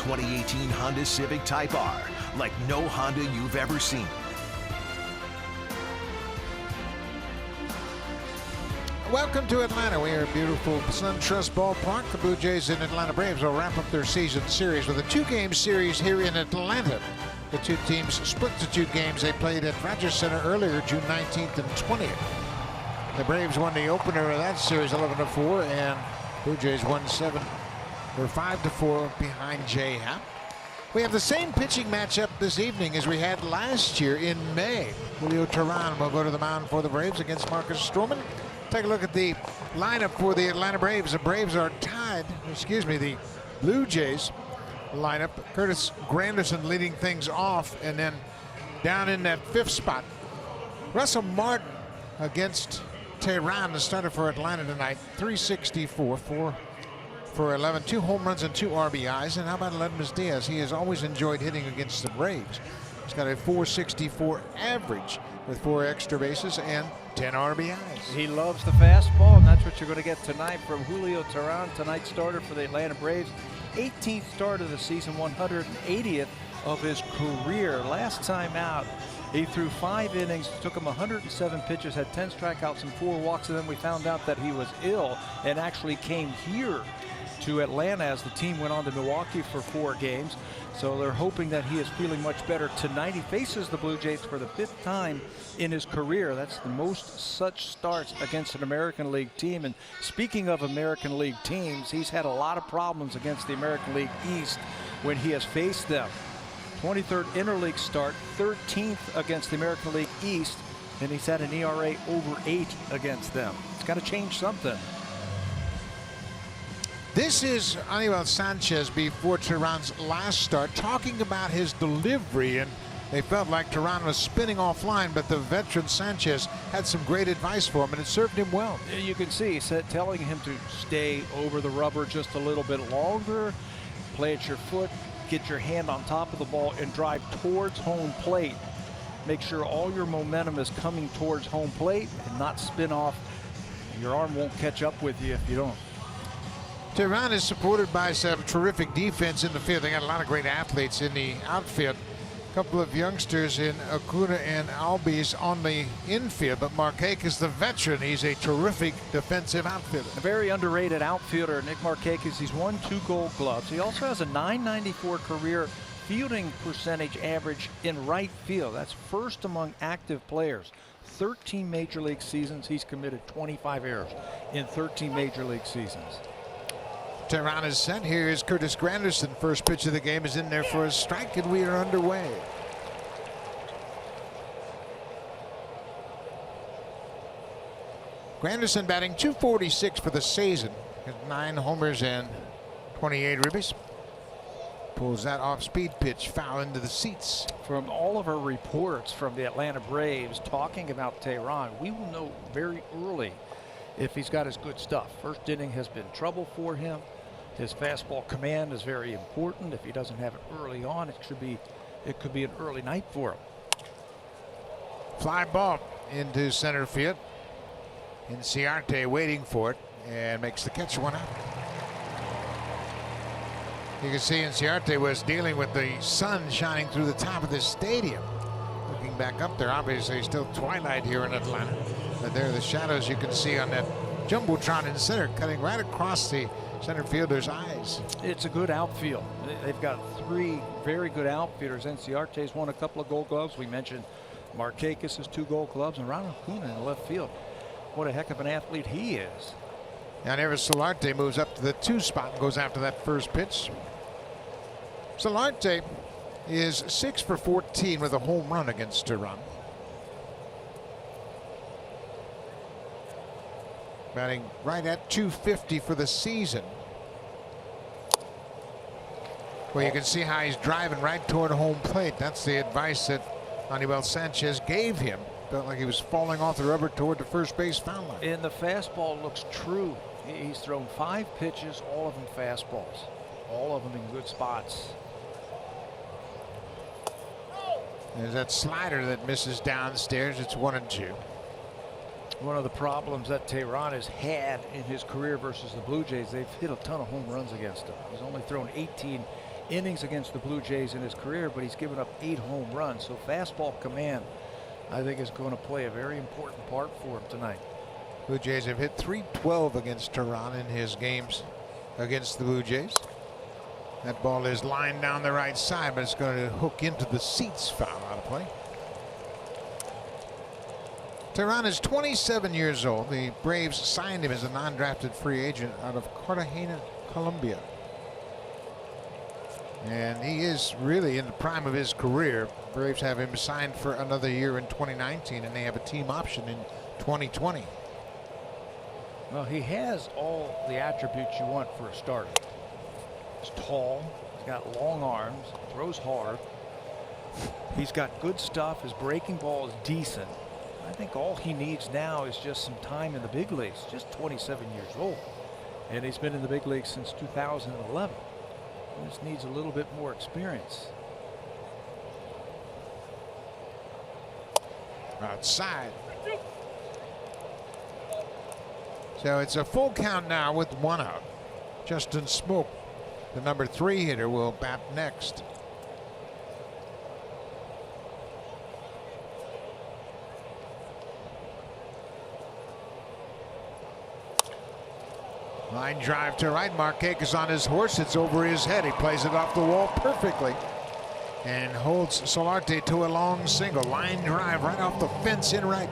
2018 Honda Civic Type R like no Honda you've ever seen. Welcome to Atlanta. We are at beautiful SunTrust Ballpark. The Blue Jays and Atlanta Braves will wrap up their season series with a two-game series here in Atlanta. The two teams split the two games they played at Rogers Center earlier, June 19th and 20th. The Braves won the opener of that series 11-4, and Blue Jays won 5-4 behind Jay Happ. We have the same pitching matchup this evening as we had last year in May. Julio Teheran will go to the mound for the Braves against Marcus Stroman. Take a look at the lineup for the Atlanta Braves. The Braves are tied, the Blue Jays lineup. Curtis Granderson leading things off, and then down in that fifth spot, Russell Martin against Teheran, the starter for Atlanta tonight. 364, 4 for 11, 2 home runs and 2 RBIs. And how about Aledmys Diaz? He has always enjoyed hitting against the Braves. He's got a 464 average with 4 extra bases and 10 RBIs. He loves the fastball, and that's what you're going to get tonight from Julio Teheran, tonight's starter for the Atlanta Braves. 18th start of the season, 180th of his career. Last time out, he threw 5 innings, took him 107 pitches, had 10 strikeouts and 4 walks, and then we found out that he was ill and actually came here to Atlanta as the team went on to Milwaukee for 4 games. So they're hoping that he is feeling much better tonight. He faces the Blue Jays for the 5th time in his career. That's the most such starts against an American League team. And speaking of American League teams, he's had a lot of problems against the American League East when he has faced them. 23rd interleague start, 13th against the American League East, and he's had an ERA over 8 against them. It's got to change something. This is Aníbal Sanchez before Teheran's last start, talking about his delivery, and they felt like Teheran was spinning offline, but the veteran Sanchez had some great advice for him, and it served him well. You can see, he said, telling him to stay over the rubber just a little bit longer, play at your foot, get your hand on top of the ball, and drive towards home plate. Make sure all your momentum is coming towards home plate and not spin off. Your arm won't catch up with you if you don't. Teheran is supported by some terrific defense in the field. They got a lot of great athletes in the outfield. A couple of youngsters in Acuna and Albies on the infield, but Markakis, the veteran, he's a terrific defensive outfielder. A very underrated outfielder, Nick Markakis. He's won 2 Gold Gloves. He also has a .994 career fielding percentage average in right field. That's first among active players. 13 major league seasons. He's committed 25 errors in 13 major league seasons. Teheran is set. Here is Curtis Granderson. First pitch of the game is in there for a strike, and we are underway. Granderson batting .246 for the season. 9 homers and 28 ribbies. Pulls that off-speed pitch foul into the seats. From all of our reports from the Atlanta Braves talking about Teheran, we will know very early if he's got his good stuff. First inning has been trouble for him. His fastball command is very important. If he doesn't have it early on, it could be an early night for him. Fly ball into center field. Inciarte waiting for it and makes the catch, 1 out. You can see Inciarte was dealing with the sun shining through the top of this stadium. Looking back up there, obviously still twilight here in Atlanta. But there are the shadows you can see on that Jumbotron in center, cutting right across the center fielder's eyes. It's a good outfield. They've got 3 very good outfielders. Inciarte's won a couple of Gold Gloves. We mentioned Markakis has 2 Gold Gloves, and Ronald Acuna in the left field. What a heck of an athlete he is. Now Neves Solarte moves up to the 2 spot and goes after that first pitch. Solarte is 6 for 14 with a home run against Teheran. Batting right at .250 for the season. Well, you can see how he's driving right toward home plate. That's the advice that Aníbal Sanchez gave him. Felt like he was falling off the rubber toward the first base foul line. And the fastball looks true. He's thrown 5 pitches, all of them fastballs. All of them in good spots. There's that slider that misses downstairs. It's 1-2. One of the problems that Teheran has had in his career versus the Blue Jays, they've hit a ton of home runs against him. He's only thrown 18 innings against the Blue Jays in his career, but he's given up 8 home runs. So fastball command, I think, is going to play a very important part for him tonight. Blue Jays have hit .312 against Tehran in his games against the Blue Jays. That ball is lined down the right side, but it's going to hook into the seats. Foul out of play. Tehran is 27 years old. The Braves signed him as a non-drafted free agent out of Cartagena, Colombia. And he is really in the prime of his career. Braves have him signed for another year in 2019, and they have a team option in 2020. Well, he has all the attributes you want for a starter. He's tall, he's got long arms, throws hard. He's got good stuff. His breaking ball is decent. I think all he needs now is just some time in the big leagues. Just 27 years old, and he's been in the big leagues since 2011. He just needs a little bit more experience. Outside. So it's a full count now with 1 out. Justin Smoke, the number 3 hitter, will bat next. Line drive to right. Markakis on his horse. It's over his head. He plays it off the wall perfectly and holds Solarte to a long single. Line drive right off the fence in right.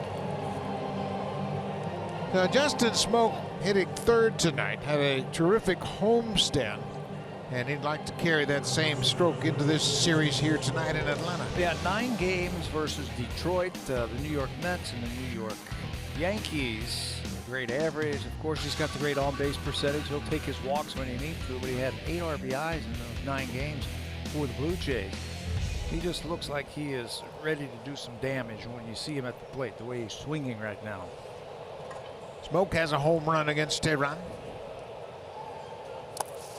Justin Smoke hitting 3rd tonight. Had a terrific homestand, and he'd like to carry that same stroke into this series here tonight in Atlanta. Yeah, 9 games versus Detroit, the New York Mets, and the New York Yankees. Great average. Of course, he's got the great on-base percentage. He'll take his walks when he needs to, but he had 8 RBIs in those 9 games for the Blue Jays. He just looks like he is ready to do some damage when you see him at the plate, the way he's swinging right now. Smoke has a home run against Tehran.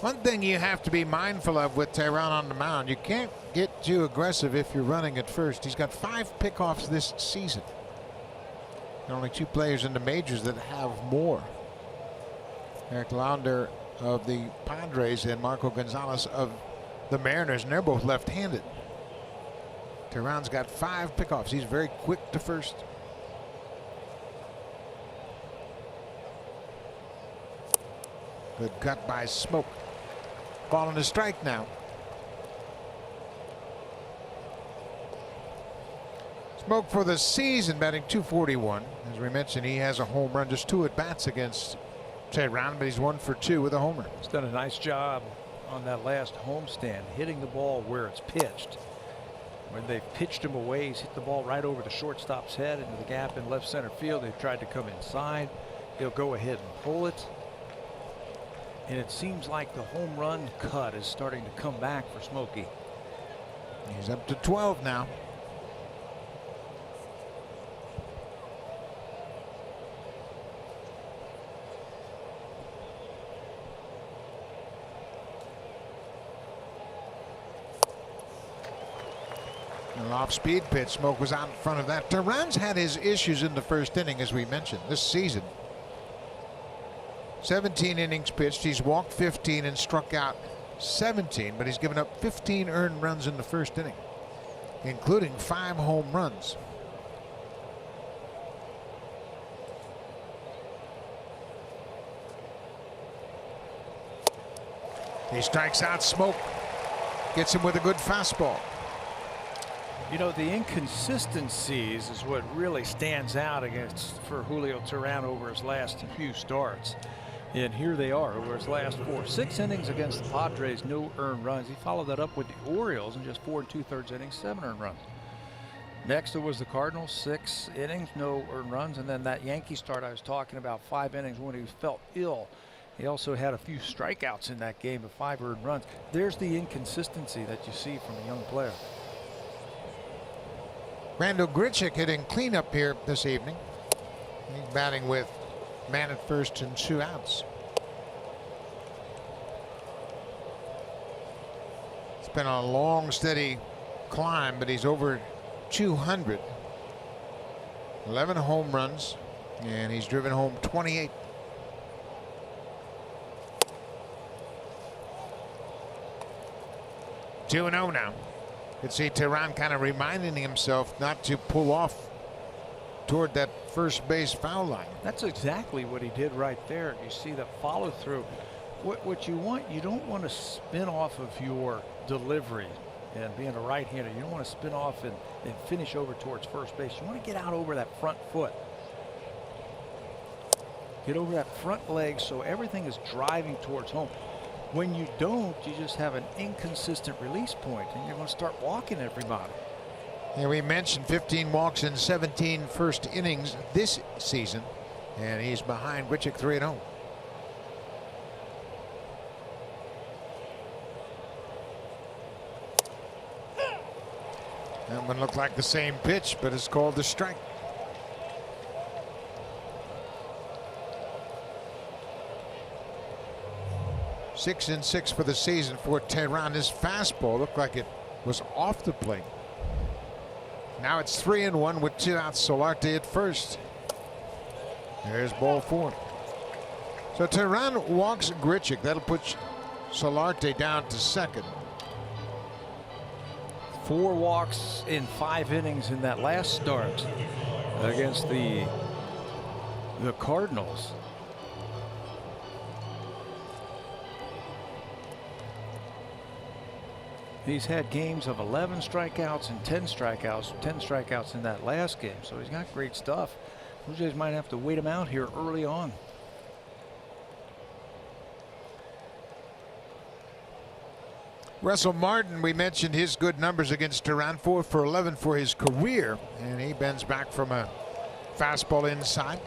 One thing you have to be mindful of with Tehran on the mound, you can't get too aggressive if you're running at first. He's got 5 pickoffs this season. There are only 2 players in the majors that have more. Eric Launder of the Padres and Marco Gonzalez of the Mariners, and they're both left-handed. Tehran's got 5 pickoffs. He's very quick to first. Good cut by Smoke. Ball and a strike now. Smoke for the season batting .241. As we mentioned, he has a home run, just 2 at bats against Tehran, but he's 1 for 2 with a homer. He's done a nice job on that last homestand, hitting the ball where it's pitched. When they've pitched him away, he's hit the ball right over the shortstop's head into the gap in left center field. They've tried to come inside. He'll go ahead and pull it. And it seems like the home run cut is starting to come back for Smokey. He's up to 12 now. An off-speed pitch. Smoke was out in front of that. Tehran's had his issues in the first inning, as we mentioned, this season. 17 innings pitched. He's walked 15 and struck out 17, but he's given up 15 earned runs in the first inning, including 5 home runs. He strikes out Smoke. Gets him with a good fastball. You know, the inconsistencies is what really stands out for Julio Tehran over his last few starts. And here they are over his last 4. 6 innings against the Padres, no earned runs. He followed that up with the Orioles in just 4 2/3 innings, 7 earned runs. Next, it was the Cardinals, 6 innings, no earned runs. And then that Yankee start I was talking about, 5 innings when he felt ill. He also had a few strikeouts in that game, but 5 earned runs. There's the inconsistency that you see from a young player. Randall Grichuk hitting cleanup here this evening. He's batting with man at first and 2 outs. It's been a long, steady climb, but he's over 200. 11 home runs, and he's driven home 28. 2-0 now. You can see Tehran kind of reminding himself not to pull off toward that first base foul line. That's exactly what he did right there. You see the follow through. What you want, you don't want to spin off of your delivery. And being a right-hander, you don't want to spin off and finish over towards first base. You want to get out over that front foot. Get over that front leg so everything is driving towards home. When you don't, you just have an inconsistent release point, and you're going to start walking everybody. Yeah, we mentioned 15 walks in 17 first innings this season, and he's behind Grichuk 3-0. That one looked like the same pitch, but it's called the strike. Six and 6 for the season for Tehran. His fastball looked like it was off the plate. Now it's 3-1 with 2 outs. Solarte at first. There's ball 4. So Tehran walks Grichuk. That'll put Solarte down to second. 4 walks in 5 innings in that last start against the Cardinals. He's had games of 11 strikeouts and 10 strikeouts in that last game. So he's got great stuff. Blue Jays might have to wait him out here early on. Russell Martin, we mentioned his good numbers against Tehran, 4 for 11 for his career, and he bends back from a fastball inside.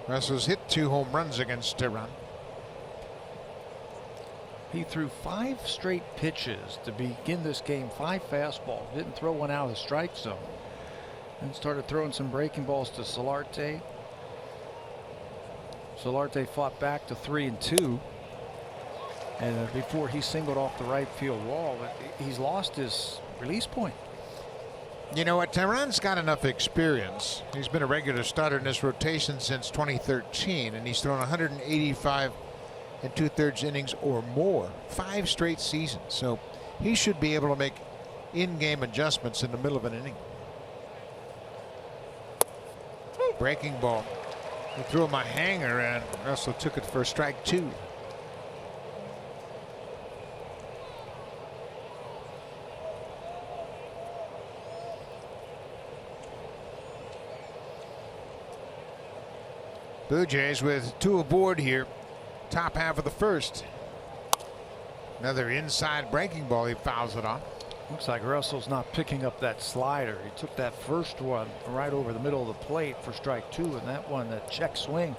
Russell's hit 2 home runs against Tehran. He threw 5 straight pitches to begin this game, 5 fastballs, didn't throw one out of the strike zone. And started throwing some breaking balls to Solarte. Solarte fought back to 3-2. And before he singled off the right field wall, he's lost his release point. You know what? Tehran's got enough experience. He's been a regular starter in this rotation since 2013, and he's thrown 185 and 2/3 innings or more, 5 straight seasons. So he should be able to make in-game adjustments in the middle of an inning. Breaking ball. He threw him a hanger, and Russell took it for strike 2. Blue Jays with 2 aboard here. Top half of the first. Another inside breaking ball. He fouls it off. Looks like Russell's not picking up that slider. He took that first one right over the middle of the plate for strike 2, and that one, that check swing,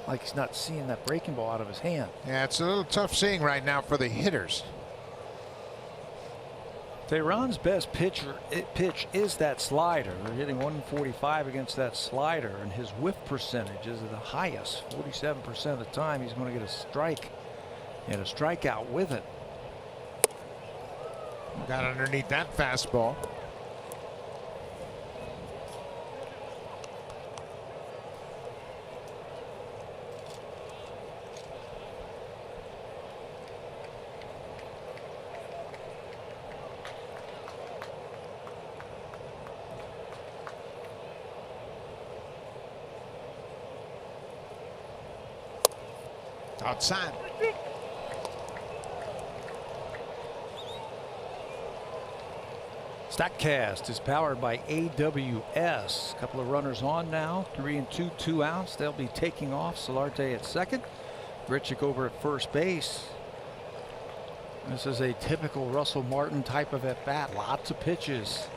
like he's not seeing that breaking ball out of his hand. Yeah, it's a little tough seeing right now for the hitters. Tehran's best pitch is that slider. They're hitting 145 against that slider, and his whiff percentage is the highest. 47% of the time he's going to get a strike and a strikeout with it. Got underneath that fastball. Outside. StatCast is powered by AWS. A couple of runners on now. 3-2, 2 outs. They'll be taking off. Solarte at second. Grichuk over at first base. This is a typical Russell Martin type of at bat. Lots of pitches.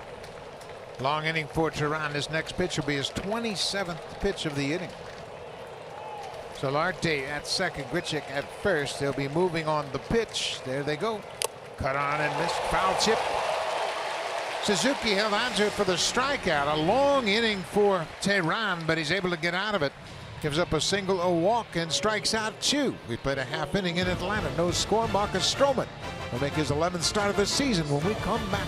Long inning for Tehran. His next pitch will be his 27th pitch of the inning. Solarte at second, Grichuk at first. They'll be moving on the pitch. There they go. Cut on and missed. Foul tip. Suzuki held onto it for the strikeout. A long inning for Tehran, but he's able to get out of it. Gives up a single, a walk, and strikes out 2. We played a half inning in Atlanta. No score. Marcus Stroman will make his 11th start of the season when we come back.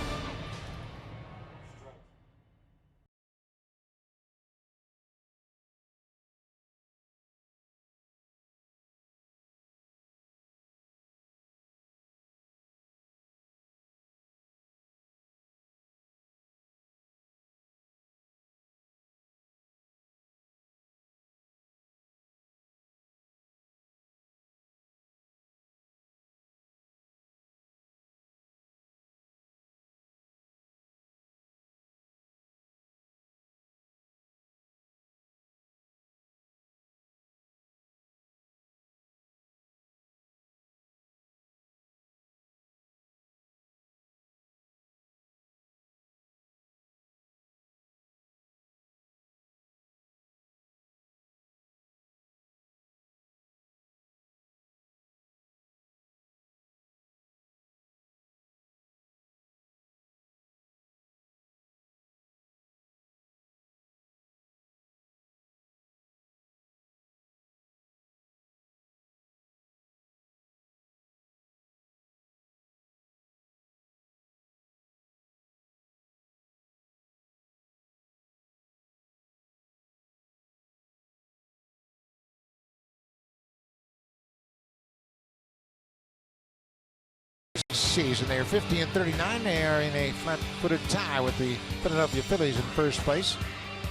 season. They are 50 and 39. They are in a flat-footed tie with the Philadelphia Phillies in first place.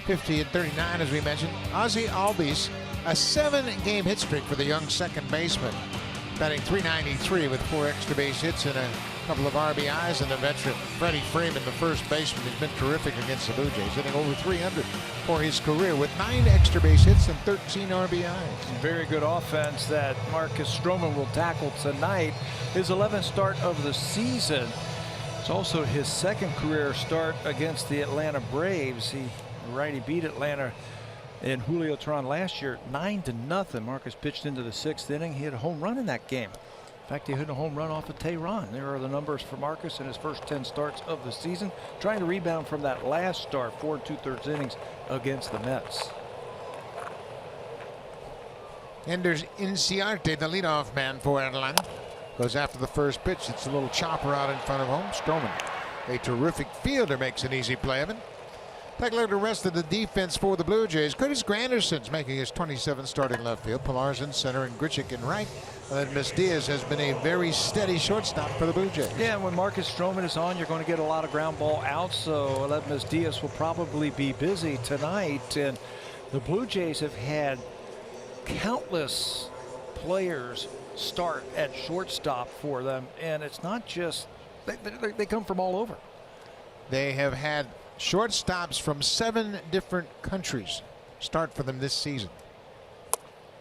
50 and 39, as we mentioned. Ozzie Albies, a 7-game hit streak for the young second baseman, batting .393 with 4 extra base hits and a couple of RBIs. And the veteran Freddie Freeman, the first baseman, has been terrific against the Blue Jays, hitting over .300 for his career with 9 extra base hits and 13 RBIs. Very good offense that Marcus Stroman will tackle tonight. His 11th start of the season. It's also his second career start against the Atlanta Braves. He beat Atlanta in Julio Teheran last year 9-0. Marcus pitched into the 6th inning. He hit a home run in that game. In fact, he hit a home run off of Teheran. There are the numbers for Marcus in his first 10 starts of the season, trying to rebound from that last start, 4 2/3 innings against the Mets. Enders Inciarte, the leadoff man for Atlanta, goes after the first pitch. It's a little chopper out in front of home. Stroman, a terrific fielder, makes an easy play of it. Take a look at the rest of the defense for the Blue Jays. Curtis Granderson's making his 27th start in left field. Pilar's in center and Grichuk in right. And then Miss Diaz has been a very steady shortstop for the Blue Jays. Yeah, when Marcus Stroman is on, you're going to get a lot of ground ball outs. So Miss Diaz will probably be busy tonight. And the Blue Jays have had countless players start at shortstop for them. And it's not just, they come from all over. They have had shortstops from 7 different countries start for them this season.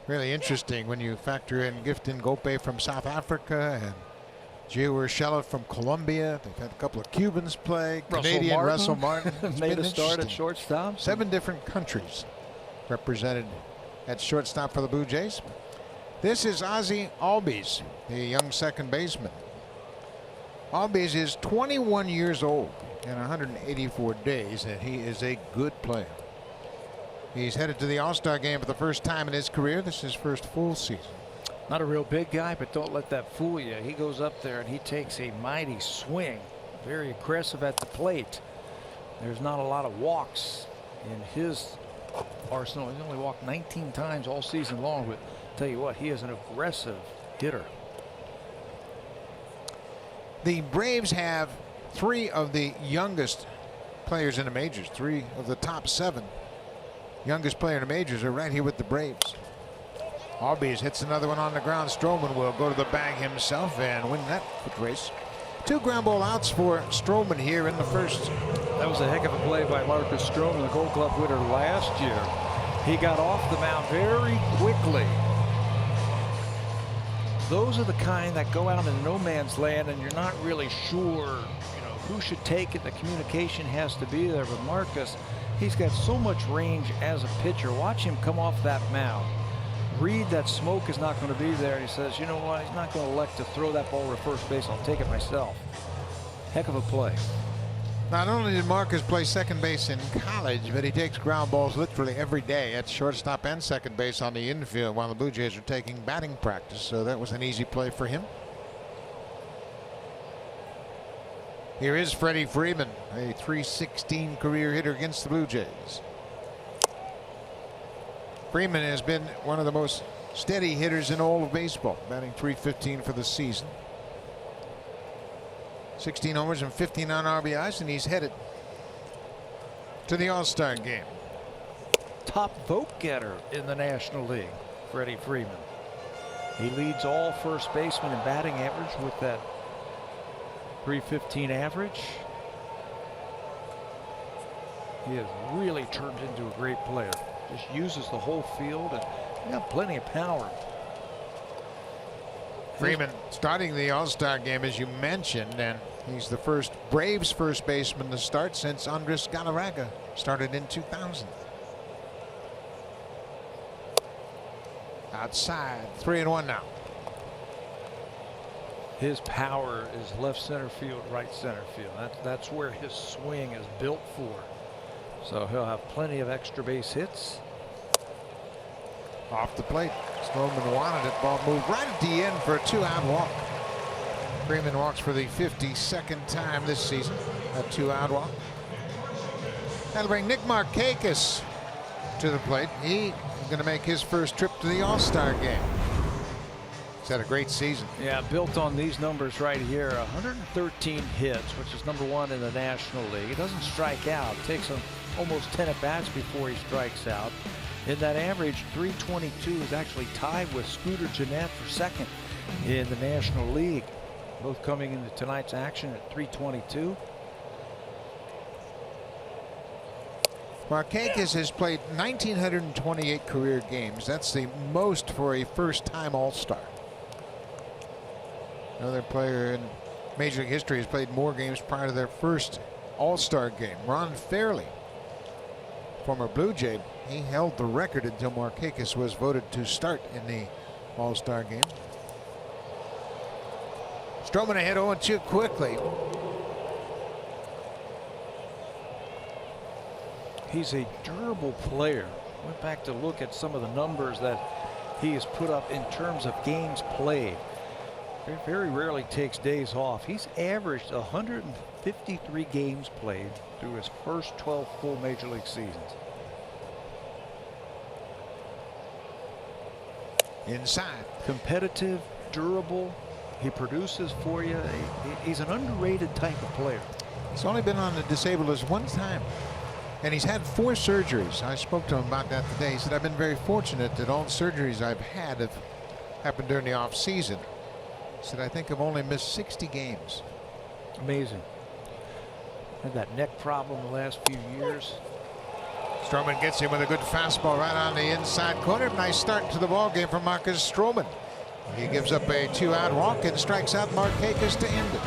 Really interesting when you factor in Gifton Gope from South Africa and Gio Urshela from Colombia. They've had a couple of Cubans play. Canadian Russell Martin made a start at shortstop. 7 different countries represented at shortstop for the Blue Jays. This is Ozzie Albies, the young second baseman. Albies is 21 years old in 184 days, and he is a good player. He's headed to the All-Star game for the first time in his career. This is his first full season. Not a real big guy, but don't let that fool you. He goes up there and he takes a mighty swing. Very aggressive at the plate. There's not a lot of walks in his arsenal. He's only walked 19 times all season long, but tell you what, he is an aggressive hitter. The Braves have 3 of the youngest players in the majors. 3 of the top 7 youngest player in the majors are right here with the Braves. Albies hits another one on the ground. Stroman will go to the bag himself and win that foot race. 2 ground ball outs for Stroman here in the first. That was a heck of a play by Marcus Stroman, the Gold Glove winner last year. He got off the mound very quickly. Those are the kind that go out in no man's land and you're not really sure, who should take it. The communication has to be there with Marcus. He's got so much range as a pitcher. Watch him come off that mound. Read that smoke is not going to be there. And he says, you know what? He's not going to elect to throw that ball to first base. I'll take it myself. Heck of a play. Not only did Marcus play second base in college, but he takes ground balls literally every day at shortstop and second base on the infield while the Blue Jays are taking batting practice. So that was an easy play for him. Here is Freddie Freeman, a .316 career hitter against the Blue Jays. Freeman has been one of the most steady hitters in all of baseball, batting .315 for the season. 16 homers and 59 RBIs, and he's headed to the All-Star game. Top vote getter in the National League, Freddie Freeman. He leads all first basemen in batting average with that .315 average. He has really turned into a great player. Just uses the whole field and got plenty of power. Freeman starting the All-Star game, as you mentioned, and he's the first Braves first baseman to start since Andres Galarraga started in 2000. Outside, 3-1 now. His power is left center field, right center field. That's where his swing is built for. So he'll have plenty of extra base hits. Off the plate. Stroman wanted it. Ball moved right at the end for a 2-out walk. Freeman walks for the 52nd time this season. A 2-out walk. That'll bring Nick Markakis to the plate. He is going to make his first trip to the All-Star game. He's had a great season. Yeah, built on these numbers right here. 113 hits, which is #1 in the National League. He doesn't strike out. Takes him almost 10 at-bats before he strikes out. In that average, 322 is actually tied with Scooter Gennett for second in the National League. Both coming into tonight's action at 322. Markakis has played 1,928 career games. That's the most for a first-time All-Star. Another player in Major League history has played more games prior to their first All-Star game. Ron Fairley, former Blue Jay, he held the record until Markakis was voted to start in the All-Star game. Stroman ahead 0-2 quickly. He's a durable player. Went back to look at some of the numbers that he has put up in terms of games played. Very rarely takes days off. He's averaged 153 games played through his first 12 full Major League seasons. Inside. Competitive, durable. He produces for you. He's an underrated type of player. He's only been on the disabled list one time. And he's had 4 surgeries. I spoke to him about that today. He said, I've been very fortunate that all the surgeries I've had have happened during the off season. He said, I think I've only missed 60 games. Amazing. Had that neck problem the last few years. Stroman gets him with a good fastball right on the inside corner. Nice start to the ball game for Marcus Stroman. He gives up a 2-out walk and strikes out Markakis to end it.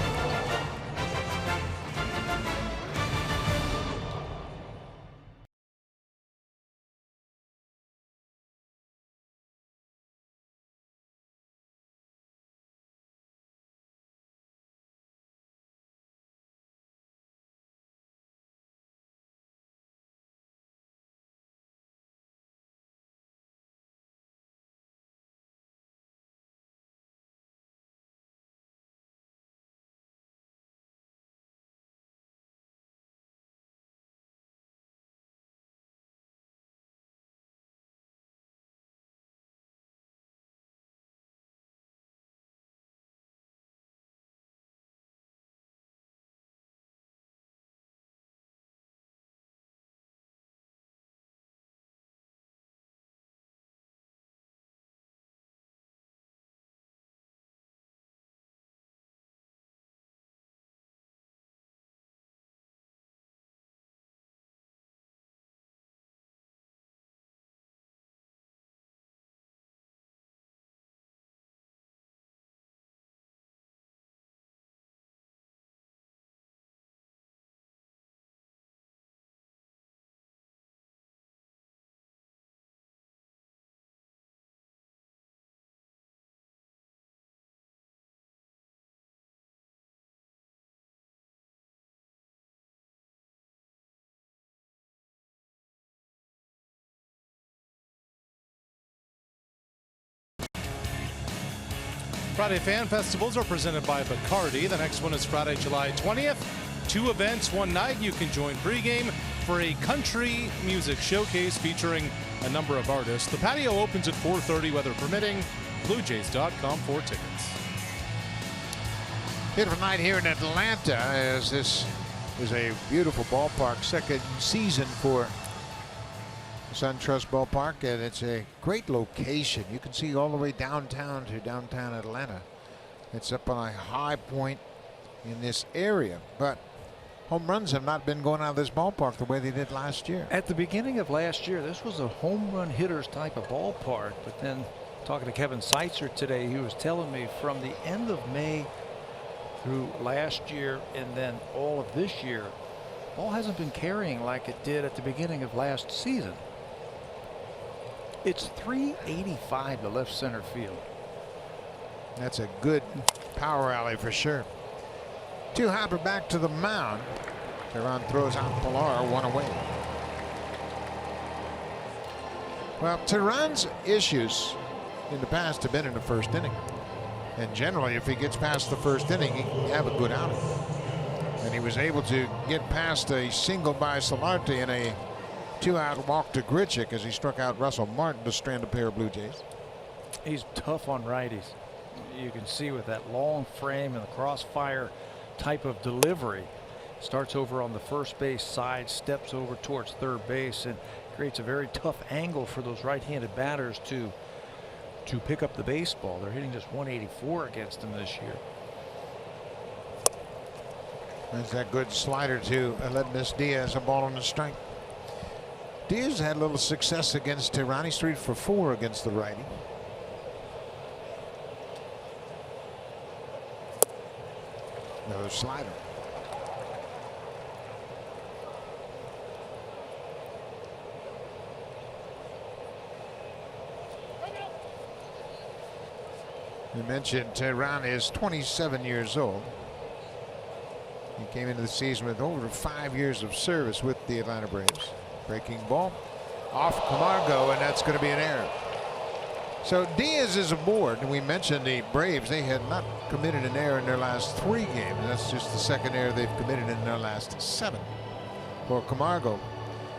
Friday Fan Festivals are presented by Bacardi. The next one is Friday, July 20th. 2 events, one night. You can join pregame for a country music showcase featuring a number of artists. The patio opens at 4:30, weather permitting. BlueJays.com for tickets. Beautiful night here in Atlanta, as this is a beautiful ballpark. Second season for SunTrust Ballpark, and it's a great location. You can see all the way downtown to downtown Atlanta. It's up on a high point in this area, but home runs have not been going out of this ballpark the way they did last year. At the beginning of last year, this was a home run hitters type of ballpark, but then talking to Kevin Seitzer today, he was telling me from the end of May through last year and then all of this year, ball hasn't been carrying like it did at the beginning of last season. It's 385 to left center field. That's a good power alley for sure. 2 Hopper back to the mound. Teheran throws out Pilar, 1 away. Well, Teheran's issues in the past have been in the first inning. And generally, if he gets past the first inning, he can have a good outing. And he was able to get past a single by Solarte in a 2-out walk to Grichuk as he struck out Russell Martin to strand a pair of Blue Jays. He's tough on righties. you can see with that long frame and the crossfire type of delivery. Starts over on the first base side, steps over towards third base, and creates a very tough angle for those right-handed batters to pick up the baseball. They're hitting just 184 against him this year. There's that good slider to Aledmus Diaz, a ball on the strike. Diaz had a little success against Tehran. He's 3 for 4 against the righty. Another slider. You mentioned Tehran is 27 years old. He came into the season with over 5 years of service with the Atlanta Braves. Breaking ball off Camargo, and that's going to be an error. So Diaz is aboard, and we mentioned the Braves. They had not committed an error in their last 3 games. That's just the second error they've committed in their last 7. For Camargo,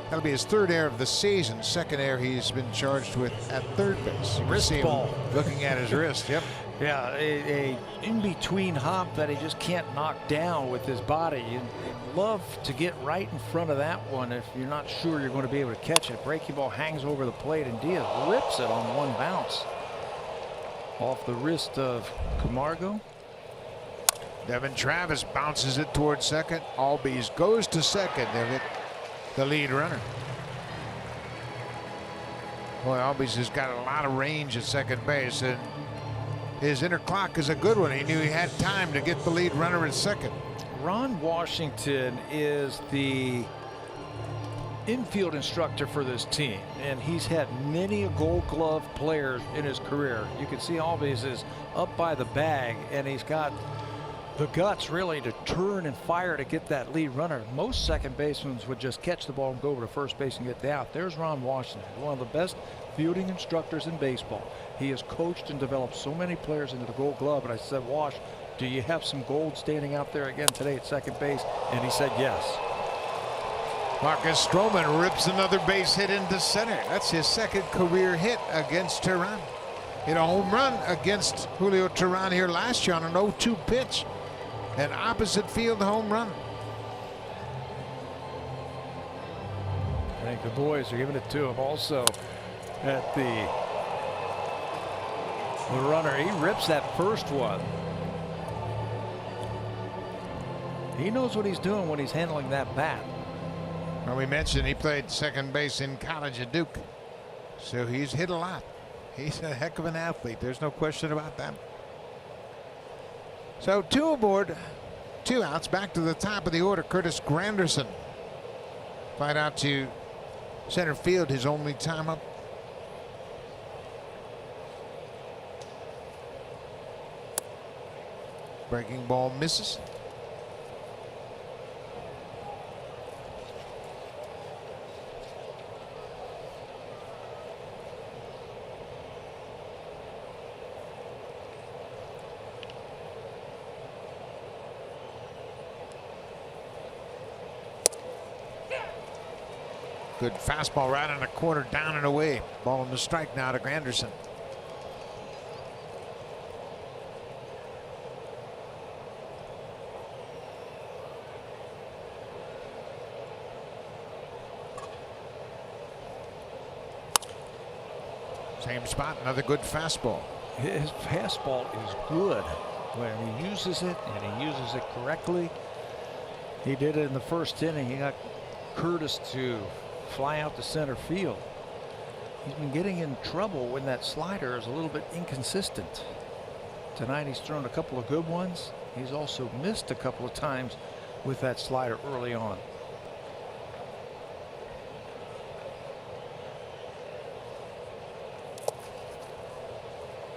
that'll be his 3rd error of the season. 2nd error he's been charged with at third base. You Wrist see him ball. looking at his wrist. Yep. Yeah, a in-between hop that he just can't knock down with his body. You'd love to get right in front of that one if you're not sure you're going to be able to catch it. Breaking ball hangs over the plate, and Diaz rips it on one bounce off the wrist of Camargo. Devin Travis bounces it towards second. Albies goes to second. They've hit the lead runner. Boy, Albies has got a lot of range at second base, and his inner clock is a good one. He knew he had time to get the lead runner at second. Ron Washington is the infield instructor for this team, and he's had many a Gold Glove players in his career. You can see Albies is up by the bag, and he's got the guts really to turn and fire to get that lead runner. Most second basemen would just catch the ball and go over to first base and get the out. There's Ron Washington, one of the best fielding instructors in baseball. He has coached and developed so many players into the Gold Glove. And I said, Wash, do you have some gold standing out there again today at second base? And he said yes. Marcus Stroman rips another base hit into center. That's his 2nd career hit against Tehran. Hit a home run against Julio Tehran here last year on an 0-2 pitch. An opposite field home run. I think the boys are giving it to him also at the runner. He rips that first one. He knows what he's doing when he's handling that bat. Well, we mentioned he played second base in college at Duke, so he's hit a lot. He's a heck of an athlete. There's no question about that. So 2 aboard, 2 outs. Back to the top of the order. Curtis Granderson flied out to center field, his only time up. Breaking ball misses. Good fastball right on the corner, down and away. Ball on the strike now to Granderson. Same spot, another good fastball. His fastball is good when he uses it, and he uses it correctly. He did it in the first inning. He got Curtis to fly out to center field. He's been getting in trouble when that slider is a little bit inconsistent. Tonight he's thrown a couple of good ones. He's also missed a couple of times with that slider early on.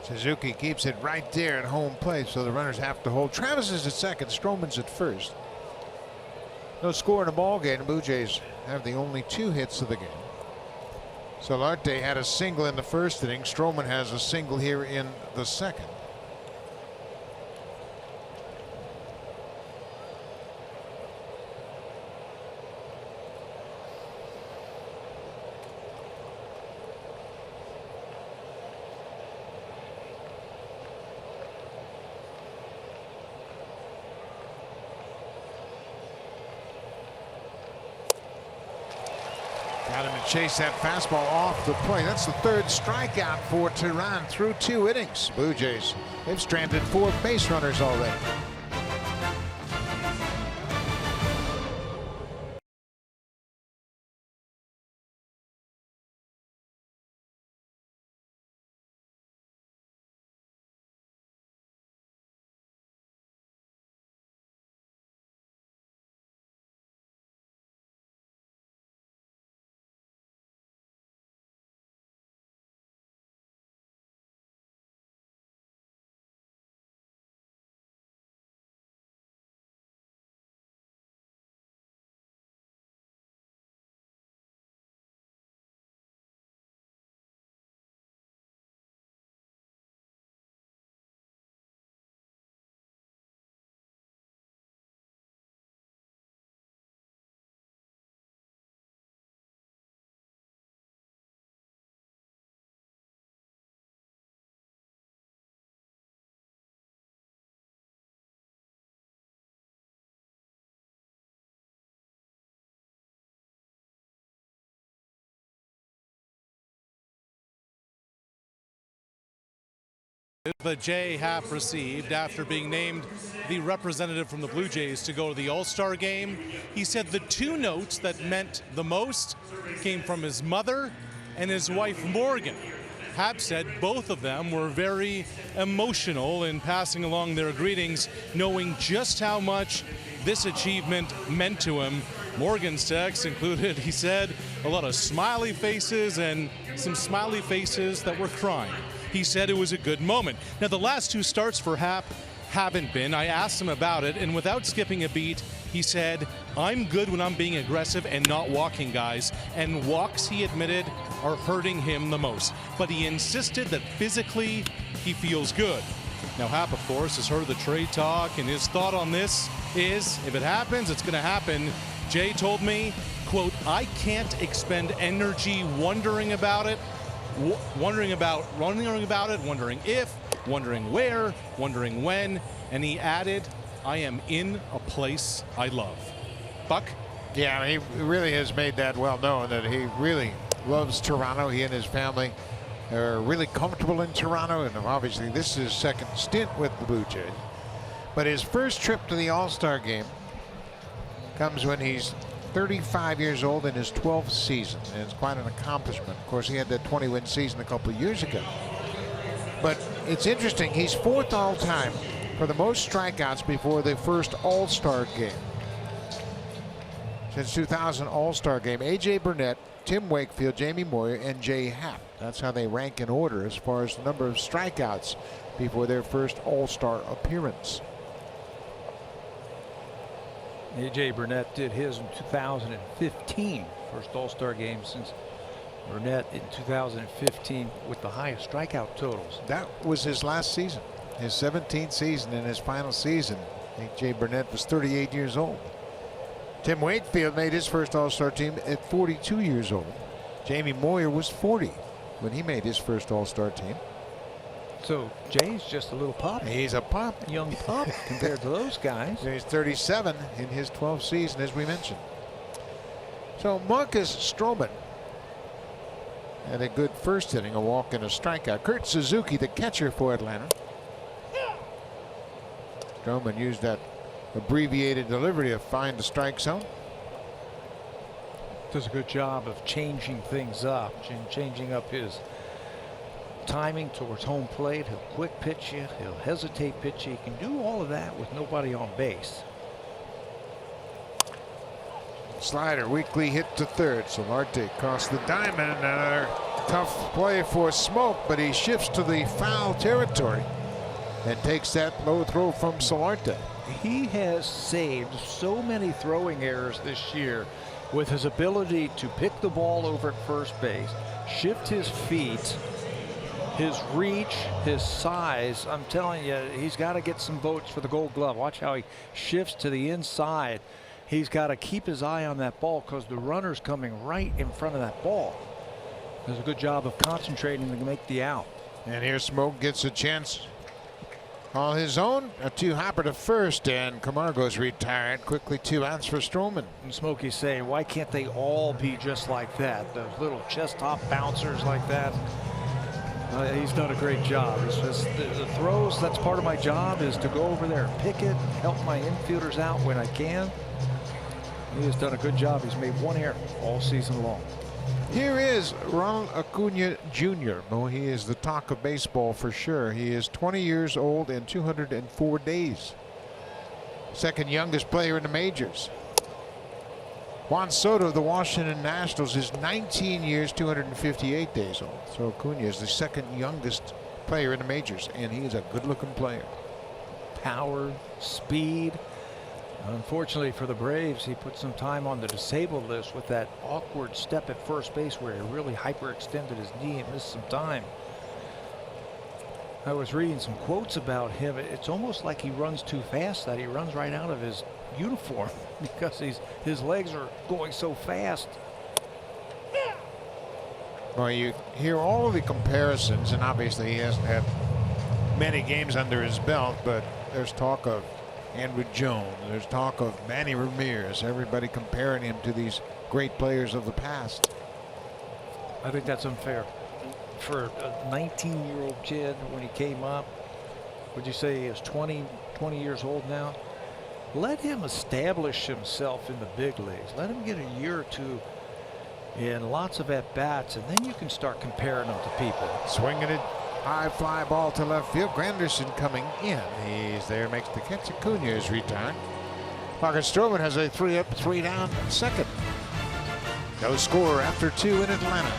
Suzuki keeps it right there at home plate, so the runners have to hold. Travis is at second, Stroman's at first. No score in the ball game. The Blue Jays have the only 2 hits of the game. Solarte had a single in the first inning. Stroman has a single here in the second. got him to chase that fastball off the plate. That's the third strikeout for Tehran through 2 innings. Blue Jays, they've stranded 4 base runners already. But Jay Happ received after being named the representative from the Blue Jays to go to the All-Star game. He said the 2 notes that meant the most came from his mother and his wife Morgan. Happ said both of them were very emotional in passing along their greetings, knowing just how much this achievement meant to him. Morgan's text included, he said, a lot of smiley faces and some smiley faces that were crying. He said it was a good moment. Now, the last 2 starts for Happ haven't been. I asked him about it, and without skipping a beat, he said, I'm good when I'm being aggressive and not walking guys. And walks, he admitted, are hurting him the most. But he insisted that physically he feels good. Now, Happ, of course, has heard the trade talk, and his thought on this is, if it happens, it's going to happen. Jay told me, quote, I can't expend energy wondering about it. Wondering about it, wondering if, wondering where, wondering when, and he added, I am in a place I love. Buck? Yeah, he really has made that well known that he really loves Toronto. He and his family are really comfortable in Toronto, and obviously this is his second stint with the Blue Jays. But his first trip to the All-Star game comes when he's 35 years old in his 12th season, and it's quite an accomplishment. Of course, he had that 20-win season a couple of years ago. But it's interesting, he's 4th all-time for the most strikeouts before the first All-Star game. Since 2000 All-Star game, A.J. Burnett, Tim Wakefield, Jamie Moyer, and Jay Happ. That's how they rank in order as far as the number of strikeouts before their first All-Star appearance. A.J. Burnett did his in 2015, first All-Star game since Burnett in 2015 with the highest strikeout totals. That was his last season, his 17th season. In his final season, A.J. Burnett was 38 years old. Tim Wakefield made his first All-Star team at 42 years old. Jamie Moyer was 40 when he made his first All-Star team. So Jay's just a little pup. He's a pup. Young pup compared to those guys. He's 37 in his 12th season, as we mentioned. So Marcus Stroman had a good first inning, a walk and a strikeout. Kurt Suzuki, the catcher for Atlanta. Stroman used that abbreviated delivery to find the strike zone. Does a good job of changing things up, changing up his timing towards home plate. He'll quick pitch you, he'll hesitate pitch you. He can do all of that with nobody on base. Slider, weakly hit to third. Solarte across the diamond. Another tough play for Smoke, but he shifts to the foul territory and takes that low throw from Solarte. He has saved so many throwing errors this year with his ability to pick the ball over at first base, shift his feet, his reach, his size. I'm telling you, he's got to get some votes for the Gold Glove. Watch how he shifts to the inside. He's got to keep his eye on that ball because the runner's coming right in front of that ball. Does a good job of concentrating to make the out. And here Smoke gets a chance All his own. A 2-hopper to first, and Camargo's retired. Quickly 2 outs for Stroman. And Smokey's saying, why can't they all be just like that? Those little chest top bouncers like that. He's done a great job. It's just the throws, that's part of my job, is to go over there and pick it, help my infielders out when I can. He has done a good job. He's made 1 error all season long. Here is Ronald Acuna Jr. Oh, he is the talk of baseball for sure. He is 20 years old and 204 days. Second youngest player in the majors. Juan Soto of the Washington Nationals is 19 years, 258 days old. So Acuna is the second youngest player in the majors, and he is a good-looking player. Power, speed. Unfortunately for the Braves, he put some time on the disabled list with that awkward step at first base where he really hyperextended his knee and missed some time. I was reading some quotes about him. It's almost like he runs too fast, that he runs right out of his uniform because his legs are going so fast. Well, you hear all of the comparisons, and obviously he hasn't had many games under his belt, but there's talk of Andrew Jones, there's talk of Manny Ramirez, everybody comparing him to these great players of the past. I think that's unfair. For a 19-year-old kid, when he came up, would you say he is 20 years old now? Let him establish himself in the big leagues. Let him get a year or two in lots of at-bats, and then you can start comparing them to people. Swinging it. High fly ball to left field. Granderson coming in. He's there, makes the catch. Acuna is retired. Marcus Stroman has a 3-up, 3-down second. No score after 2 in Atlanta.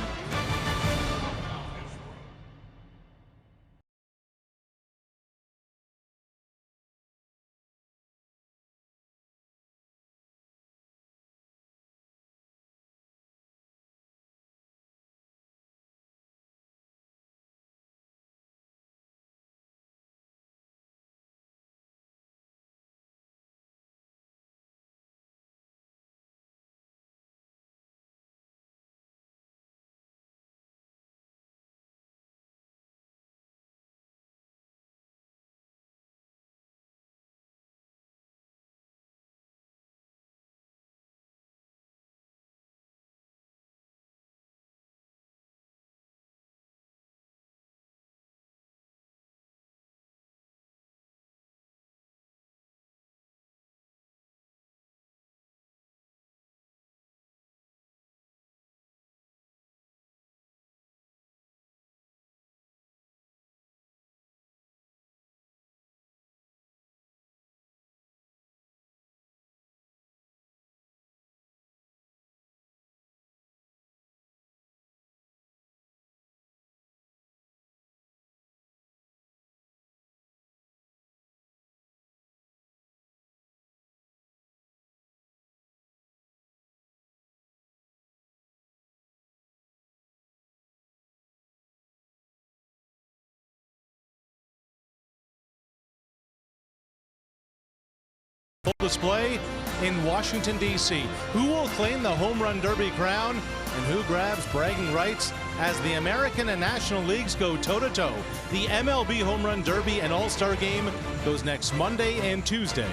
Display in Washington, D.C. Who will claim the Home Run Derby crown and who grabs bragging rights as the American and National Leagues go toe-to-toe? The MLB Home Run Derby and All-Star Game goes next Monday and Tuesday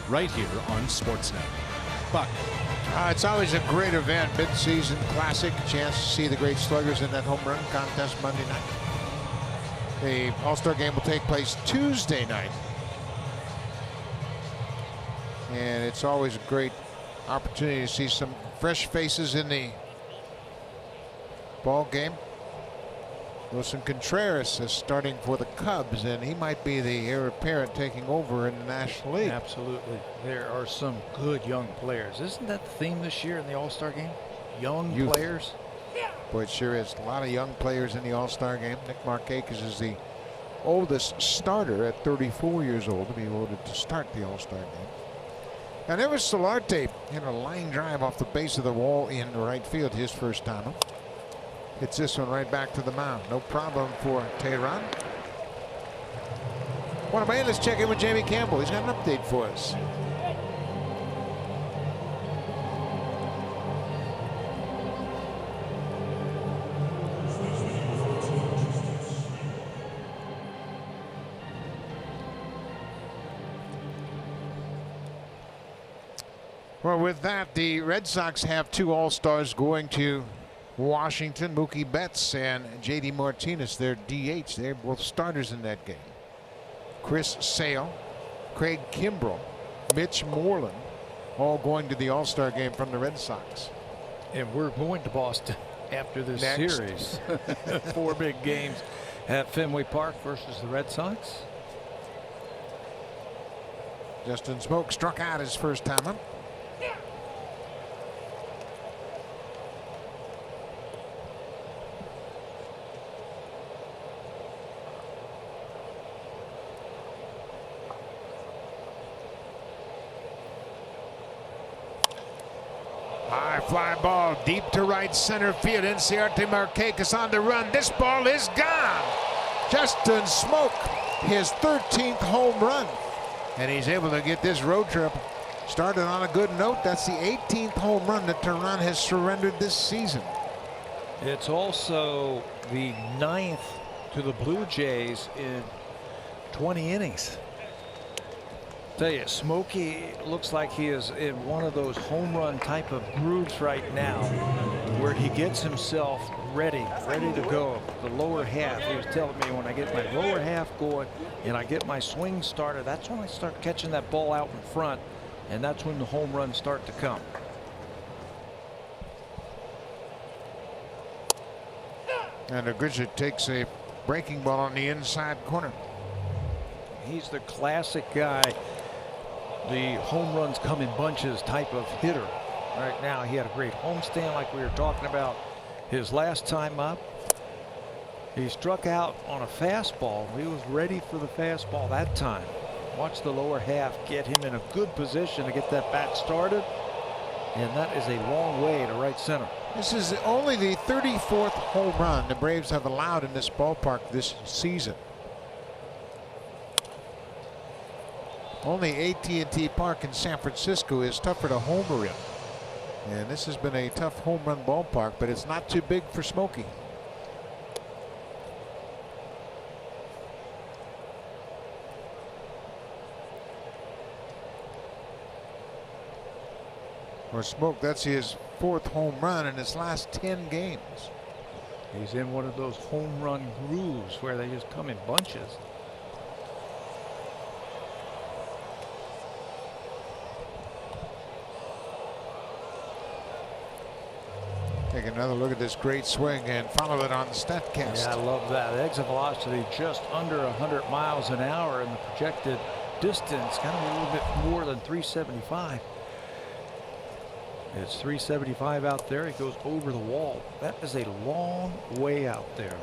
right here on Sportsnet. Buck. It's always a great event, mid-season classic, chance to see the great sluggers in that home run contest Monday night. The All-Star Game will take place Tuesday night. And it's always a great opportunity to see some fresh faces in the ball game. Wilson Contreras is starting for the Cubs, and he might be the heir apparent taking over in the National League. Absolutely. There are some good young players. Isn't that the theme this year in the All-Star Game? Young Youth. players. Boy, it sure is. A lot of young players in the All-Star Game. Nick Markakis is the oldest starter at 34 years old to be voted to start the All-Star Game. And there was Solarte in a line drive off the base of the wall in right field, his first time. Hits this one right back to the mound. No problem for Tehran. One away, let's check in with Jamie Campbell. He's got an update for us. Well, with that, the Red Sox have 2 All-Stars going to Washington. Mookie Betts and J.D. Martinez, their DH. They're both starters in that game. Chris Sale, Craig Kimbrell, Mitch Moreland, all going to the All-Star game from the Red Sox. And we're going to Boston after this Next. series. 4 big games at Fenway Park versus the Red Sox. Justin Smoke struck out his first time up. High fly ball deep to right center field. Inciarte Marquez on the run. This ball is gone. Justin Smoke, his 13th home run. And he's able to get this road trip started on a good note. That's the 18th home run that Tehran has surrendered this season. It's also the 9th to the Blue Jays in 20 innings. Tell you, Smokey looks like he is in one of those home run type of grooves right now where he gets himself ready to go. The lower half, he was telling me, when I get my lower half going and I get my swing started, that's when I start catching that ball out in front, and that's when the home runs start to come. And Grichuk takes a breaking ball on the inside corner. He's the classic guy, the home runs come in bunches type of hitter. Right now, he had a great homestand like we were talking about his last time up. He struck out on a fastball. He was ready for the fastball that time. Watch the lower half get him in a good position to get that bat started. And that is a long way to right center. This is only the 34th home run the Braves have allowed in this ballpark this season. Only AT&T Park in San Francisco is tougher to homer in. And this has been a tough home run ballpark, but it's not too big for Smokey. For Smoke, that's his 4th home run in his last 10 games. He's in one of those home run grooves where they just come in bunches. Take another look at this great swing and follow it on the StatCast. Yeah, I love that. Exit velocity just under 100 miles an hour, and the projected distance kind of a little bit more than 375. It's 375 out there. It goes over the wall. That is a long way out there.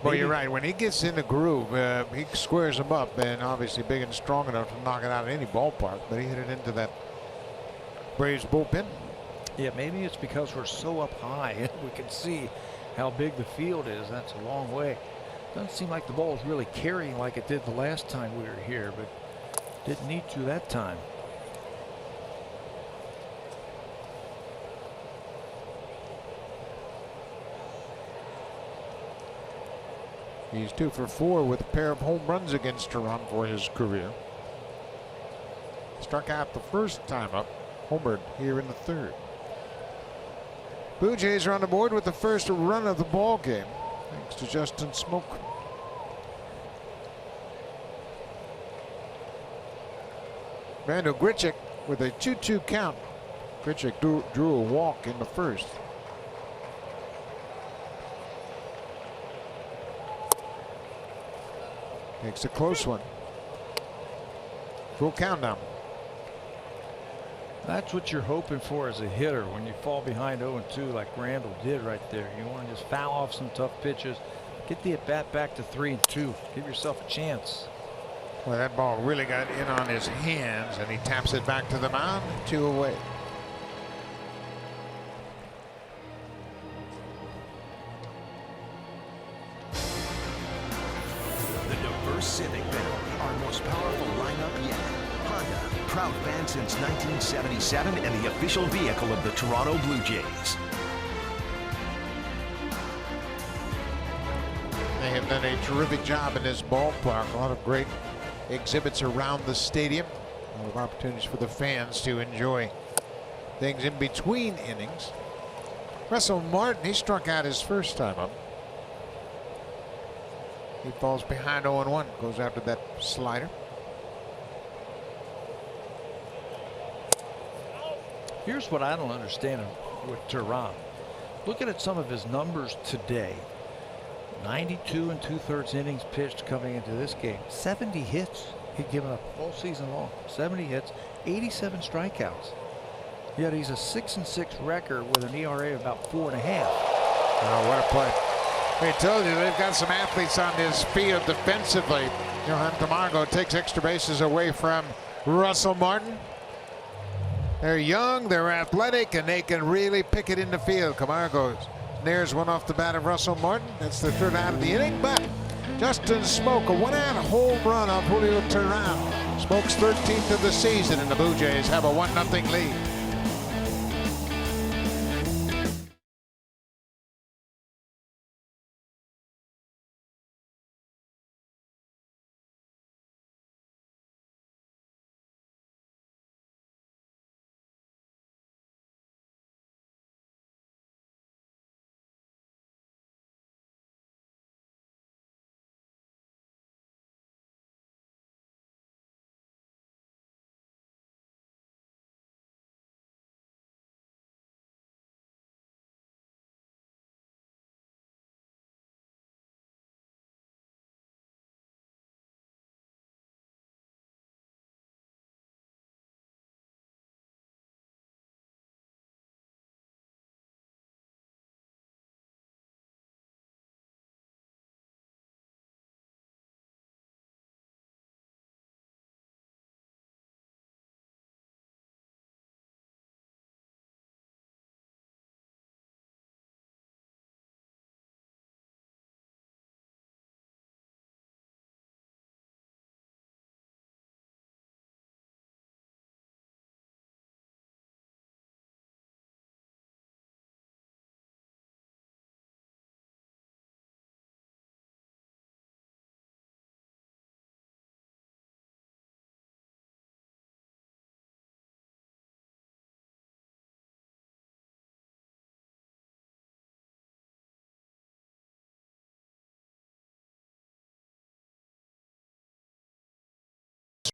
Well, you're right. When he gets in the groove, he squares them up, and obviously big and strong enough to knock it out of any ballpark. But he hit it into that Braves bullpen. Yeah, maybe it's because we're so up high and we can see how big the field is. That's a long way. Doesn't seem like the ball is really carrying like it did the last time we were here, but didn't need to that time. He's 2 for 4 with a pair of home runs against Tehran for his career. Struck out the first time up, homered here in the 3rd. Blue Jays are on the board with the first run of the ball game, thanks to Justin Smoke. Randall Grichuk with a 2-2 count. Grichuk drew a walk in the first. Takes a close one. Full countdown. That's what you're hoping for as a hitter when you fall behind 0-2 like Randall did right there. You want to just foul off some tough pitches, get the at bat back to 3-2, give yourself a chance. Well, that ball really got in on his hands, and he taps it back to the mound, 2 away. The diverse Civic build, our most powerful lineup yet. Honda, proud fan since 1977 and the official vehicle of the Toronto Blue Jays. They have done a terrific job in this ballpark. A lot of great exhibits around the stadium. Of opportunities for the fans to enjoy things in between innings. Russell Martin, he struck out his first time up. He falls behind 0-1, goes after that slider. Here's what I don't understand with Tehran. Looking at some of his numbers today, 92 2/3 innings pitched coming into this game, 70 hits he'd given up all season long, 70 hits, 87 strikeouts. Yet he's a 6-6 record with an ERA of about 4.5. Oh, what a play. We told you they've got some athletes on this field defensively. Johan Camargo takes extra bases away from Russell Martin. They're young, they're athletic, and they can really pick it in the field. Camargo nares one off the bat of Russell Martin. That's the third out of the inning, but Justin Smoke, a one-out home run off Julio Tehran. Smoke's 13th of the season, and the Blue Jays have a 1-0 lead.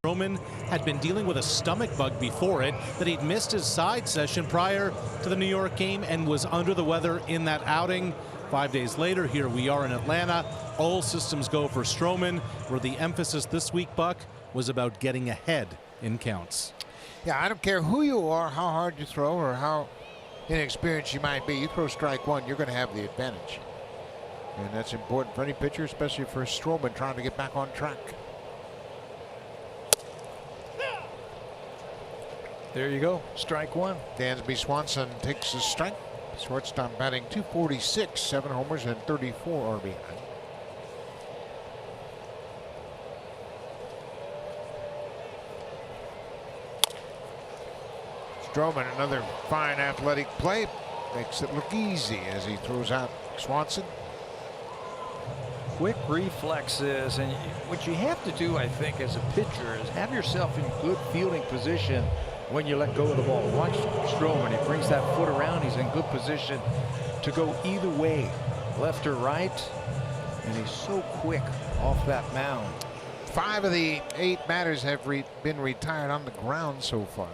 Stroman had been dealing with a stomach bug before it, that he'd missed his side session prior to the New York game and was under the weather in that outing. 5 days later, here we are in Atlanta. All systems go for Stroman, where the emphasis this week, Buck, was about getting ahead in counts. Yeah, I don't care who you are, how hard you throw, or how inexperienced you might be. You throw strike one, you're going to have the advantage. And that's important for any pitcher, especially for Stroman trying to get back on track. There you go, strike one. Dansby Swanson takes a strike. Shortstop batting .246, 7 homers and 34 RBI. Stroman, another fine athletic play, makes it look easy as he throws out Swanson. Quick reflexes, and what you have to do, I think, as a pitcher is have yourself in good fielding position when you let go of the ball. Watch Stroman, he brings that foot around, he's in good position to go either way, left or right, and he's so quick off that mound. 5 of the 8 batters have been retired on the ground so far,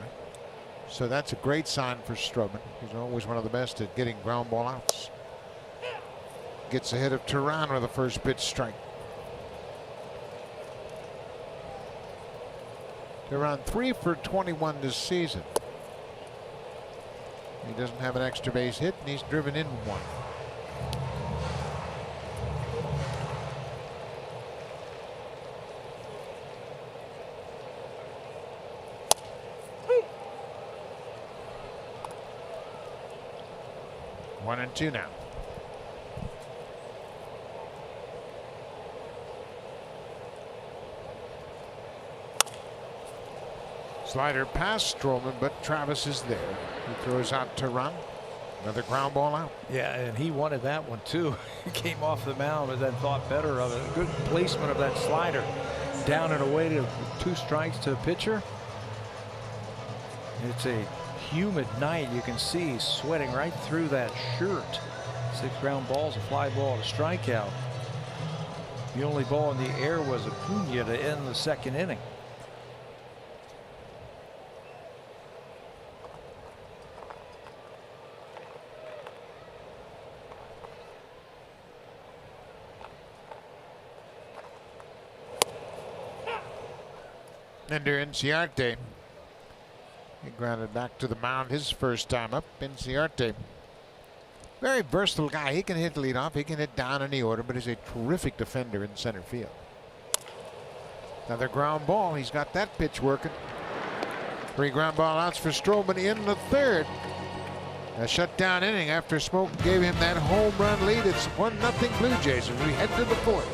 so that's a great sign for Stroman. He's always one of the best at getting ground ball outs. Gets ahead of Tehran with a first pitch strike. Tehran 3 for 21 this season. He doesn't have an extra base hit, and he's driven in one. One and two now. Slider past Stroman, but Travis is there. He throws out Tehran. Another ground ball out. Yeah, and he wanted that one too. He came off the mound but then thought better of it. Good placement of that slider. Down and away to 2 strikes to the pitcher. It's a humid night. You can see he's sweating right through that shirt. 6 ground balls, a fly ball, and a strikeout. The only ball in the air was Acuna to end the 2nd inning. Ender Inciarte. He grounded back to the mound his first time up. Inciarte. Very versatile guy. He can hit leadoff. He can hit down in the order, but he's a terrific defender in center field. Another ground ball. He's got that pitch working. 3 ground ball outs for Stroman in the 3rd. A shutdown inning after Smoke gave him that home run lead. It's 1-0 Blue Jays as we head to the 4th.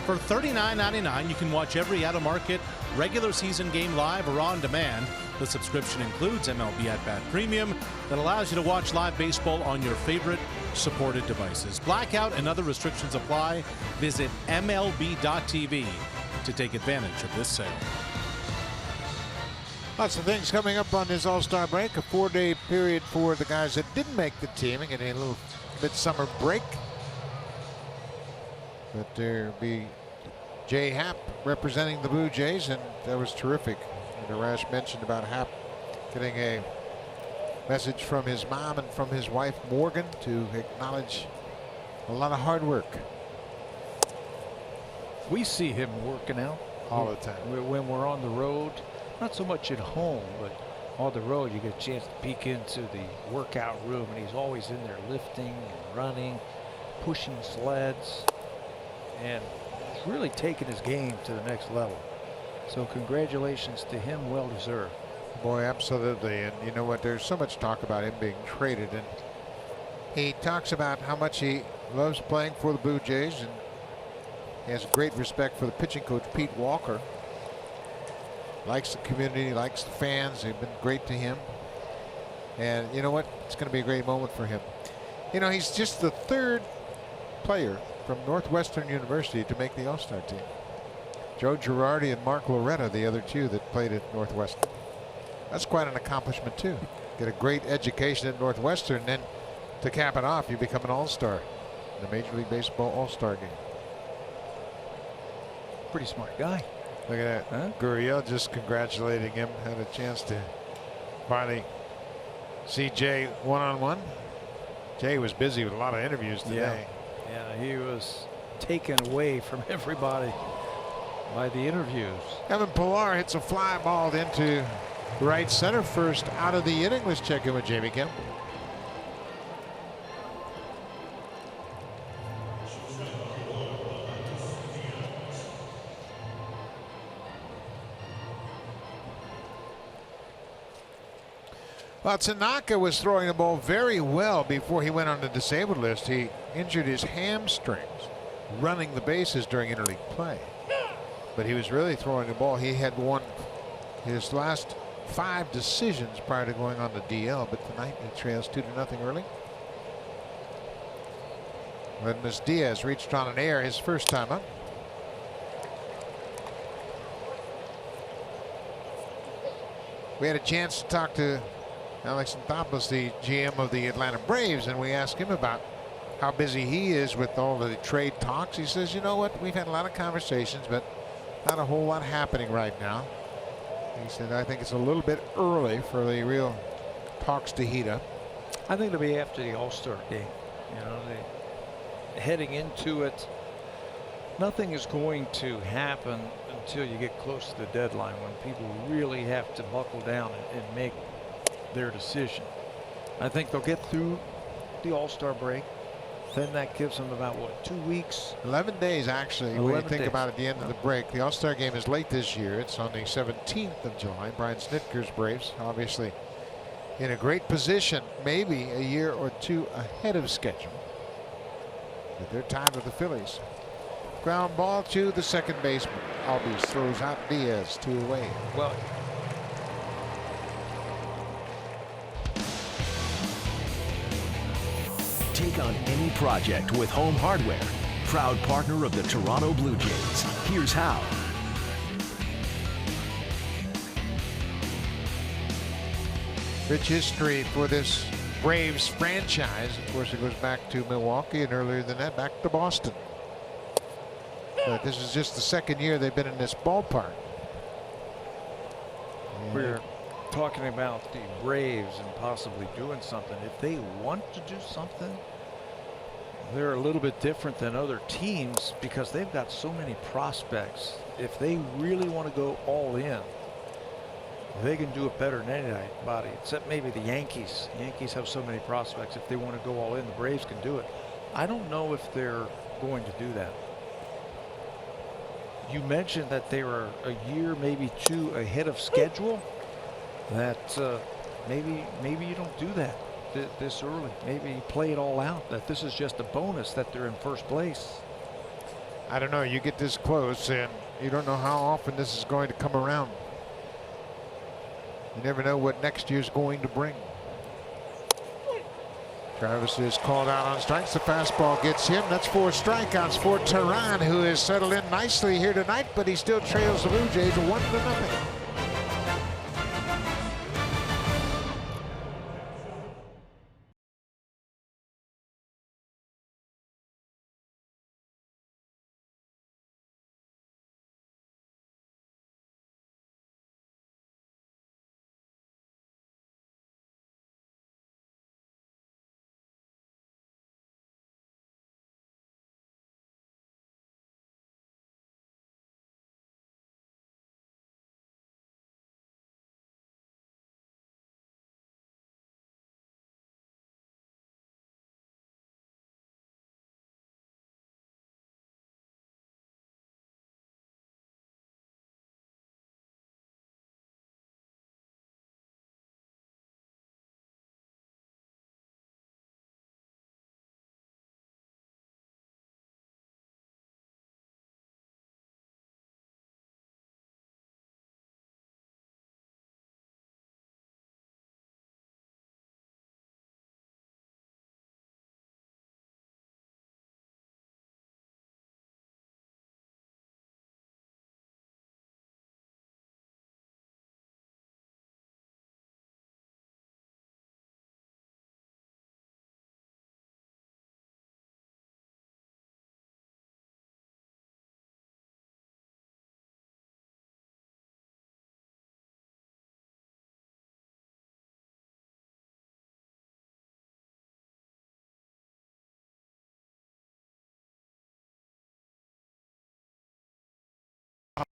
For $39.99, you can watch every out-of-market regular season game live or on demand. The subscription includes MLB At Bat Premium that allows you to watch live baseball on your favorite supported devices. Blackout and other restrictions apply. Visit MLB.tv to take advantage of this sale. Lots of things coming up on this All-Star break. A 4-day period for the guys that didn't make the team and getting a little midsummer break. But there'll be Jay Happ representing the Blue Jays, and that was terrific. And Arash mentioned about Happ getting a message from his mom and from his wife Morgan to acknowledge a lot of hard work. We see him working out all the time when we're on the road. Not so much at home, but on the road you get a chance to peek into the workout room, and he's always in there lifting and running, pushing sleds, and he's really taken his game to the next level. So congratulations to him, well deserved. Boy, absolutely. And you know what, there's so much talk about him being traded, and he talks about how much he loves playing for the Blue Jays, and he has great respect for the pitching coach Pete Walker. Likes the community, likes the fans. They've been great to him. And you know what, it's going to be a great moment for him. You know, he's just the 3rd player from Northwestern University to make the All-Star team. Joe Girardi and Mark Loretta, the other 2 that played at Northwestern. That's quite an accomplishment too. Get a great education at Northwestern, and then to cap it off, you become an All-Star in the Major League Baseball All-Star game. Pretty smart guy. Look at that. Huh? Gurriel just congratulating him. Had a chance to finally see Jay one-on-one. Jay was busy with a lot of interviews today. Yeah, he was taken away from everybody by the interviews. Evan Pillar hits a fly ball into right center, first out of the inning. Let's check in with Jamie Kemp. Well, Tanaka was throwing the ball very well before he went on the disabled list. He injured his hamstrings running the bases during interleague play. But he was really throwing the ball. He had won his last 5 decisions prior to going on the DL, but tonight he trails 2-0 early. Ledmus Diaz reached on an air his first time up. We had a chance to talk to Alex Anthopoulos, the GM of the Atlanta Braves, and we asked him about how busy he is with all of the trade talks. He says, you know what, we've had a lot of conversations, but not a whole lot happening right now. He said, I think it's a little bit early for the real talks to heat up. I think it'll be after the All-Star game. You know, heading into it, nothing is going to happen until you get close to the deadline, when people really have to buckle down and make their decision. I think they'll get through the All-Star break. Then that gives them about, what, 2 weeks? 11 days, actually, 11 when you think days. about at the end of the break. The All-Star game is late this year. It's on the 17th of July. Brian Snitker's Braves, obviously in a great position, maybe a year or 2 ahead of schedule. But they're tied with the Phillies. Ground ball to the second baseman. Albies throws out Diaz, 2 away. Well, Take on any project with Home Hardware. Proud partner of the Toronto Blue Jays. Here's how. Rich history for this Braves franchise. Of course, it goes back to Milwaukee, and earlier than that, back to Boston. But this is just the second year they've been in this ballpark. we're talking about the Braves and possibly doing something. If they want to do something, they're a little bit different than other teams because they've got so many prospects. If they really want to go all in, they can do it better than anybody, except maybe the Yankees. The Yankees have so many prospects. If they want to go all in, the Braves can do it. I don't know if they're going to do that. You mentioned that they were a year, maybe 2 ahead of schedule. That maybe you don't do that this early. Maybe you play it all out. That this is just a bonus that they're in first place. I don't know. You get this close, and you don't know how often this is going to come around. You never know what next year's going to bring. Travis is called out on strikes. The fastball gets him. That's 4 strikeouts for Teran, who has settled in nicely here tonight, but he still trails the Blue Jays 1-0.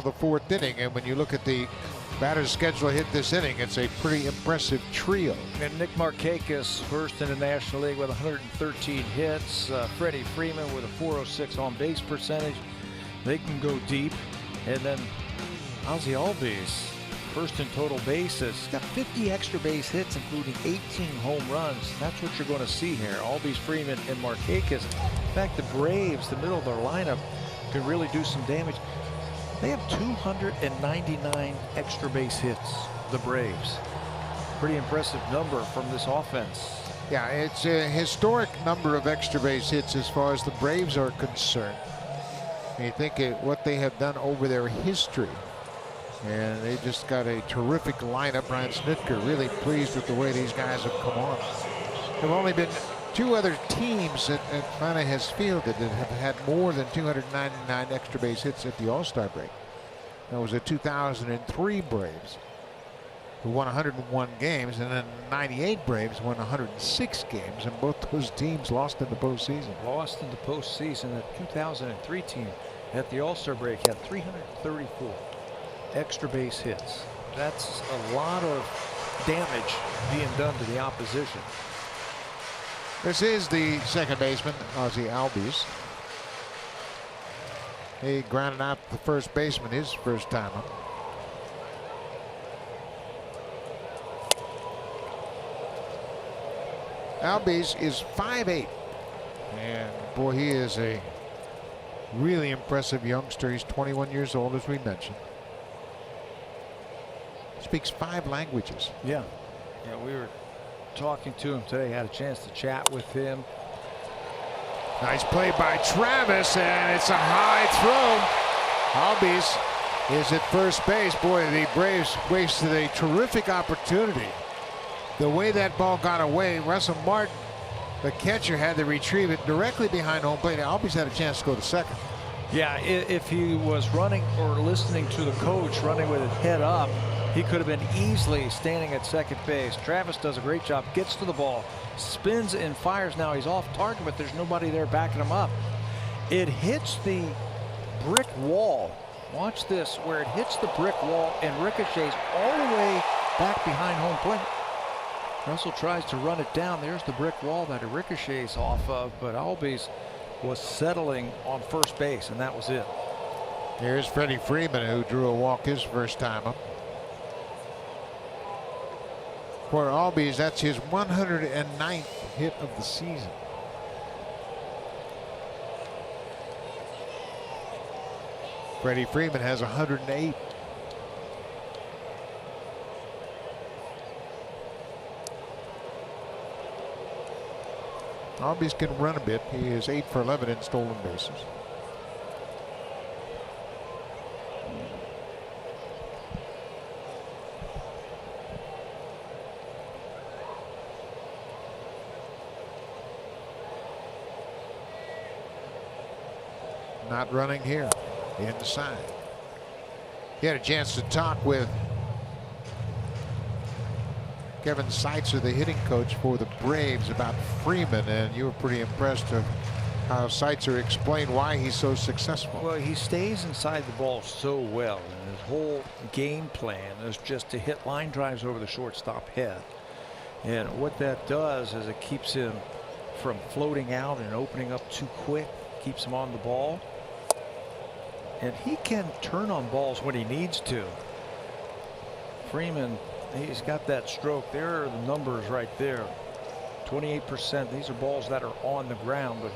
The 4th inning, and when you look at the batter's schedule hit this inning, it's a pretty impressive trio. And Nick Markakis first in the National League with 113 hits. Freddie Freeman with a 406 on base percentage. They can go deep. And then Ozzie Albies first in total bases. He's got 50 extra base hits, including 18 home runs. That's what you're going to see here. Albies, Freeman, and Markakis. In fact, the Braves, the middle of their lineup, can really do some damage. They have 299 extra base hits, the Braves. Pretty impressive number from this offense. Yeah, it's a historic number of extra base hits as far as the Braves are concerned. You think of what they have done over their history. And they just got a terrific lineup. Brian Snitker really pleased with the way these guys have come on. There have only been 2 other teams that Atlanta has fielded that have had more than 299 extra base hits at the All-Star break. That was the 2003 Braves, who won 101 games, and then 98 Braves won 106 games, and both those teams lost in the postseason. Lost in the postseason. The 2003 team at the All-Star break had 334 extra base hits. That's a lot of damage being done to the opposition. This is the second baseman, Ozzie Albies. He grounded out the first baseman his first time up. Albies is 5'8", and boy, he is a really impressive youngster. He's 21 years old, as we mentioned. Speaks 5 languages. Yeah, we were talking to him today. Had a chance to chat with him. Nice play by Travis, and it's a high throw. Albies is at first base. Boy, the Braves wasted a terrific opportunity. The way that ball got away, Russell Martin, the catcher, had to retrieve it directly behind home plate. Albies had a chance to go to second. Yeah, if he was running or listening to the coach, running with his head up, he could have been easily standing at second base. Travis does a great job, gets to the ball, spins and fires. Now he's off target, but there's nobody there backing him up. It hits the brick wall. Watch this, where it hits the brick wall and ricochets all the way back behind home plate. Russell tries to run it down. There's the brick wall that it ricochets off of, but Albies was settling on first base, and that was it. Here's Freddie Freeman, who drew a walk his first time up. For Albies, that's his 109th hit of the season. Freddie Freeman has 108. Albies can run a bit. He is 8 for 11 in stolen bases. Not running here. Inside. He had a chance to talk with Kevin Seitzer, the hitting coach for the Braves, about Freeman, and you were pretty impressed of how Seitzer explained why he's so successful. Well, he stays inside the ball so well, and his whole game plan is just to hit line drives over the shortstop head. And what that does is it keeps him from floating out and opening up too quick, keeps him on the ball. And he can turn on balls when he needs to. Freeman, he's got that stroke. There are the numbers right there. 28%. These are balls that are on the ground, but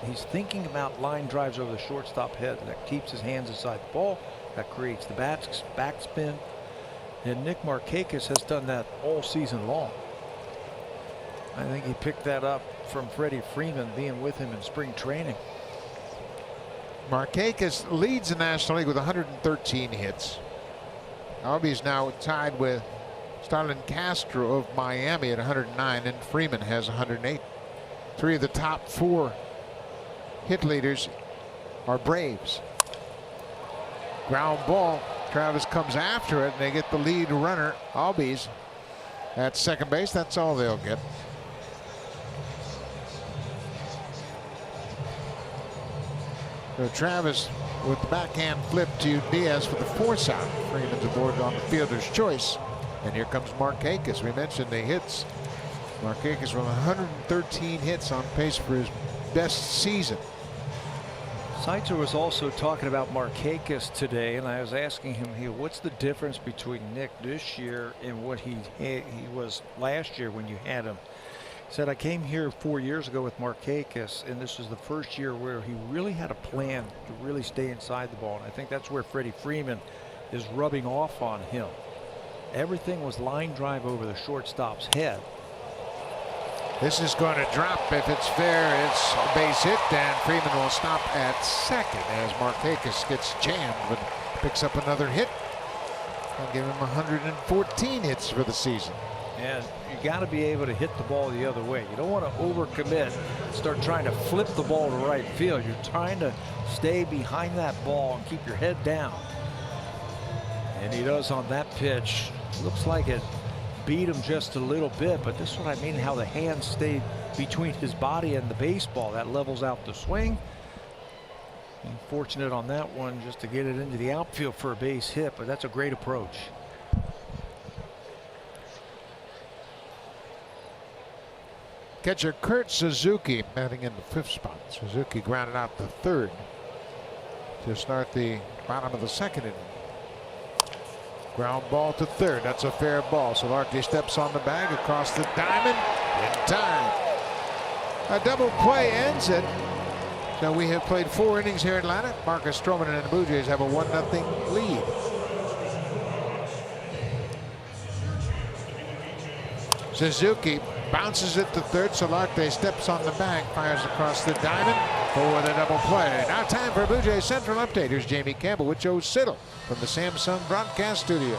he's thinking about line drives over the shortstop head. That keeps his hands inside the ball. That creates the backspin. And Nick Markakis has done that all season long. I think he picked that up from Freddie Freeman being with him in spring training. Markakis leads the National League with 113 hits. Albies now tied with Starlin Castro of Miami at 109, and Freeman has 108. 3 of the top 4 hit leaders are Braves. Ground ball. Travis comes after it, and they get the lead runner, Albies, at second base. That's all they'll get. So Travis with the backhand flip to Diaz for the force out. Freeman's aboard on the fielder's choice. And here comes Markakis. We mentioned the hits. Markakis with 113 hits, on pace for his best season. Seitzer was also talking about Markakis today, and I was asking him, hey, what's the difference between Nick this year and what he was last year when you had him? He said, I came here 4 years ago with Markakis, and this was the first year where he really had a plan to really stay inside the ball. And I think that's where Freddie Freeman is rubbing off on him. Everything was line drive over the shortstop's head. This is going to drop. If it's fair, it's a base hit, and Freeman will stop at second as Markakis gets jammed but picks up another hit. I'll give him 114 hits for the season. And you got to be able to hit the ball the other way. You don't want to overcommit, start trying to flip the ball to right field. You're trying to stay behind that ball and keep your head down. And he does on that pitch. Looks like it beat him just a little bit, but this is what I mean, how the hand stayed between his body and the baseball. That levels out the swing. Unfortunate on that one just to get it into the outfield for a base hit, but that's a great approach. Catcher Kurt Suzuki batting in the fifth spot. Suzuki grounded out the third to start the bottom of the second inning. Ground ball to third. That's a fair ball. Solarte steps on the bag across the diamond in time. A double play ends it. So we have played 4 innings here in Atlanta. Marcus Stroman and the Blue Jays have a 1-0 lead. Suzuki bounces it to third. Solarte steps on the bag, fires across the diamond for the double play. Now time for a Blue Jays Central update. Here's Jamie Campbell with Joe Siddle from the Samsung broadcast studio.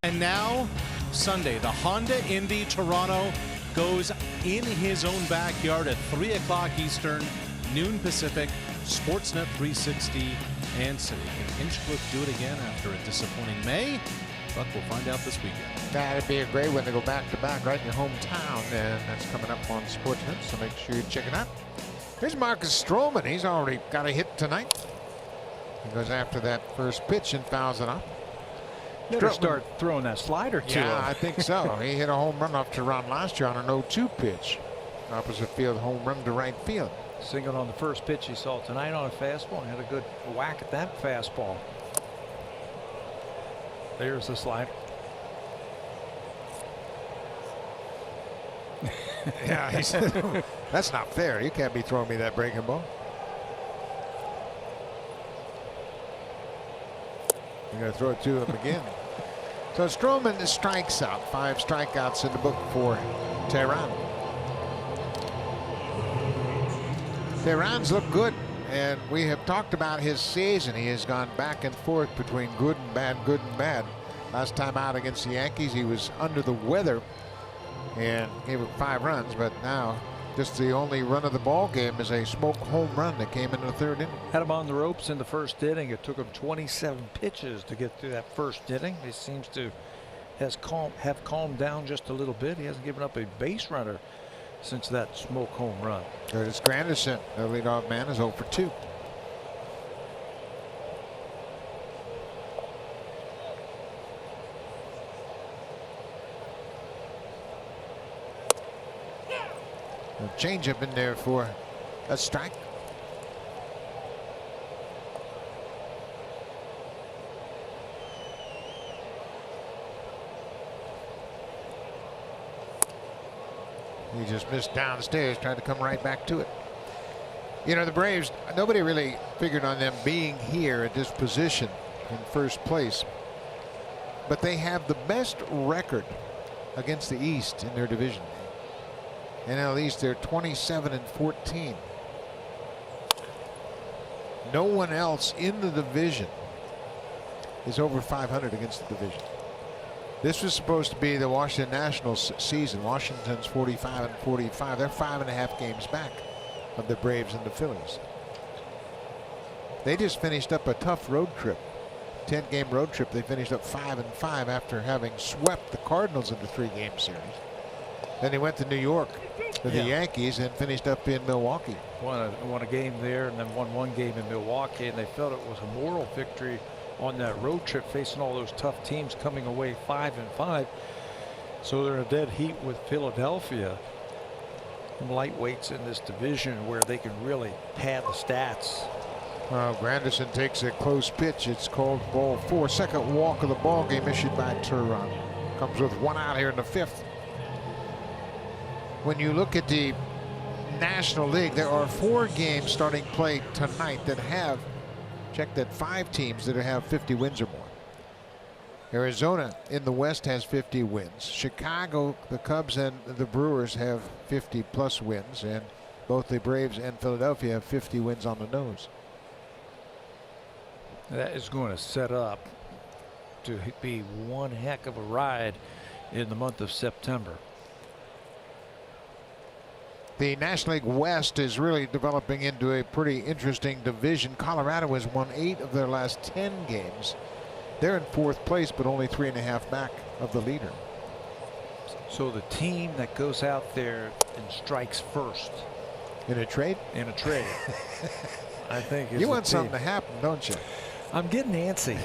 And now, Sunday, the Honda Indy Toronto goes in his own backyard at 3 o'clock Eastern, noon Pacific, Sportsnet 360 and City. Can Hinchcliffe do it again after a disappointing May? But we'll find out this weekend. That'd be a great one to go back-to-back right in your hometown, and that's coming up on Sportsnet, so make sure you check it out. Here's Marcus Stroman. He's already got a hit tonight. He goes after that first pitch and fouls it off. Better start throwing that slider to him. Yeah, I think so. He hit a home run off Tehran last year on an 0-2 pitch. Opposite field home run to right field. Singled on the first pitch he saw tonight on a fastball and had a good whack at that fastball. There's the slider. Yeah, he said, that's not fair. You can't be throwing me that breaking ball. You're going to throw it to him again. So Stroman strikes out. 5 strikeouts in the book for Tehran. Tehran's looked good, and we have talked about his season. He has gone back and forth between good and bad, good and bad. Last time out against the Yankees, he was under the weather and gave up 5 runs, but now Just the only run of the ball game is a smoke home run that came in the third inning. Had him on the ropes in the first inning. It took him 27 pitches to get through that first inning. He seems to have calmed down just a little bit. He hasn't given up a base runner since that smoke home run. Curtis Granderson, the leadoff man, is 0 for 2. A changeup in there for a strike. He just missed downstairs, tried to come right back to it. You know, the Braves, nobody really figured on them being here at this position in first place. But they have the best record against the East in their division. NL East, they're 27-14. No one else in the division is over 500 against the division. This was supposed to be the Washington Nationals season. Washington's 45-45. They're 5.5 games back of the Braves and the Phillies. They just finished up a tough road trip. 10-game road trip. They finished up 5-5 after having swept the Cardinals in the 3-game series. Then they went to New York with the Yankees and finished up in Milwaukee. Won a game there and then won 1 game in Milwaukee, and they felt it was a moral victory on that road trip, facing all those tough teams, coming away 5-5. So they're in a dead heat with Philadelphia. Some lightweights in this division where they can really pad the stats. Well, Granderson takes a close pitch. It's called ball 4. Second walk of the ball game issued by Turan. Comes with 1 out here in the 5th. When you look at the National League, there are 4 games starting play tonight that have, check that, 5 teams that have 50 wins or more. Arizona in the West has 50 wins. Chicago, the Cubs and the Brewers have 50+ wins, and both the Braves and Philadelphia have 50 wins on the nose. That is going to set up to be one heck of a ride in the month of September. The National League West is really developing into a pretty interesting division. Colorado has won 8 of their last 10 games. They're in 4th place, but only 3.5 back of the leader. So the team that goes out there and strikes first in a trade? In a trade. I think you want something to happen, don't you? I'm getting antsy.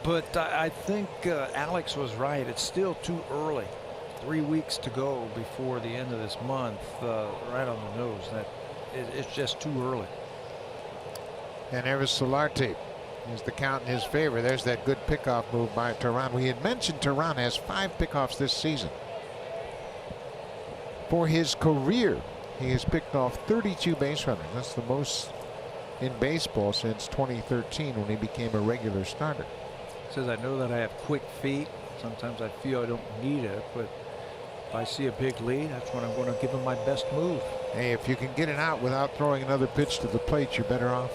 But I think Alex was right. It's still too early. 3 weeks to go before the end of this month, right on the nose. It's just too early. And there's Solarte. Is the count in his favor. There's that good pickoff move by Turan. We had mentioned Turan has 5 pickoffs this season. For his career, he has picked off 32 base runners. That's the most in baseball since 2013 when he became a regular starter. Says, I know that I have quick feet. Sometimes I feel I don't need it, but if I see a big lead, that's when I'm going to give him my best move. Hey, if you can get it out without throwing another pitch to the plate, you're better off.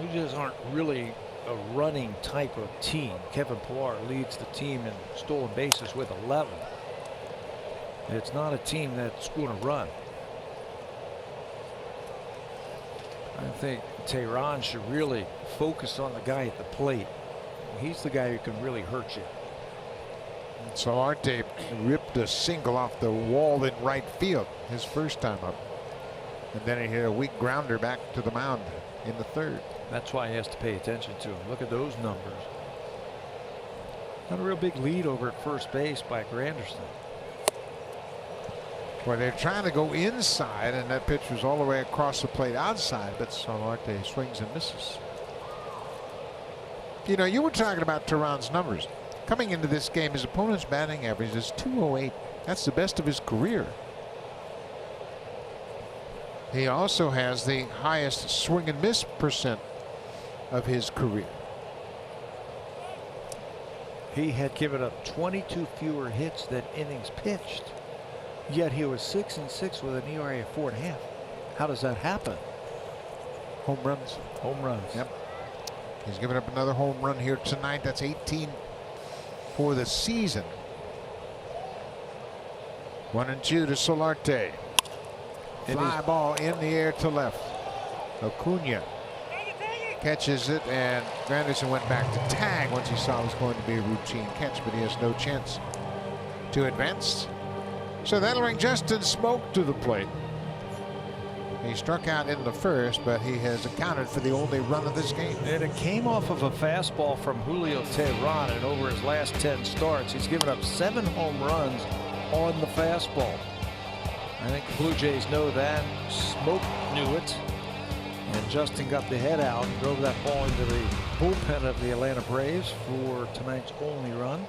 We just aren't really a running type of team. Kevin Pillar leads the team in stolen bases with 11. It's not a team that's going to run. I think Tehran should really focus on the guy at the plate. He's the guy who can really hurt you. Solarte ripped a single off the wall in right field his first time up. And then he hit a weak grounder back to the mound in the 3rd. That's why he has to pay attention to him. Look at those numbers. Not a real big lead over at first base by Granderson. Well, they're trying to go inside, and that pitch was all the way across the plate outside, but Solarte swings and misses. You know, you were talking about Turan's numbers. Coming into this game, his opponent's batting average is .208. That's the best of his career. He also has the highest swing and miss percent of his career. He had given up 22 fewer hits than innings pitched, yet he was 6-6 with an ERA of 4.5. How does that happen? Home runs. Home runs. Yep. He's given up another home run here tonight. That's 18 for the season. 1-2 to Solarte. Fly ball in the air to left. Acuna catches it, and Granderson went back to tag once he saw it was going to be a routine catch, but he has no chance to advance. So that'll bring Justin Smoak to the plate. He struck out in the first, but he has accounted for the only run of this game. And it came off of a fastball from Julio Teheran, and over his last 10 starts, he's given up 7 home runs on the fastball. I think the Blue Jays know that. Smoak knew it. And Justin got the head out and drove that ball into the bullpen of the Atlanta Braves for tonight's only run.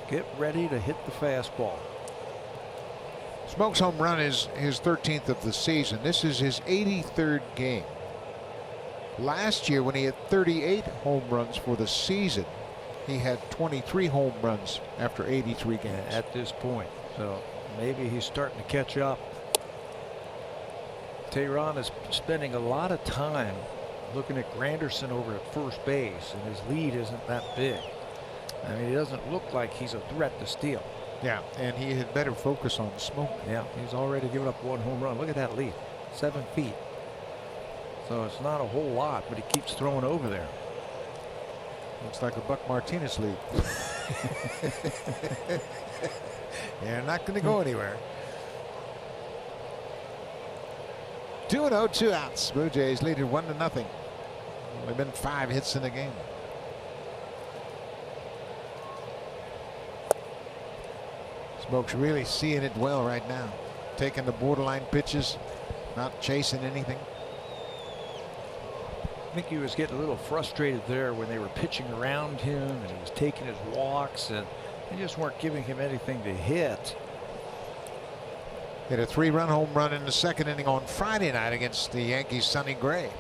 Get ready to hit the fastball. Smoak's home run is his 13th of the season. This is his 83rd game. Last year, when he had 38 home runs for the season, he had 23 home runs after 83 games. At this point. So maybe he's starting to catch up. Teheran is spending a lot of time looking at Granderson over at first base, and his lead isn't that big. I mean, he doesn't look like he's a threat to steal. Yeah, and he had better focus on Smoak. Yeah, he's already given up 1 home run. Look at that lead, 7 feet. So it's not a whole lot, but he keeps throwing over there. Looks like a Buck Martinez lead. They're not going to go anywhere. 2-0, 2 outs. Blue Jays lead it 1-0. Only been 5 hits in the game. Smoak's really seeing it well right now. Taking the borderline pitches, not chasing anything. I think he was getting a little frustrated there when they were pitching around him, and he was taking his walks, and they just weren't giving him anything to hit. Hit a 3-run home run in the second inning on Friday night against the Yankees' Sonny Gray.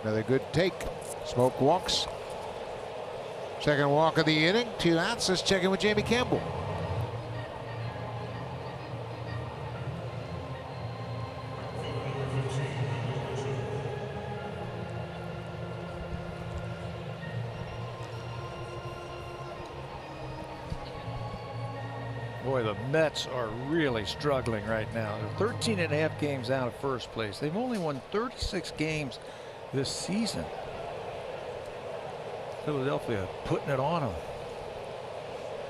Another good take. Smoak walks. Second walk of the inning. 2 outs. Let's check in with Jamie Campbell. Boy, the Mets are really struggling right now. They're 13.5 games out of first place. They've only won 36 games this season. Philadelphia putting it on them.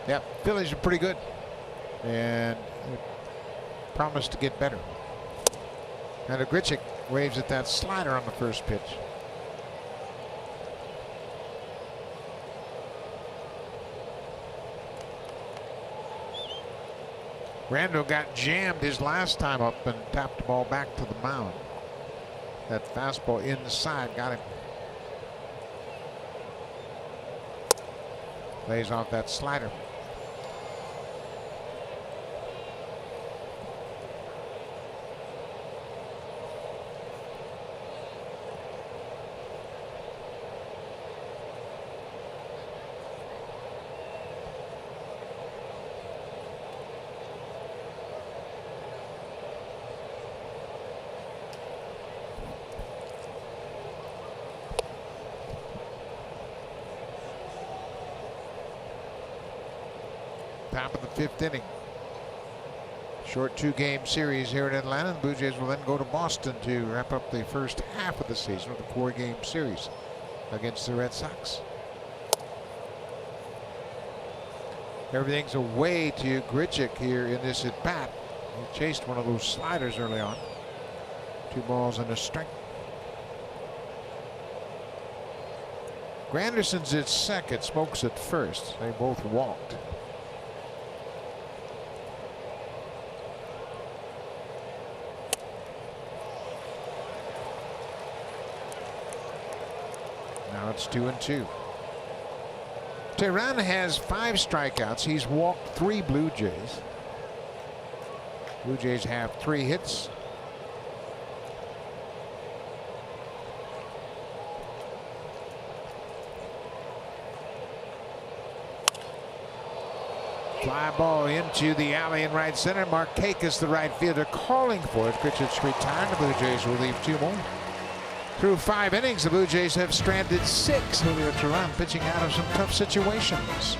Yeah, Phillies are pretty good, and promise to get better. And Grichuk waves at that slider on the first pitch. Randall got jammed his last time up and tapped the ball back to the mound. That fastball inside got him. Lays off that slider. Top of the 5th inning. Short 2-game series here in Atlanta. The Blue Jays will then go to Boston to wrap up the first half of the season with a 4-game series against the Red Sox. Everything's away to Grichuk here in this at bat. He chased one of those sliders early on. 2 balls and a strike. Granderson's at second, Smoak's at first. They both walked. Now it's 2-2. Teheran has 5 strikeouts. He's walked 3 Blue Jays. Blue Jays have 3 hits. Fly ball into the alley in right center. Markakis, the right fielder, calling for it. Pritchard's retired. The Blue Jays will leave 2 more. Through 5 innings, the Blue Jays have stranded 6. Julio Teheran pitching out of some tough situations.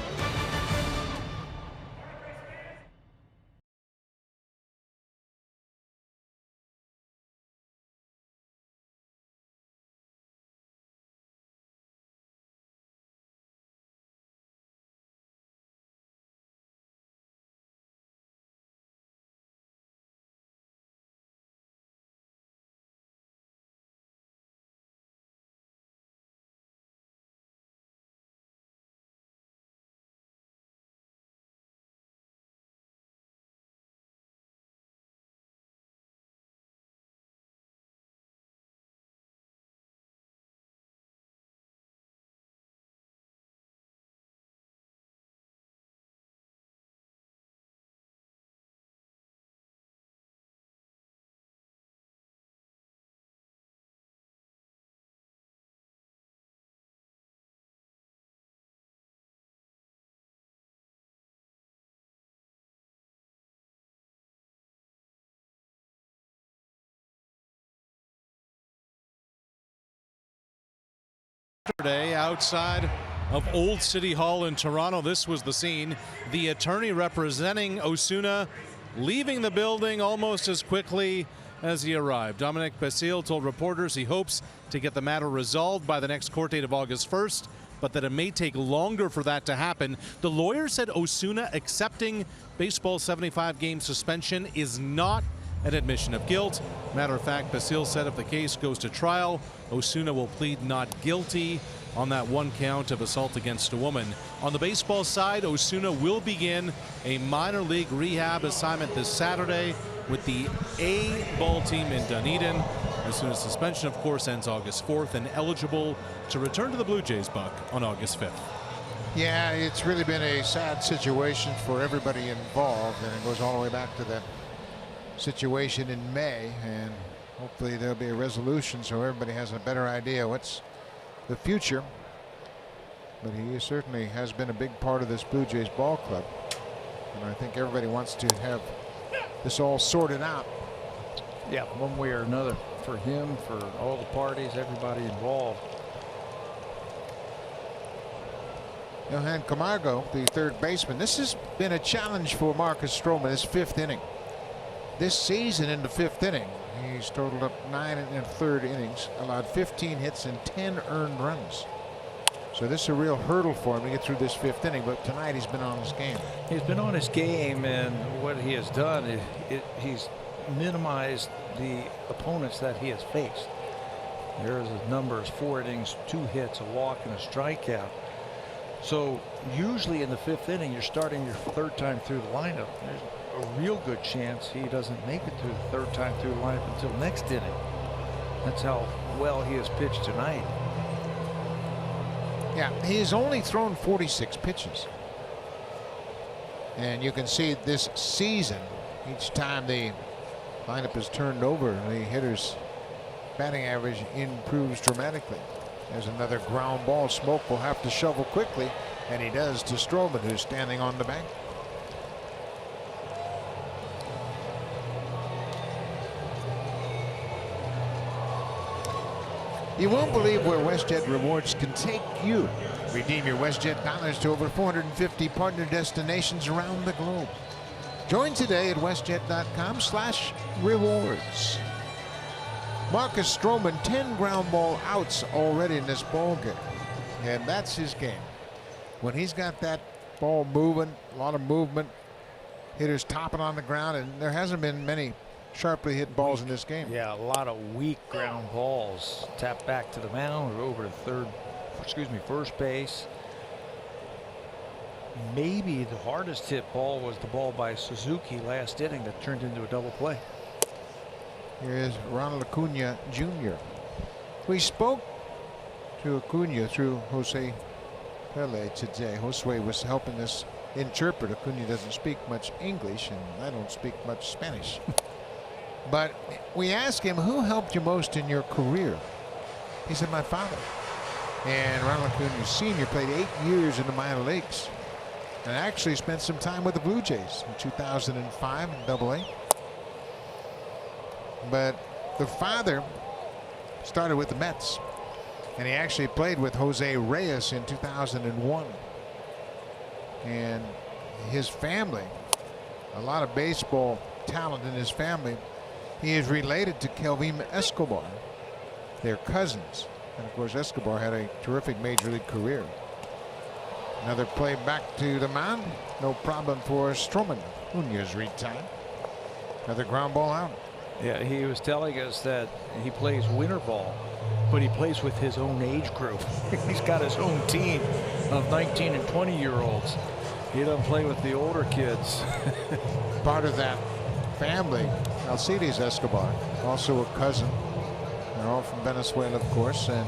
Saturday outside of Old City Hall in Toronto. This was the scene. The attorney representing Osuna leaving the building almost as quickly as he arrived. Dominic Basile told reporters he hopes to get the matter resolved by the next court date of August 1st, but that it may take longer for that to happen. The lawyer said Osuna accepting baseball's 75-game suspension is not an admission of guilt. Matter of fact, Basile said if the case goes to trial, Osuna will plead not guilty on that 1 count of assault against a woman. On the baseball side, Osuna will begin a minor league rehab assignment this Saturday with the A ball team in Dunedin. Osuna's suspension, of course, ends August 4th and eligible to return to the Blue Jays, Buck, on August 5th. Yeah, it's really been a sad situation for everybody involved, and it goes all the way back to that situation in May, and hopefully there'll be a resolution so everybody has a better idea what's the future. But he certainly has been a big part of this Blue Jays ball club, and I think everybody wants to have this all sorted out. Yeah, one way or another, for him, for all the parties, everybody involved. Johan Camargo, the third baseman. This has been a challenge for Marcus Stroman, his 5th inning. This season in the 5th inning, he's totaled up 9 1/3 innings, allowed 15 hits and 10 earned runs. So this is a real hurdle for him to get through this 5th inning, but tonight he's been on his game. He's been on his game, and what he has done is he's minimized the opponents that he has faced. There's his numbers: 4 innings, 2 hits, a walk, and a strikeout. So usually in the 5th inning, you're starting your 3rd time through the lineup. There's a real good chance he doesn't make it to the 3rd time through the lineup until next inning. That's how well he has pitched tonight. Yeah, he's only thrown 46 pitches. And you can see this season, each time the lineup is turned over, the hitter's batting average improves dramatically. There's another ground ball. Smoke will have to shovel quickly, and he does to Stroman, who's standing on the bank. You won't believe where WestJet rewards can take you. Redeem your WestJet dollars to over 450 partner destinations around the globe. Join today at westjet.com/rewards. Marcus Stroman, 10 ground ball outs already in this ball game, and that's his game. When he's got that ball moving, a lot of movement, hitters topping on the ground, and there hasn't been many sharply hit balls in this game. Yeah, a lot of weak ground balls. Tap back to the mound or over to first base. Maybe the hardest hit ball was the ball by Suzuki last inning that turned into a double play. Here's Ronald Acuna Jr. We spoke to Acuna through Jose Pele today. Jose was helping us interpret. Acuna doesn't speak much English, and I don't speak much Spanish. But we asked him, who helped you most in your career? He said, my father. And Ronald Acuna Sr. played 8 years in the minor leagues. and actually spent some time with the Blue Jays in 2005 in Double-A. But the father started with the Mets, and he actually played with Jose Reyes in 2001. And his family, a lot of baseball talent in his family. He is related to Kelvin Escobar. They're cousins. And of course, Escobar had a terrific major league career. Another play back to the mound. No problem for Stroman. Nunez read time. Another ground ball out. Yeah, he was telling us that he plays winter ball, but he plays with his own age group. He's got his own team of 19 and 20-year-olds. He doesn't play with the older kids. Part of that family, Alcides Escobar, also a cousin. They're all from Venezuela, of course, and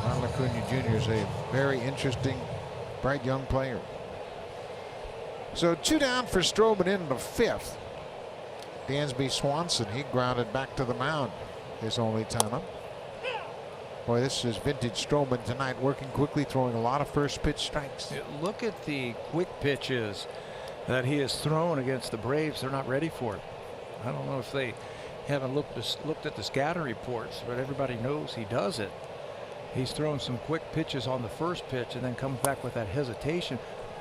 Ronald Acuna Jr. is a very interesting, bright young player. So 2 down for Stroman in the 5th. Dansby Swanson, he grounded back to the mound. His only time up. Boy, this is vintage Stroman tonight, working quickly, throwing a lot of first pitch strikes. Look at the quick pitches that he has thrown against the Braves. They're not ready for it. I don't know if they haven't looked at the scatter reports, but everybody knows he does it. He's thrown some quick pitches on the first pitch and then comes back with that hesitation.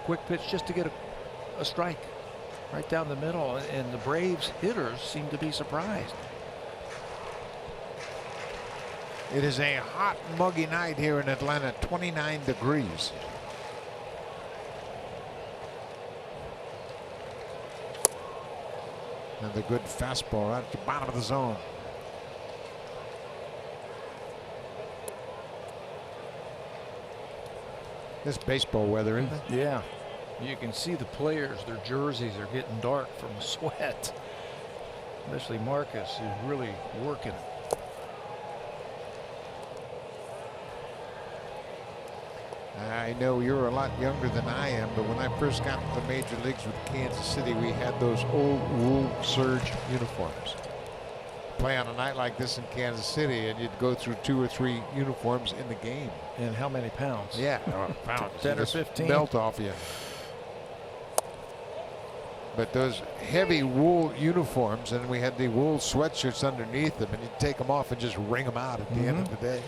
Quick pitch just to get a strike right down the middle, and the Braves hitters seem to be surprised. It is a hot, muggy night here in Atlanta, 29 degrees. Another good fastball right at the bottom of the zone. This baseball weather, isn't it? Yeah. You can see the players, their jerseys are getting dark from sweat. Especially Marcus, who's really working. I know you're a lot younger than I am, but when I first got to the major leagues with Kansas City, we had those old rule surge uniforms. Play on a night like this in Kansas City, and you'd go through 2 or 3 uniforms in the game. And how many pounds? Yeah, pounds. 10 or 15. Melt off you. But those heavy wool uniforms, and we had the wool sweatshirts underneath them, and you'd take them off and just wring them out at the end of the day.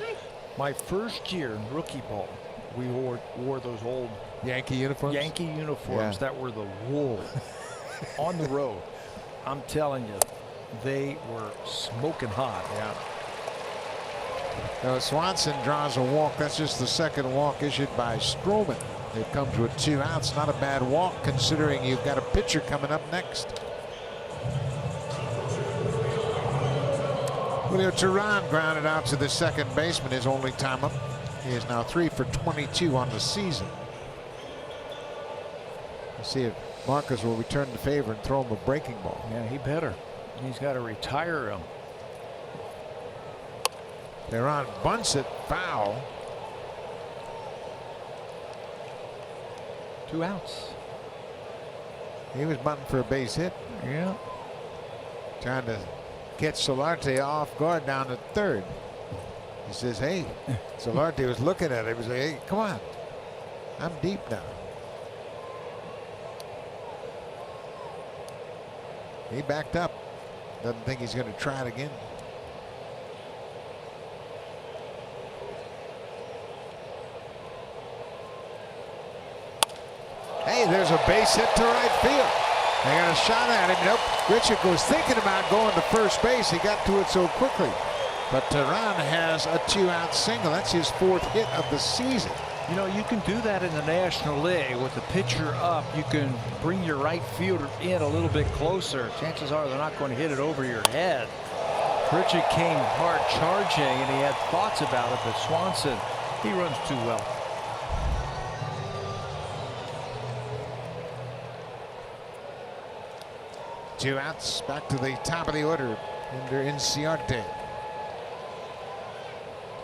My first year in rookie ball, we wore those old Yankee uniforms. That were the wool on the road. I'm telling you, they were smoking hot. Yeah. Now Swanson draws a walk. That's just the second walk issued by Stroman. It comes with 2 outs. Not a bad walk considering you've got a pitcher coming up next. Julio Teheran grounded out to the second baseman, his only time up. He is now 3 for 22 on the season. Let's see if Marcus will return the favor and throw him a breaking ball. Yeah, he better. He's got to retire him. Teheran bunts it foul. 2 outs. He was bunting for a base hit. Yeah. Trying to catch Solarte off guard down at third. He says, hey, Solarte was looking at him. He was like, hey, come on. I'm deep now. He backed up. Doesn't think he's going to try it again. Hey, there's a base hit to right field. They got a shot at him. Nope. Richard was thinking about going to first base. He got to it so quickly. But Teheran has a 2-out single. That's his 4th hit of the season. You know, you can do that in the National League with the pitcher up. You can bring your right fielder in a little bit closer. Chances are they're not going to hit it over your head. Richard came hard charging, and he had thoughts about it, but Swanson, he runs too well. Two outs, back to the top of the order under Inciarte.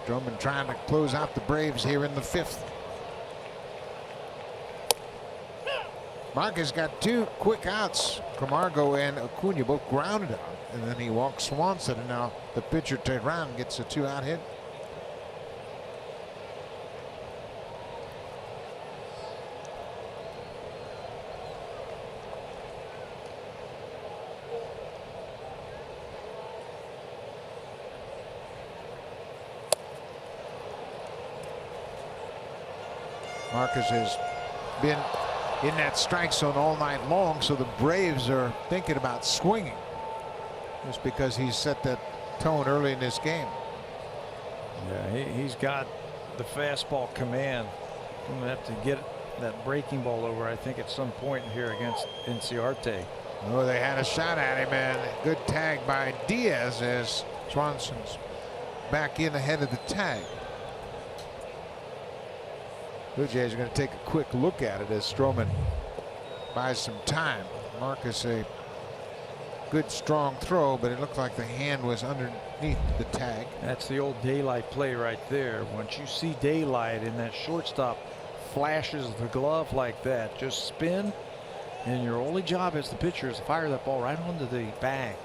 Drummond trying to close out the Braves here in the 5th. Marcus got 2 quick outs. Camargo and Acuna both grounded out, and then he walks Swanson, and now the pitcher Teheran gets a 2-out hit. Marcus has been in that strike zone all night long, so the Braves are thinking about swinging just because he's set that tone early in this game. Yeah, he's got the fastball command. I'm going to have to get that breaking ball over, I think, at some point here against Inciarte. Oh, they had a shot at him, and good tag by Diaz as Swanson's back in ahead of the tag. Blue Jays are going to take a quick look at it as Stroman buys some time. Marcus, a good strong throw, but it looked like the hand was underneath the tag. That's the old daylight play right there. Once you see daylight and that shortstop flashes the glove like that, just spin, and your only job as the pitcher is to fire that ball right onto the bag.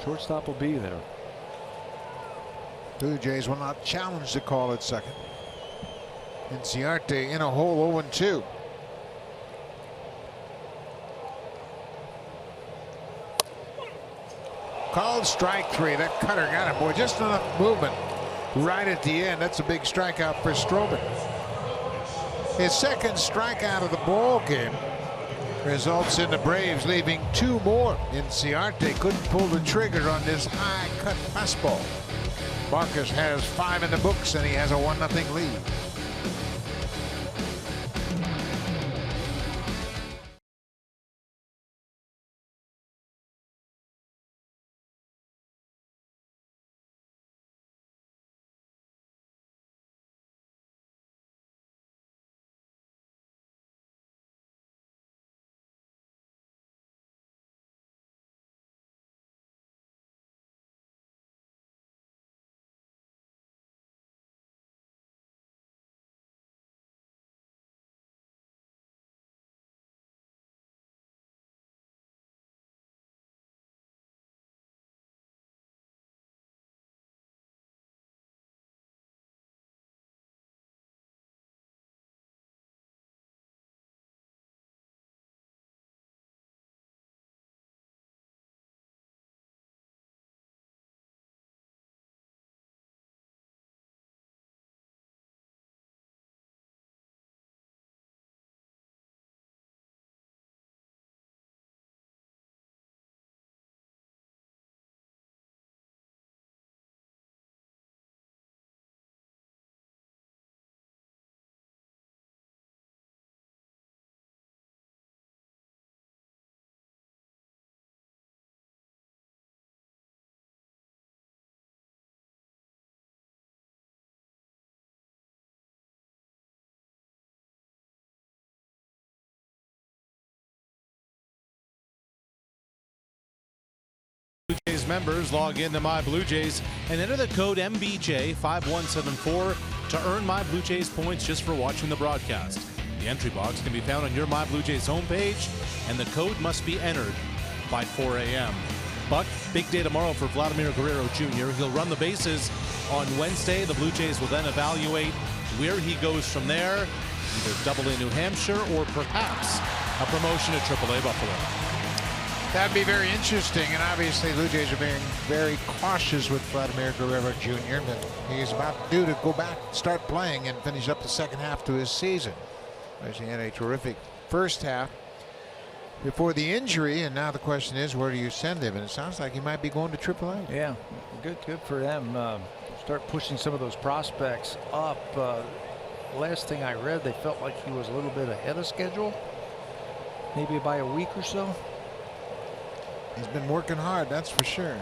Shortstop will be there. Blue Jays will not challenge the call at second. Inciarte in a hole, 0-2. Called strike three. That cutter got him, boy. Just enough movement right at the end. That's a big strikeout for Stroman. His second strikeout of the ball game results in the Braves leaving two more. Inciarte couldn't pull the trigger on this high cut fastball. Marcus has 5 in the books, and he has a 1-0 lead. Blue Jays members log into My Blue Jays and enter the code MBJ5174 to earn My Blue Jays points just for watching the broadcast. The entry box can be found on your My Blue Jays homepage, and the code must be entered by 4 a.m. But big day tomorrow for Vladimir Guerrero Jr. He'll run the bases on Wednesday. The Blue Jays will then evaluate where he goes from there, either Double-A New Hampshire or perhaps a promotion to Triple-A Buffalo. That'd be very interesting, and obviously Blue Jays are being very cautious with Vladimir Guerrero Jr. But he's about due to go back, start playing, and finish up the second half to his season. As he had a terrific first half before the injury, and now the question is, where do you send him? And it sounds like he might be going to AAA. Yeah, good for them. Start pushing some of those prospects up. Last thing I read, they felt like he was a little bit ahead of schedule, maybe by a week or so. He's been working hard, that's for sure.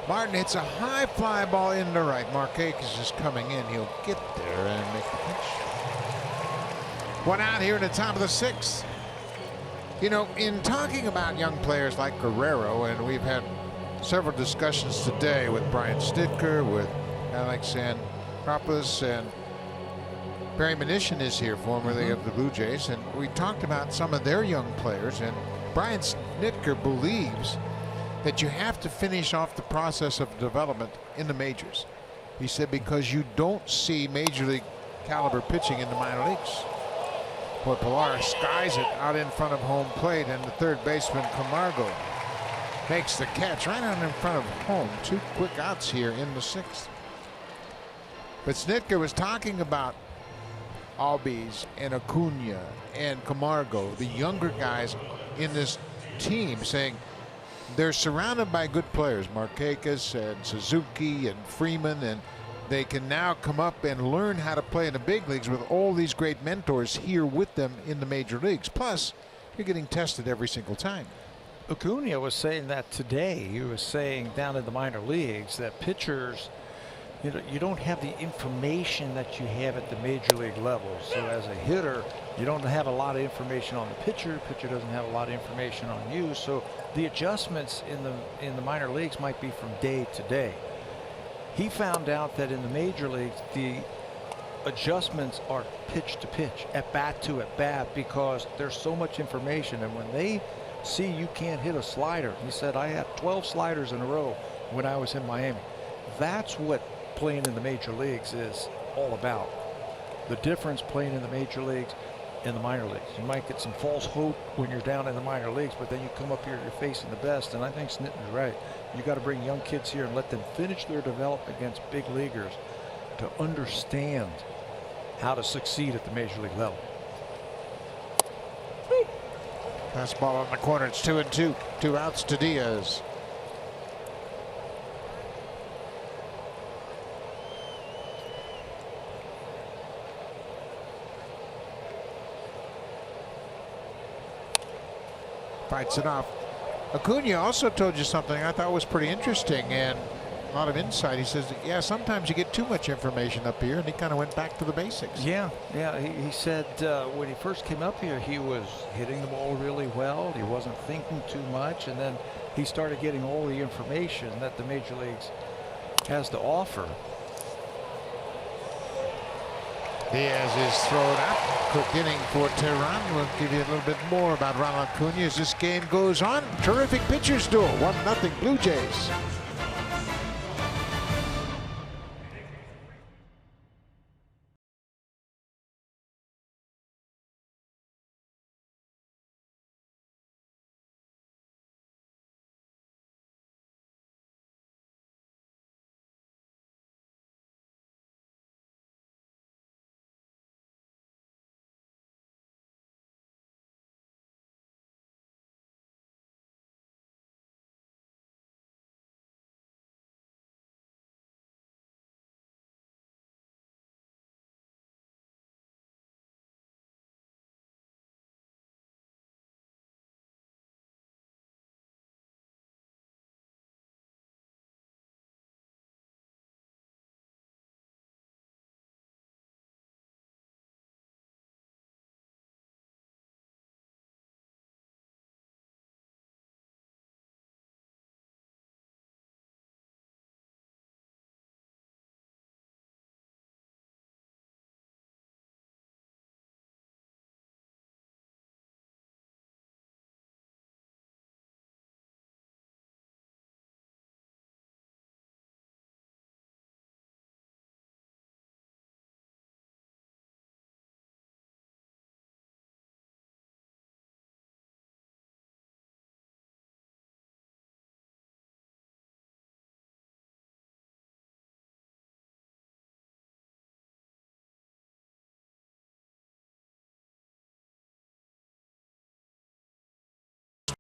Martin hits a high fly ball into right. Markakis is coming in. He'll get there and make the pitch. One out here in the top of the 6th. You know, in talking about young players like Guerrero, and we've had several discussions today with Brian Snitker, with Alex Anthopoulos, and Barry Munition is here, formerly of the Blue Jays, and we talked about some of their young players, and Brian Snitker believes that you have to finish off the process of development in the majors. He said because you don't see major league caliber pitching in the minor leagues. Boy, Pilar skies it out in front of home plate, and the third baseman Camargo makes the catch right out in front of home. 2 quick outs here in the 6th. But Snitker was talking about Albies and Acuna and Camargo, the younger guys in this team, saying they're surrounded by good players, Markakis and Suzuki and Freeman, and they can now come up and learn how to play in the big leagues with all these great mentors here with them in the major leagues. Plus, you're getting tested every single time. Acuna was saying that today. He was saying down in the minor leagues that pitchers, you don't have the information that you have at the major league level. So as a hitter, you don't have a lot of information on the pitcher. Pitcher doesn't have a lot of information on you. So the adjustments in the minor leagues might be from day to day. He found out that in the major leagues, the adjustments are pitch to pitch, at bat to at bat, because there's so much information. And when they see you can't hit a slider, he said, I had 12 sliders in a row when I was in Miami. That's what playing in the major leagues is all about. The difference playing in the major leagues and the minor leagues. You might get some false hope when you're down in the minor leagues, but then you come up here, you're facing the best. And I think Snitton's right. You got to bring young kids here and let them finish their development against big leaguers to understand how to succeed at the major league level. Fastball on the corner. It's 2-2. 2 outs to Diaz. Fights it off. Acuna also told you something I thought was pretty interesting and a lot of insight. He says, yeah, sometimes you get too much information up here, and he kind of went back to the basics. Yeah. He said when he first came up here, he was hitting the ball really well. He wasn't thinking too much, and then he started getting all the information that the major leagues has to offer. Diaz is thrown out. Quick inning for Tehran. We'll give you a little bit more about Ronald Acuna as this game goes on. Terrific pitchers duel. 1-0 Blue Jays.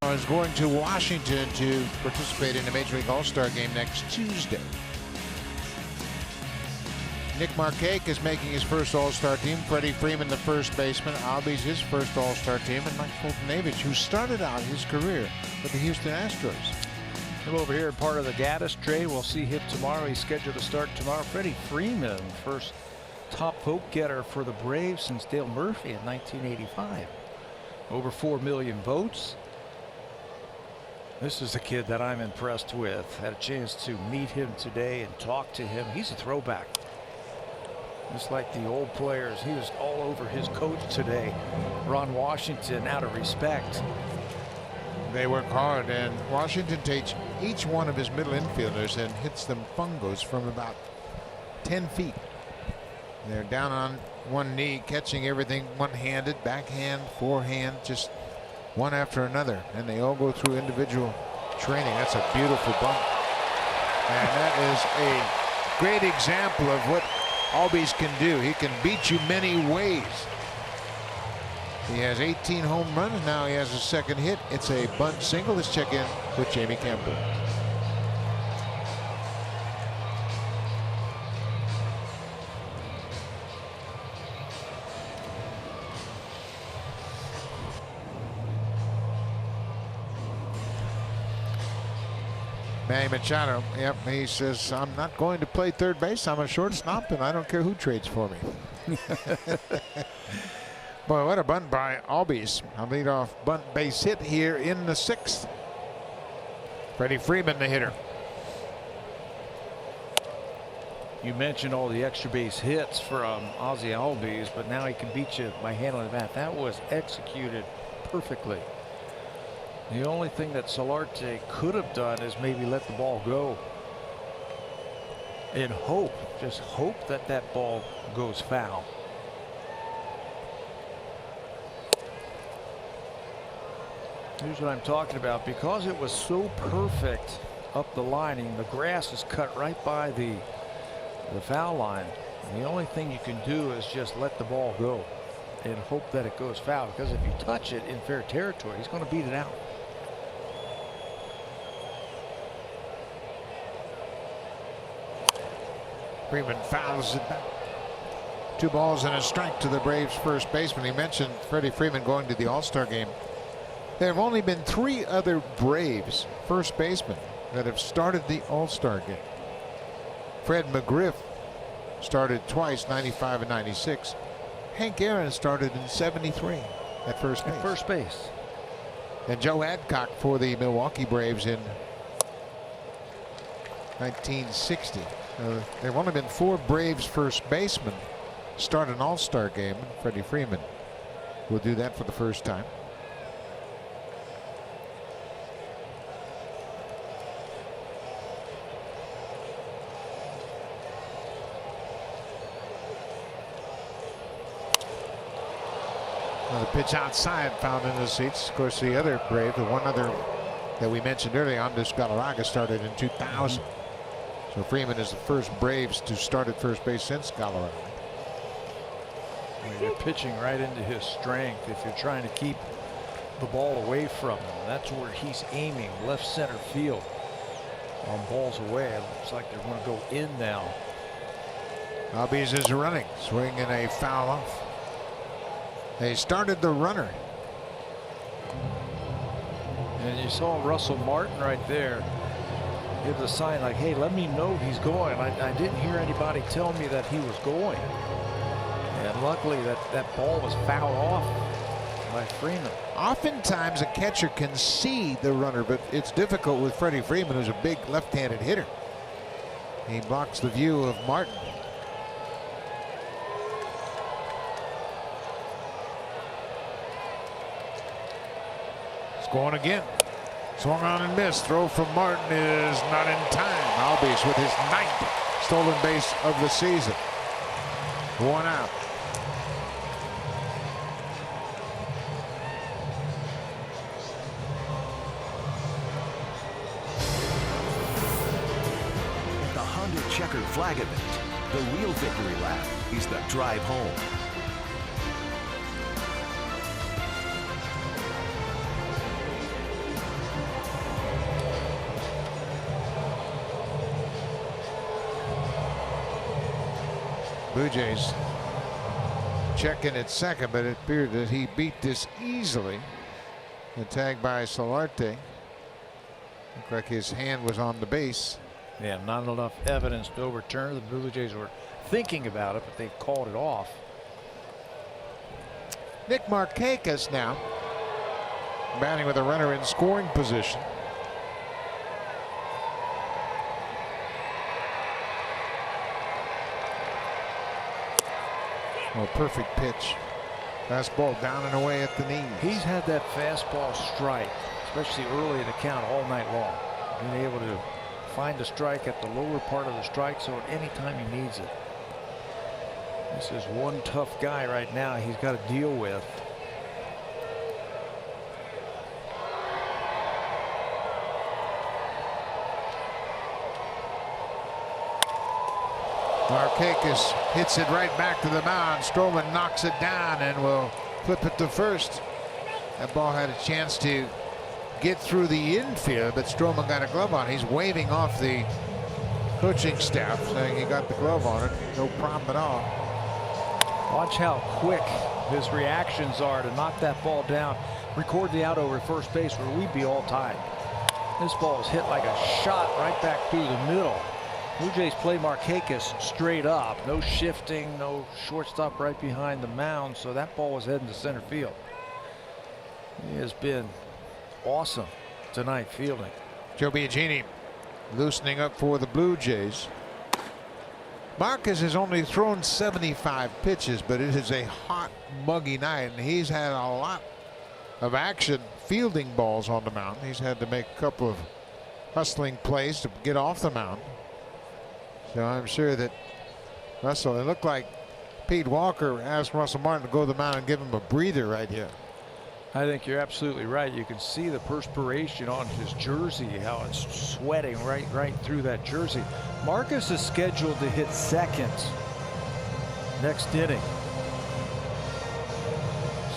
Is going to Washington to participate in the Major League All-Star game next Tuesday. Nick Markakis is making his first All-Star team. Freddie Freeman, the first baseman. Albies, his first All-Star team. And Mike Fultonavich, who started out his career with the Houston Astros. Come over here, part of the Gaddis trade. We'll see him tomorrow. He's scheduled to start tomorrow. Freddie Freeman, first top vote getter for the Braves since Dale Murphy in 1985. Over 4 million votes. This is a kid that I'm impressed with. Had a chance to meet him today and talk to him. He's a throwback. Just like the old players. He was all over his coach today, Ron Washington, out of respect. They work hard, and Washington takes each one of his middle infielders and hits them fungos from about 10 feet. They're down on one knee, catching everything one-handed, backhand, forehand, just one after another, and they all go through individual training. That's a beautiful bump, and that is a great example of what Albies can do. He can beat you many ways. He has 18 home runs. Now he has a second hit. It's a bunt single. Let's check in with Jamie Campbell. Manny Machado, yep, he says, I'm not going to play third base. I'm a shortstop, and I don't care who trades for me. Boy, what a bunt by Albies. A leadoff bunt base hit here in the 6th. Freddie Freeman, the hitter. You mentioned all the extra base hits from Ozzie Albies, but now he can beat you by handling that. That was executed perfectly. The only thing that Solarte could have done is maybe let the ball go and hope, just hope that that ball goes foul. Here's what I'm talking about. Because it was so perfect up the lining, the grass is cut right by the foul line. And the only thing you can do is just let the ball go and hope that it goes foul, because if you touch it in fair territory, he's going to beat it out. Freeman fouls it back. 2 balls and a strike to the Braves first baseman. He mentioned Freddie Freeman going to the All-Star game. There have only been 3 other Braves first basemen that have started the All-Star game. Fred McGriff started twice, 95 and 96. Hank Aaron started in 73 at first base. First base. And Joe Adcock for the Milwaukee Braves in 1960. There have only been 4 Braves first basemen start an All-Star game. Freddie Freeman will do that for the first time. Another pitch outside found in the seats. Of course, the other Brave, the one other that we mentioned earlier, Andres Galarraga, started in 2000. So Freeman is the first Braves to start at first base since Galarraga. You're pitching right into his strength if you're trying to keep the ball away from him. That's where he's aiming, left center field on balls away. It looks like they're going to go in now. Albies is running, swing and a foul off. They started the runner. And you saw Russell Martin right there give the sign like, hey, let me know he's going. I didn't hear anybody tell me that he was going. And luckily that ball was fouled off by Freeman. Oftentimes a catcher can see the runner, but it's difficult with Freddie Freeman, who's a big left-handed hitter. He blocks the view of Martin. It's going again. Swung on and missed. Throw from Martin is not in time. Albies with his 9th stolen base of the season. 1 out. The Honda checkered flag event. The real victory lap is the drive home. Blue Jays checking at second, but it appeared that he beat this easily. The tag by Solarte. Looked like his hand was on the base. Yeah, not enough evidence to overturn. The Blue Jays were thinking about it, but they called it off. Nick Markakis now batting with a runner in scoring position. Oh, perfect pitch. Fastball down and away at the knees. He's had that fastball strike, especially early in the count, all night long. Being able to find the strike at the lower part of the strike zone anytime he needs it. This is one tough guy right now he's got to deal with. Markakis hits it right back to the mound. Stroman knocks it down and will flip it to first. That ball had a chance to get through the infield, but Stroman got a glove on. He's waving off the coaching staff, saying he got the glove on it. No problem at all. Watch how quick his reactions are to knock that ball down. Record the out over first base where we'd be all tied. This ball is hit like a shot right back through the middle. Blue Jays play Markakis straight up. No shifting, no shortstop right behind the mound, so that ball was heading to center field. He has been awesome tonight fielding. Joe Biagini loosening up for the Blue Jays. Marcus has only thrown 75 pitches, but it is a hot, muggy night, and he's had a lot of action fielding balls on the mound. He's had to make a couple of hustling plays to get off the mound. So I'm sure that Russell, it looked like Pete Walker asked Russell Martin to go to the mound and give him a breather right here. I think you're absolutely right. You can see the perspiration on his jersey, how it's sweating right through that jersey. Marcus is scheduled to hit second next inning.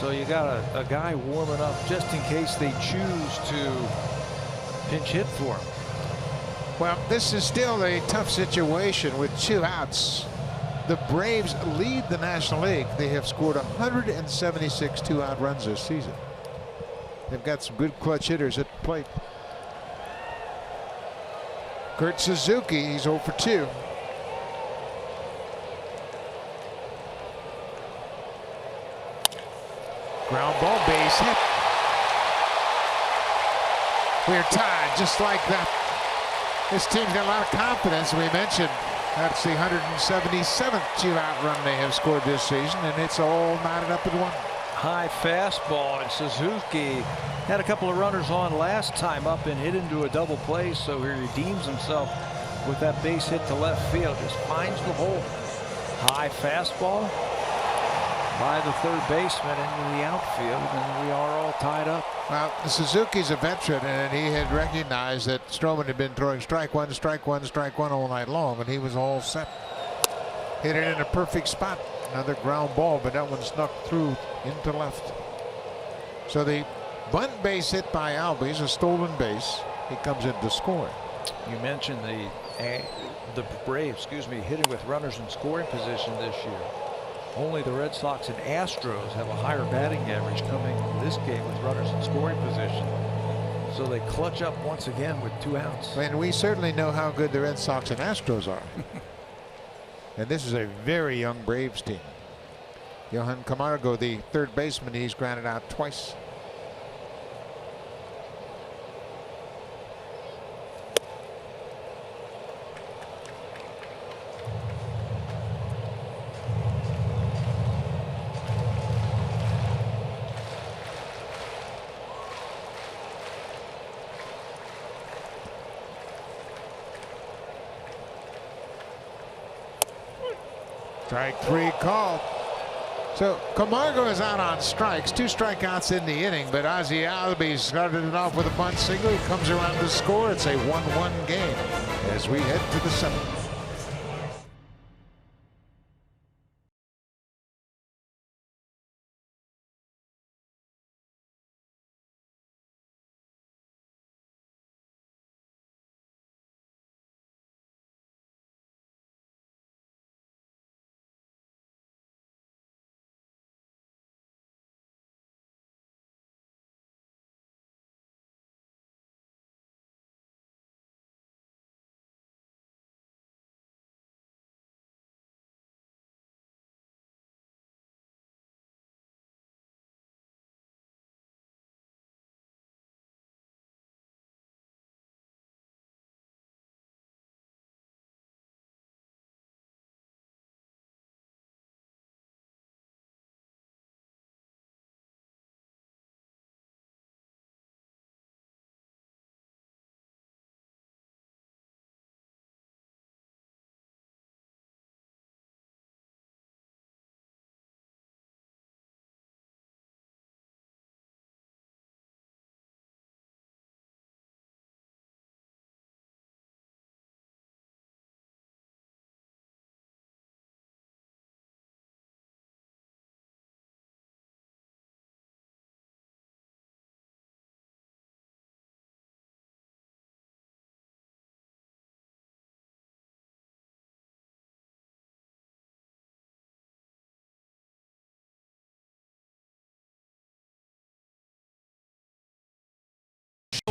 So you got a guy warming up just in case they choose to pinch hit for him. Well, this is still a tough situation with 2 outs. The Braves lead the National League. They have scored 176 2-out runs this season. They've got some good clutch hitters at the plate. Kurt Suzuki, he's 0 for 2. Ground ball, base hit. We're tied just like that. This team's got a lot of confidence. We mentioned that's the 177th 2-out run they have scored this season, and it's all knotted up in one. High fastball, and Suzuki had a couple of runners on last time up and hit into a double play, so he redeems himself with that base hit to left field. Just finds the hole. High fastball by the third baseman into the outfield, and we are all tied up. Well, Suzuki's a veteran, and he had recognized that Stroman had been throwing strike one, strike one, strike one all night long, and he was all set. Hit it in a perfect spot. Another ground ball, but that one snuck through into left. So the bunt base hit by Albies, a stolen base. He comes in to score. You mentioned the Braves, hitting with runners in scoring position this year. Only the Red Sox and Astros have a higher batting average coming into this game with runners in scoring position. So they clutch up once again with 2 outs. And we certainly know how good the Red Sox and Astros are. And this is a very young Braves team. Johan Camargo, the third baseman, he's grounded out twice. Strike 3 called. So Camargo is out on strikes. 2 strikeouts in the inning, but Ozzie Albies started it off with a bunt single. He comes around to score. It's a 1-1 game as we head to the 7th.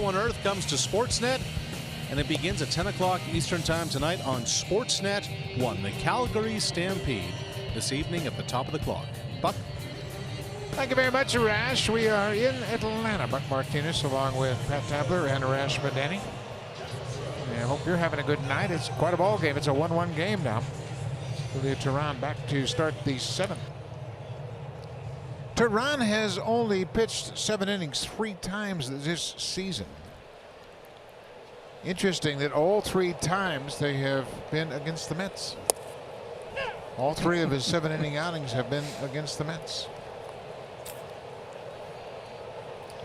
on Earth comes to Sportsnet, and it begins at 10 o'clock Eastern Time tonight on Sportsnet 1. The Calgary Stampede this evening at the top of the clock. Buck? Thank you very much, Arash. We are in Atlanta. Buck Martinez along with Pat Tabler and Arash Madani. I hope you're having a good night. It's quite a ball game. It's a 1-1 game now. Julio Teheran back to start the 7th. Teheran has only pitched 7 innings 3 times this season. Interesting that all 3 times they have been against the Mets. All 3 of his 7-inning outings have been against the Mets.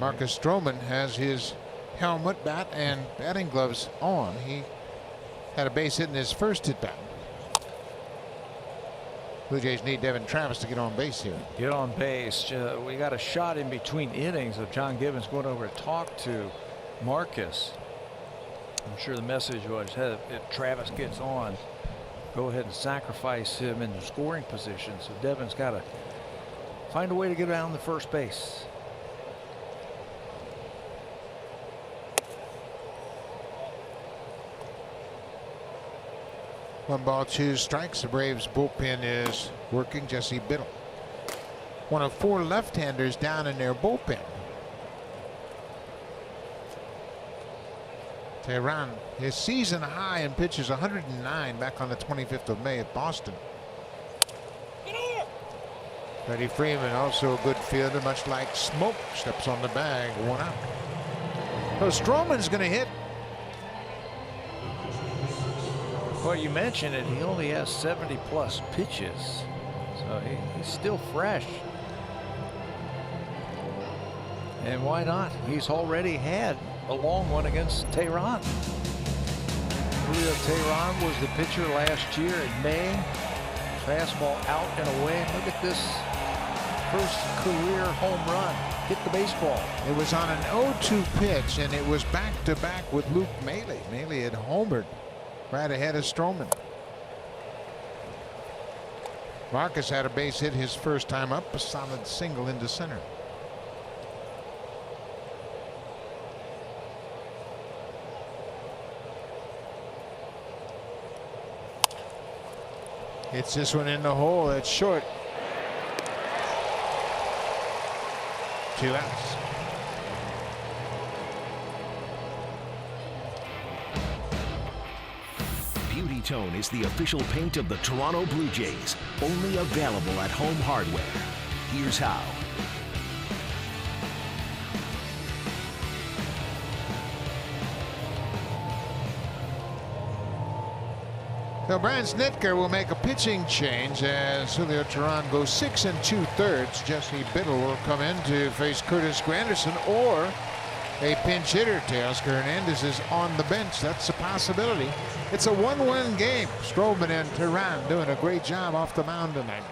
Marcus Stroman has his helmet, bat, and batting gloves on. He had a base hit in his first at bat. Blue Jays need Devin Travis to get on base here. Get on base. We got a shot in between innings of John Gibbons going over to talk to Marcus. I'm sure the message was, hey, if Travis gets on, go ahead and sacrifice him in the scoring position. So Devin's got to find a way to get down the first base. 1 ball, 2 strikes. The Braves bullpen is working. Jesse Biddle, one of 4 left-handers down in their bullpen. Teheran, his season high in pitches 109 back on the 25th of May at Boston. Freddie Freeman, also a good fielder, much like Smoke, steps on the bag, 1 out. So Stroman's going to hit. Well, you mentioned it. He only has 70+ pitches, so he's still fresh. And why not? He's already had a long one against Teheran. Julio Teheran was the pitcher last year in May. Fastball out and away. Look at this first career home run. Hit the baseball. It was on an 0-2 pitch, and it was back-to-back with Luke Maile. Maile had homered right ahead of Stroman. Marcus had a base hit his first time up, a solid single into center. Hits this one in the hole. It's short. 2 outs. Beauty Tone is the official paint of the Toronto Blue Jays. Only available at Home Hardware. Here's how. So Brian Snitker will make a pitching change as Julio Teheran goes 6 2/3. Jesse Biddle will come in to face Curtis Granderson, or a pinch hitter. Teoscar Hernandez is on the bench. That's a possibility. It's a 1-1 game. Stroman and Teheran doing a great job off the mound tonight.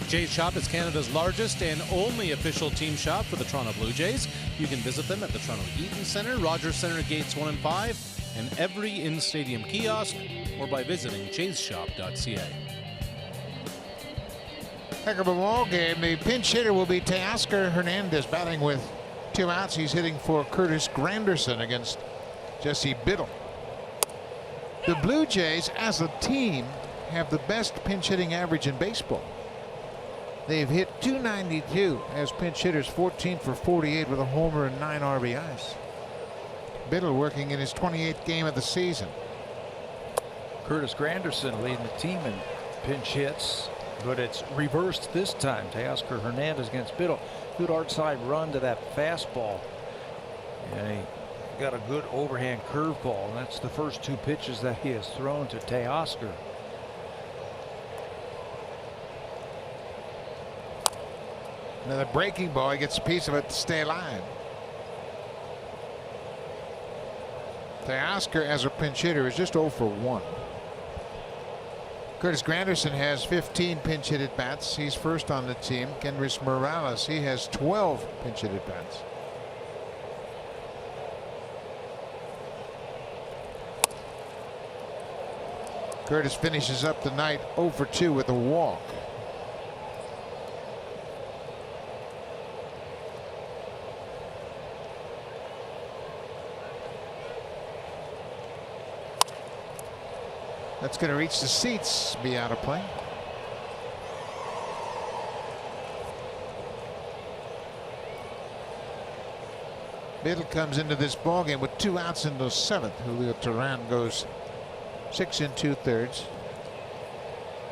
Jays Shop is Canada's largest and only official team shop for the Toronto Blue Jays. You can visit them at the Toronto Eaton Centre, Rogers Centre Gates 1 and 5, and every in-stadium kiosk, or by visiting jaysshop.ca. Heck of a ball game. The pinch hitter will be Teoscar Hernandez, batting with 2 outs. He's hitting for Curtis Granderson against Jesse Biddle. The Blue Jays, as a team, have the best pinch hitting average in baseball. They've hit .292 as pinch hitters, 14 for 48 with a homer and 9 RBIs. Biddle working in his 28th game of the season. Curtis Granderson leading the team in pinch hits, but it's reversed this time. Teoscar Hernandez against Biddle. Good outside run to that fastball, and he got a good overhand curveball, and that's the first 2 pitches that he has thrown to Teoscar. Another breaking ball. He gets a piece of it to stay alive. Teoscar, as a pinch hitter, is just 0 for 1. Curtis Granderson has 15 pinch hit at bats. He's first on the team. Kendrys Morales, he has 12 pinch hit at bats. Curtis finishes up the night 0 for 2 with a walk. That's going to reach the seats, be out of play. Biddle comes into this ballgame with 2 outs in the 7th. Julio Teheran goes 6 2/3.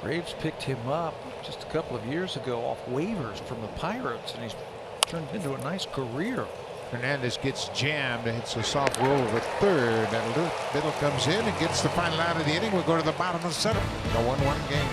Braves picked him up just a couple of years ago off waivers from the Pirates, and he's turned into a nice career. Hernandez gets jammed and hits a soft roll over third. That'll do it. Biddle comes in and gets the final out of the inning. We'll go to the bottom of the 7th. A 1-1 game.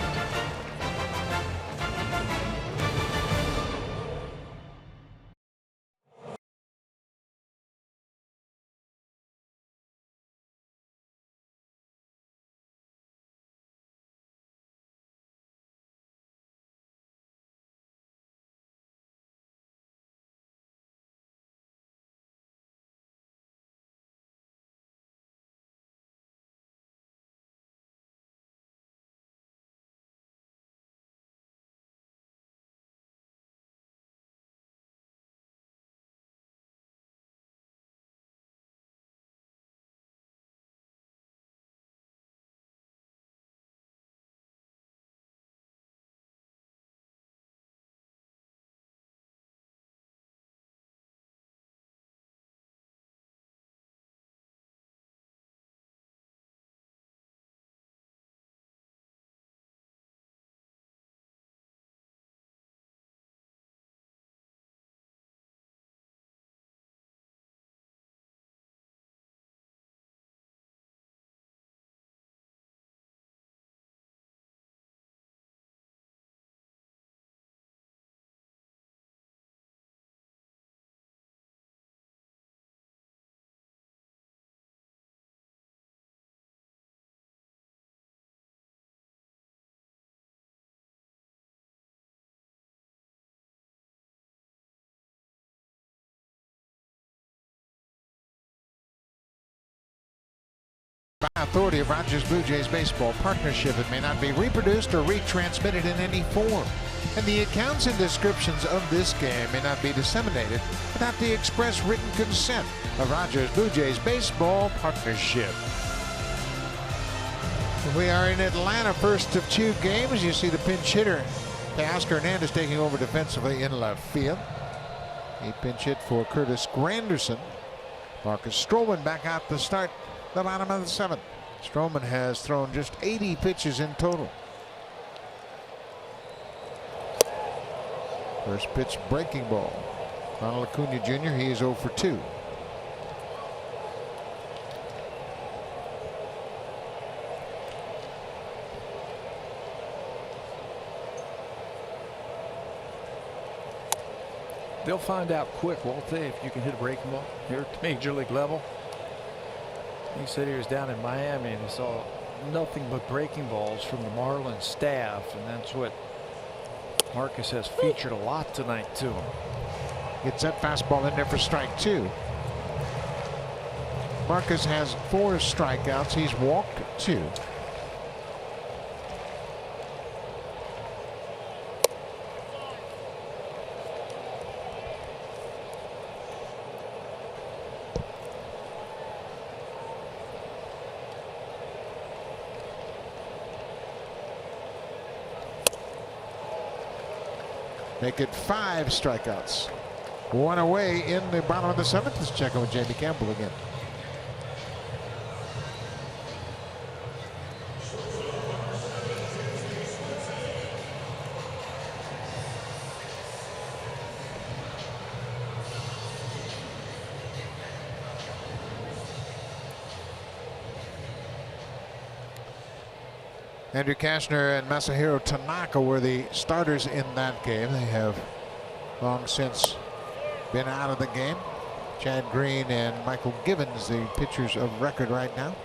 By authority of Rogers Blue Jays Baseball Partnership, it may not be reproduced or retransmitted in any form, and the accounts and descriptions of this game may not be disseminated without the express written consent of Rogers Blue Jays Baseball Partnership. We are in Atlanta, first of 2 games. You see the pinch hitter, Teoscar Hernandez, taking over defensively in left field. He pinch hit for Curtis Granderson. Marcus Stroman back out to start the bottom of the 7th. Stroman has thrown just 80 pitches in total. First pitch, breaking ball. Ronald Acuna Jr., he is 0 for 2. They'll find out quick, won't they, if you can hit a breaking ball here at the major league level. He said he was down in Miami and he saw nothing but breaking balls from the Marlins staff, and that's what Marcus has featured a lot tonight, too. Gets that fastball in there for strike 2. Marcus has 4 strikeouts. He's walked 2. Make it 5 strikeouts. 1 away in the bottom of the 7th. Let's check in with Jamie Campbell again. Andrew Kashner and Masahiro Tanaka were the starters in that game. They have long since been out of the game. Chad Green and Michael Givens, the pitchers of record right now.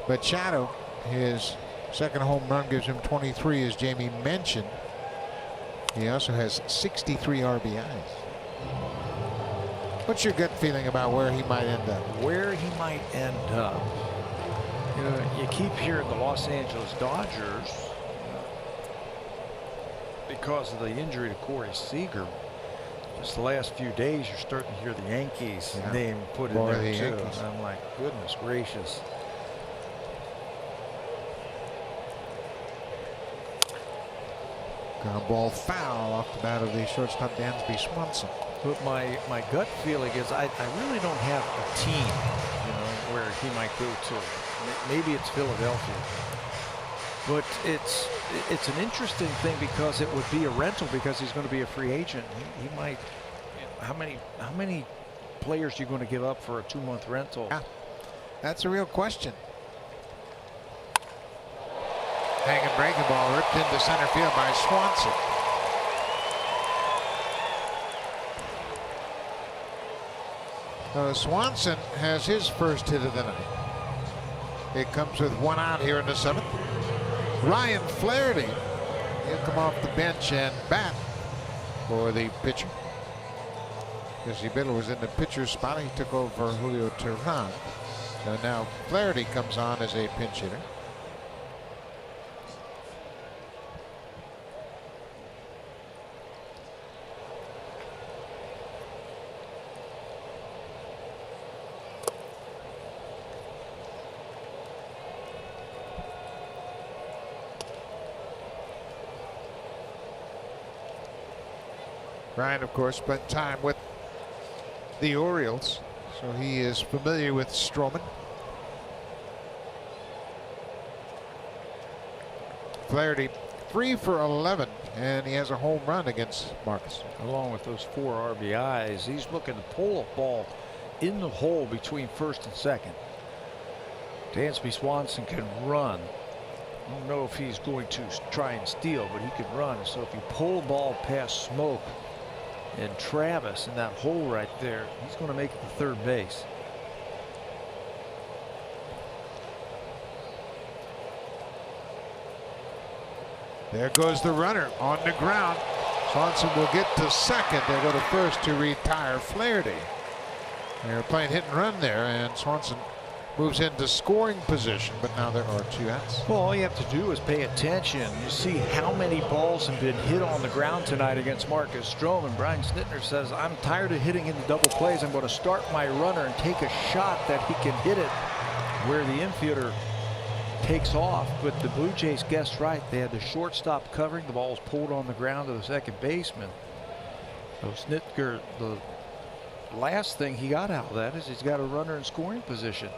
But Shadow, his second home run gives him 23, as Jamie mentioned. He also has 63 RBIs. What's your gut feeling about where he might end up? Where he might end up. You know, you keep hearing the Los Angeles Dodgers because of the injury to Corey Seager. Just the last few days, you're starting to hear the Yankees name put in there too. And I'm like, goodness gracious. Ground ball foul off the bat of the shortstop Dansby Swanson. But my gut feeling is I really don't have a team, you know, where he might go to. Maybe it's Philadelphia, but it's an interesting thing because it would be a rental because he's going to be a free agent. He might. You know, how many players are you going to give up for a 2-month rental? Yeah, that's a real question. Hanging breaking ball ripped into center field by Swanson. Swanson has his first hit of the night. It comes with 1 out here in the 7th. Ryan Flaherty, he'll come off the bench and bat for the pitcher. Jesse Biddle was in the pitcher's spot. He took over Julio Teheran. So now Flaherty comes on as a pinch hitter. Ryan, of course, spent time with the Orioles, so he is familiar with Stroman. Flaherty 3 for 11, and he has a home run against Marcus. Along with those 4 RBIs, he's looking to pull a ball in the hole between first and second. Dansby Swanson can run. I don't know if he's going to try and steal, but he can run. So if you pull the ball past Smoke and Travis in that hole right there, he's going to make it to third base. There goes the runner on the ground. Swanson will get to second. They go to first to retire Flaherty. They're playing hit and run there, and Swanson moves into scoring position, but now there are 2 outs. Well, all you have to do is pay attention. You see how many balls have been hit on the ground tonight against Marcus Stroman. Brian Snitker says, I'm tired of hitting into double plays. I'm going to start my runner and take a shot that he can hit it where the infielder takes off. But the Blue Jays guessed right. They had the shortstop covering. The ball was pulled on the ground to the second baseman. So Snitker, the last thing he got out of that is he's got a runner in scoring position.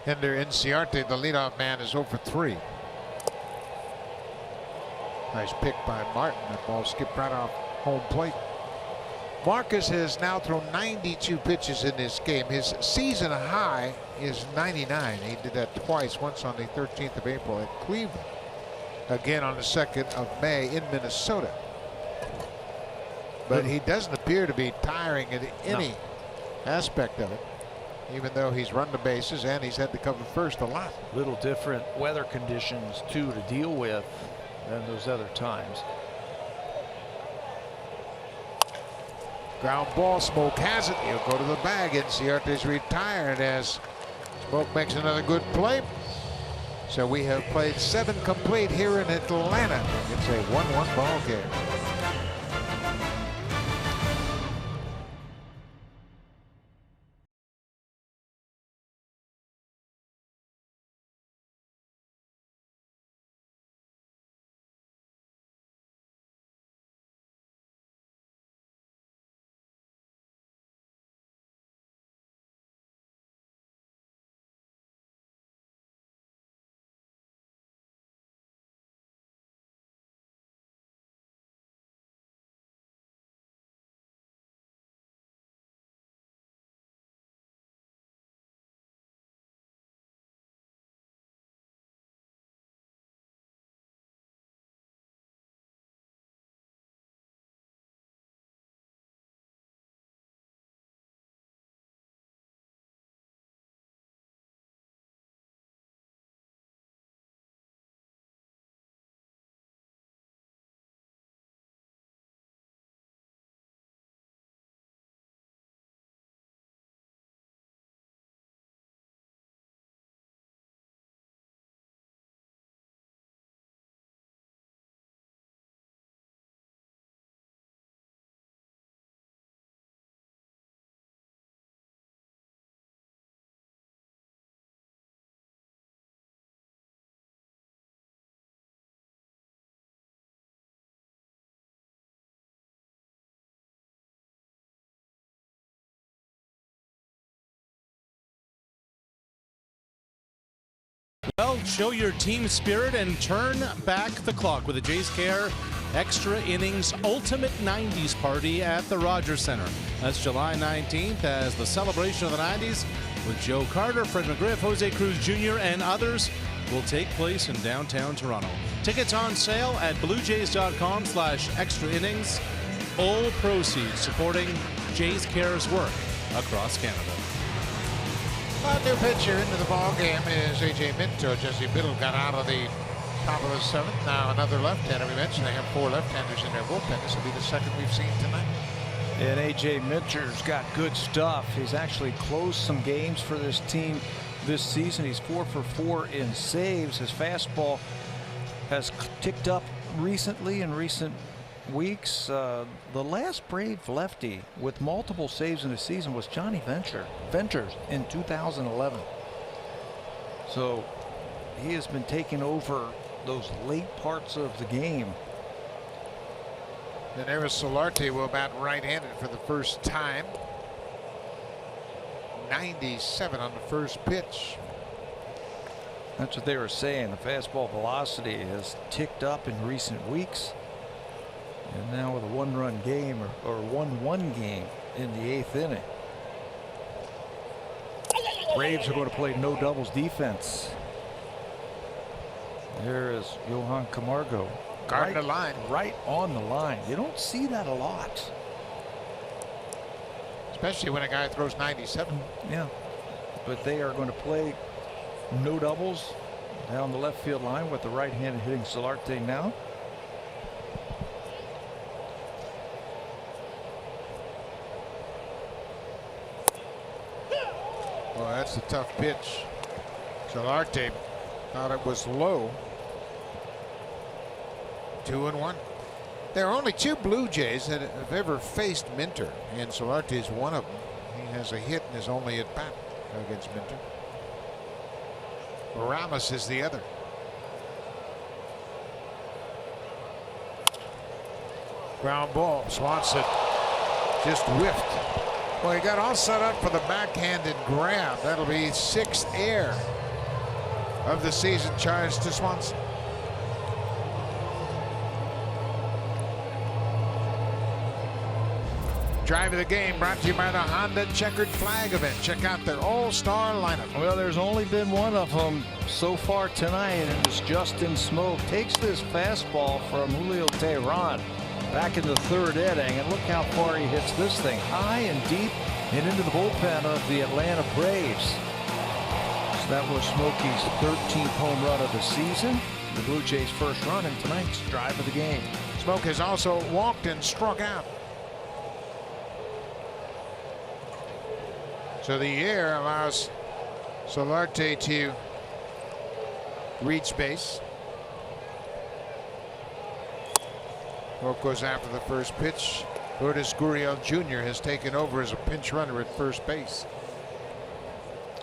Ender Inciarte, the leadoff man, is 0 for 3. Nice pick by Martin. That ball skipped right off home plate. Marcus has now thrown 92 pitches in this game. His season high is 99. He did that twice, once on the 13th of April at Cleveland, again on the 2nd of May in Minnesota. But he doesn't appear to be tiring at any aspect of it. even though he's run the bases and he's had to cover first a lot. Little different weather conditions too to deal with than those other times. Ground ball, Smoke has it. He'll go to the bag, and Ciarte's retired as Smoke makes another good play. So we have played 7 complete here in Atlanta. It's a 1-1 ball game. Well, show your team spirit and turn back the clock with the Jays Care Extra Innings Ultimate 90s Party at the Rogers Center. That's July 19th as the celebration of the 90s with Joe Carter, Fred McGriff, Jose Cruz Jr., and others will take place in downtown Toronto. Tickets on sale at bluejays.com/extra innings. All proceeds supporting Jays Care's work across Canada. A new pitcher into the ball game is A.J. Minto. Jesse Biddle got out of the top of the 7th. Now another left-hander. We mentioned they have 4 left-handers in their bullpen. This will be the second we've seen tonight. And A.J. Minter's got good stuff. He's actually closed some games for this team this season. He's 4 for 4 in saves. His fastball has ticked up recently in recent weeks. The last Brave lefty with multiple saves in the season was Johnny Venters in 2011. So he has been taking over those late parts of the game. And Eris Solarte will bat right-handed for the first time. 97 on the first pitch. That's what they were saying. The fastball velocity has ticked up in recent weeks. And now with a 1-run game or 1-1 game in the 8th inning. Braves are going to play no doubles defense. There is Johan Camargo. Guarding the line. Right on the line. You don't see that a lot. Especially when a guy throws 97. Yeah. But they are going to play no doubles down the left field line with the right-handed hitting Solarte now. Well, that's a tough pitch. Solarte thought it was low. 2-1. There are only 2 Blue Jays that have ever faced Minter, and Solarte is one of them. He has a hit in his only at bat against Minter. Ramos is the other. Ground ball. Swanson just whiffed. Well, he got all set up for the backhanded grab. That'll be 6th air of the season charged to Swanson. Drive of the game brought to you by the Honda Checkered Flag event. Check out their all-star lineup. Well, there's only been one of them so far tonight, and it's Justin Smoke. Takes this fastball from Julio Teheran back in the 3rd inning, and look how far he hits this thing. High and deep and into the bullpen of the Atlanta Braves. So that was Smokey's 13th home run of the season. The Blue Jays' first run in tonight's drive of the game. Smoke has also walked and struck out. So the air allows Solarte to reach base. Smoke goes after the first pitch. Lourdes Gurriel Jr. has taken over as a pinch runner at first base.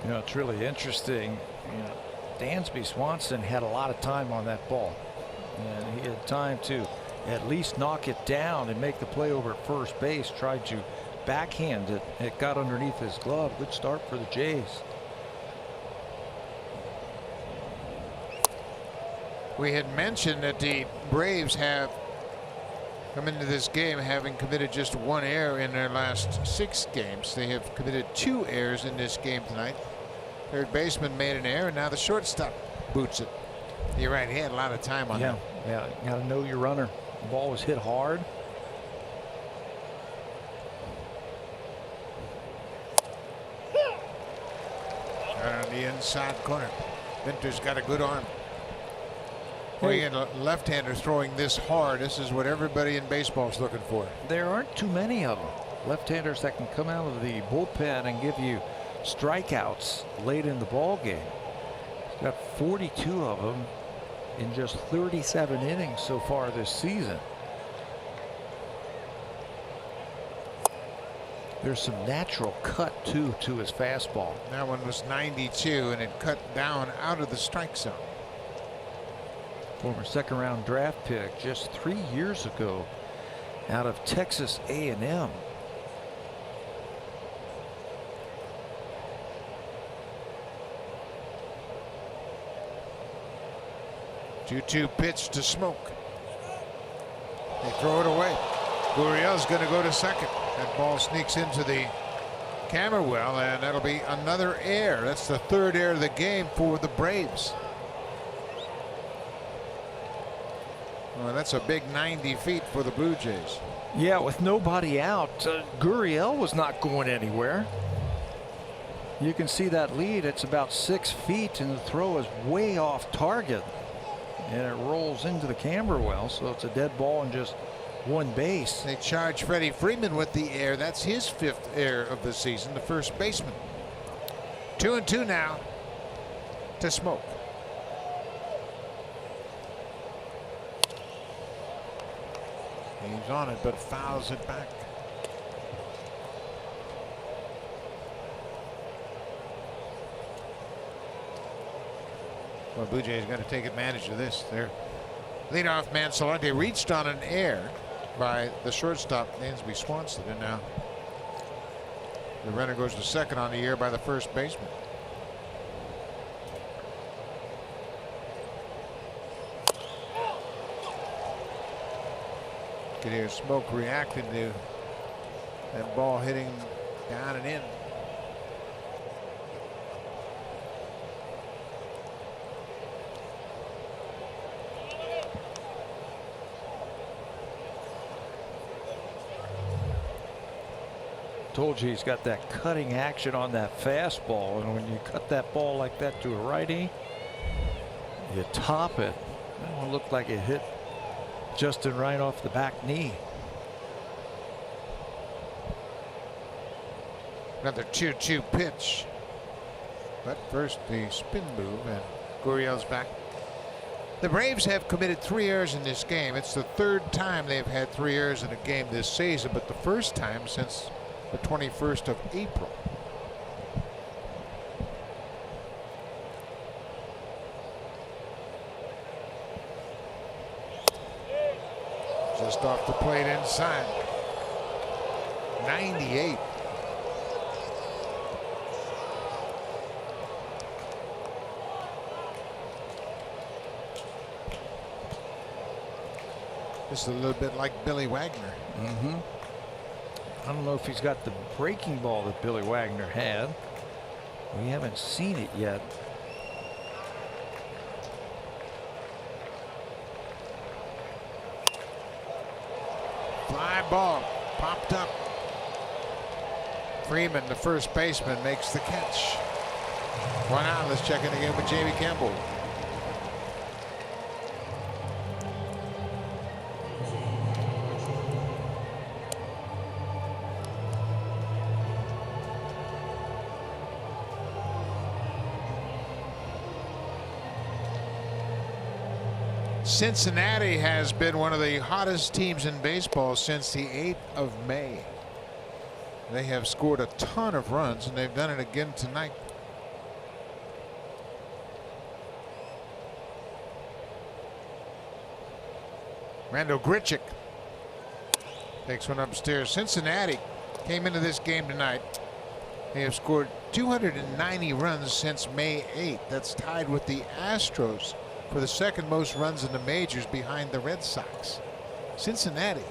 You know, it's really interesting. You know, Dansby Swanson had a lot of time on that ball, and he had time to at least knock it down and make the play over at first base. Tried to backhand it. It got underneath his glove. Good start for the Jays. We had mentioned that the Braves have come into this game having committed just one error in their last 6 games. They have committed 2 errors in this game tonight. Third baseman made an error, and now the shortstop boots it. You're right, he had a lot of time on that. Yeah, you got to know your runner. The ball was hit hard. On the inside corner. Vinter's got a good arm. Well, you get a left-hander throwing this hard. This is what everybody in baseball is looking for. There aren't too many of them. Left-handers that can come out of the bullpen and give you strikeouts late in the ball game. He's got 42 of them in just 37 innings so far this season. There's some natural cut too to his fastball. That one was 92, and it cut down out of the strike zone. Former second-round draft pick just 3 years ago out of Texas A&M. Two pitch to Smoke. They throw it away. Gurriel's going to go to second. That ball sneaks into the camera well, and that'll be another error. That's the 3rd error of the game for the Braves. Well, that's a big 90 feet for the Blue Jays. Yeah, with nobody out, Gurriel was not going anywhere. You can see that lead. It's about 6 feet, and the throw is way off target. And it rolls into the camera well, so it's a dead ball and just one base. They charge Freddie Freeman with the error. That's his 5th error of the season, the first baseman. 2-2 now to Smoke. He's on it, but fouls it back. Well, Blue Jays got to take advantage of this. Their leadoff man Solarte reached on an error by the shortstop Dansby Swanson, and now the runner goes to second on the error by the first baseman. You can hear Smoke reacting to that ball hitting down and in. Told you he's got that cutting action on that fastball, and when you cut that ball like that to a righty, you top it. That one looked like it hit Justin right off the back knee. Another 2-2 pitch. But first the spin move, and Gurriel's back. The Braves have committed 3 errors in this game. It's the 3rd time they've had 3 errors in a game this season, but the first time since the 21st of April. Just off the plate inside. 98. Just a little bit like Billy Wagner. I don't know if he's got the breaking ball that Billy Wagner had. We haven't seen it yet. Fly ball popped up. Freeman, the first baseman, makes the catch. 1 out. Let's check in again with Jamie Campbell. Cincinnati has been one of the hottest teams in baseball since the 8th of May. They have scored a ton of runs, and they've done it again tonight. Randall Grichuk takes one upstairs. Cincinnati came into this game tonight. They have scored 290 runs since May 8th. That's tied with the Astros for the second most runs in the majors behind the Red Sox. Cincinnati,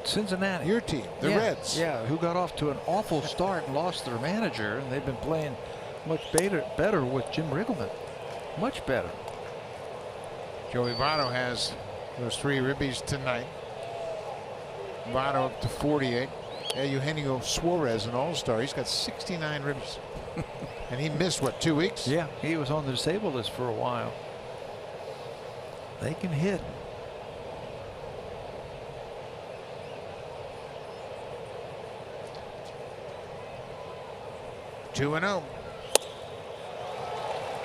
your team, the Reds. Yeah, who got off to an awful start and lost their manager, and they've been playing much better with Jim Riggleman. Much better. Joey Votto has those 3 ribbies tonight. Votto up to 48. Eugenio Suarez, an all-star, he's got 69 ribbies. And he missed, what, 2 weeks? Yeah, he was on the disabled list for a while. They can hit. Two and 0.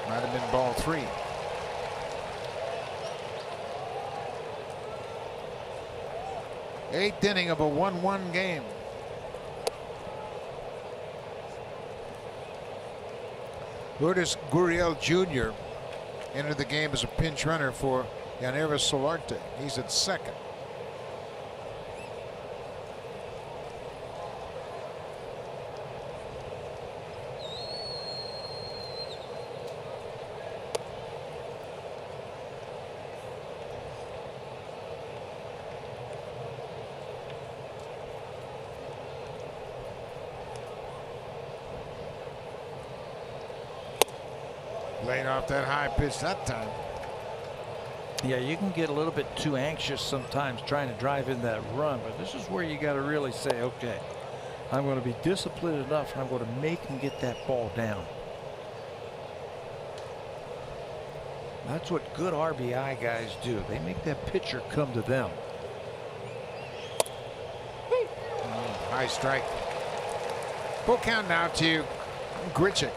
Might have been ball 3. Eighth inning of a 1-1 game. Lourdes Gurriel Jr. entered the game as a pinch runner for Yanira Solarte. He's at second. Laying off that high pitch that time. Yeah, you can get a little bit too anxious sometimes trying to drive in that run, but this is where you got to really say, okay, I'm going to be disciplined enough and I'm going to make him get that ball down. That's what good RBI guys do. They make that pitcher come to them. High strike. Full count now to Grichuk.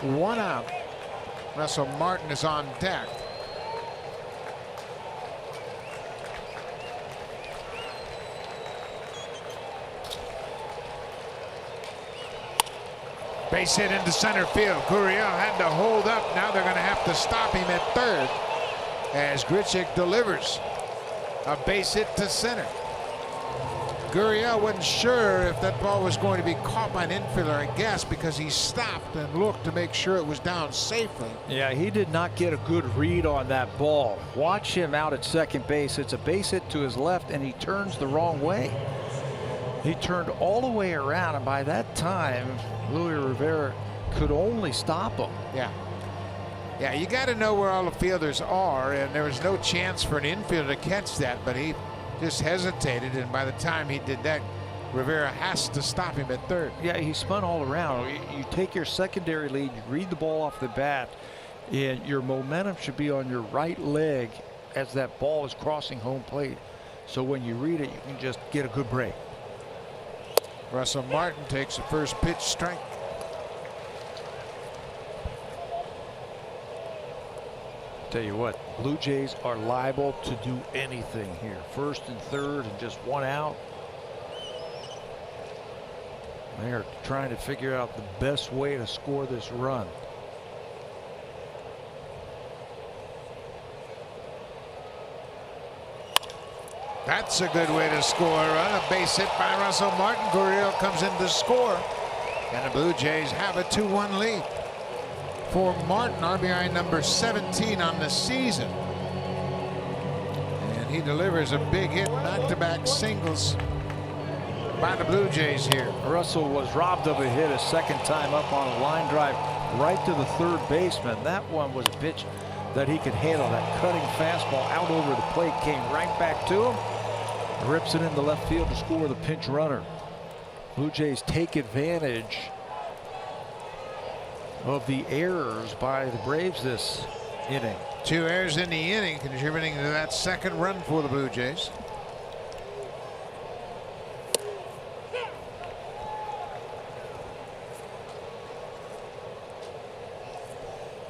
1 out. Russell Martin is on deck. Base hit into center field. Gurriel had to hold up. Now they're going to have to stop him at third as Grichuk delivers a base hit to center. Gurriel wasn't sure if that ball was going to be caught by an infielder, I guess, because he stopped and looked to make sure it was down safely. Yeah, he did not get a good read on that ball. Watch him out at second base. It's a base hit to his left, and he turns the wrong way. He turned all the way around, and by that time, Luis Rivera could only stop him. Yeah. Yeah, you got to know where all the fielders are, and there was no chance for an infielder to catch that, but he just hesitated, and by the time he did that, Rivera has to stop him at third. Yeah, he spun all around. You take your secondary lead, you read the ball off the bat, and your momentum should be on your right leg as that ball is crossing home plate. So when you read it, you can just get a good break. Russell Martin takes a first pitch strike. Tell you what, Blue Jays are liable to do anything here. First and third and just 1 out. They're trying to figure out the best way to score this run. That's a good way to score a run. A base hit by Russell Martin. Gurriel comes in to score, and the Blue Jays have a 2-1 lead. For Martin, RBI number 17 on the season. And he delivers a big hit, back-to-back singles by the Blue Jays here. Russell was robbed of a hit a second time up on a line drive right to the third baseman. That one was a pitch that he could handle. That cutting fastball out over the plate came right back to him. Rips it into left field to score the pinch runner. Blue Jays take advantage of the errors by the Braves this inning. 2 errors in the inning, contributing to that second run for the Blue Jays.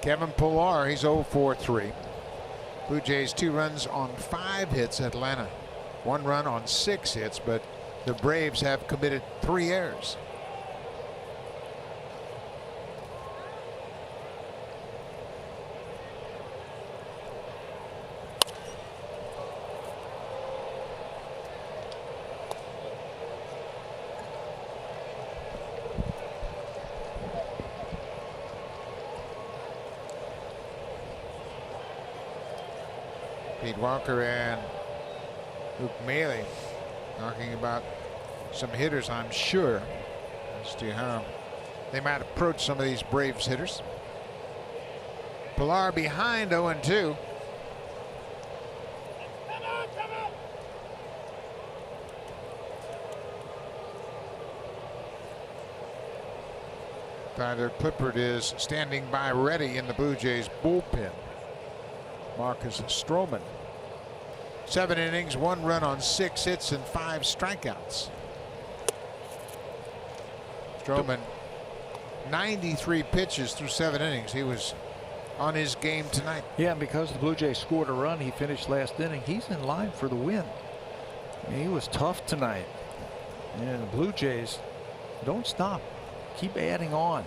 Kevin Pillar, he's 0 for 3. Blue Jays 2 runs on 5 hits. Atlanta 1 run on 6 hits, but the Braves have committed 3 errors. Pete Walker and Luke Maley talking about some hitters, I'm sure, as to how they might approach some of these Braves hitters. Pillar behind 0-2. Tyler Clippard is standing by ready in the Blue Jays bullpen. Marcus Stroman. 7 innings, 1 run on 6 hits and 5 strikeouts. Stroman, 93 pitches through 7 innings. He was on his game tonight. Yeah, and because the Blue Jays scored a run, he finished last inning. He's in line for the win. I mean, he was tough tonight. And the Blue Jays don't stop. Keep adding on.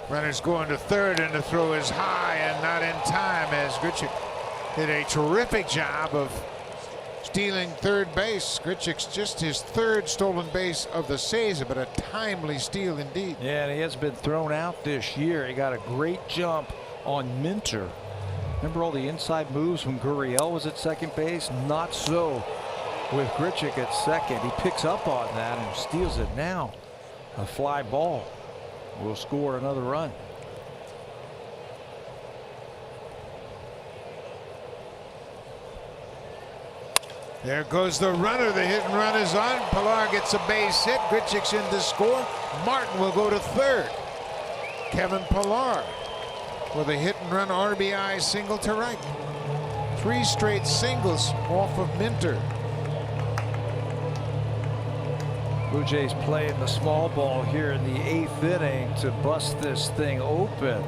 Runners going to third, and the throw is high and not in time as Grichuk did a terrific job of stealing third base. Grichuk's just his 3rd stolen base of the season, but a timely steal indeed. Yeah, and he has been thrown out this year. He got a great jump on Minter. Remember all the inside moves when Gurriel was at second base? Not so with Grichuk at second. He picks up on that and steals it now. A fly ball will score another run. There goes the runner. The hit and run is on. Pillar gets a base hit. Grichuk's in to score. Martin will go to third. Kevin Pillar with a hit and run RBI single to right. 3 straight singles off of Minter. Blue Jays playing the small ball here in the 8th inning to bust this thing open.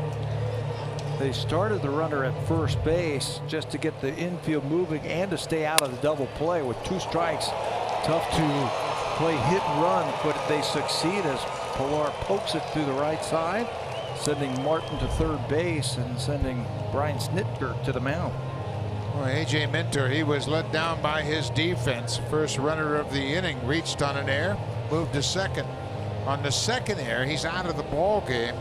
They started the runner at first base just to get the infield moving and to stay out of the double play with 2 strikes. Tough to play hit and run, but they succeed as Pillar pokes it through the right side, sending Martin to third base and sending Brian Snitker to the mound. Well, A.J. Minter, he was let down by his defense. First runner of the inning reached on an error, moved to second. On the second error, he's out of the ball game,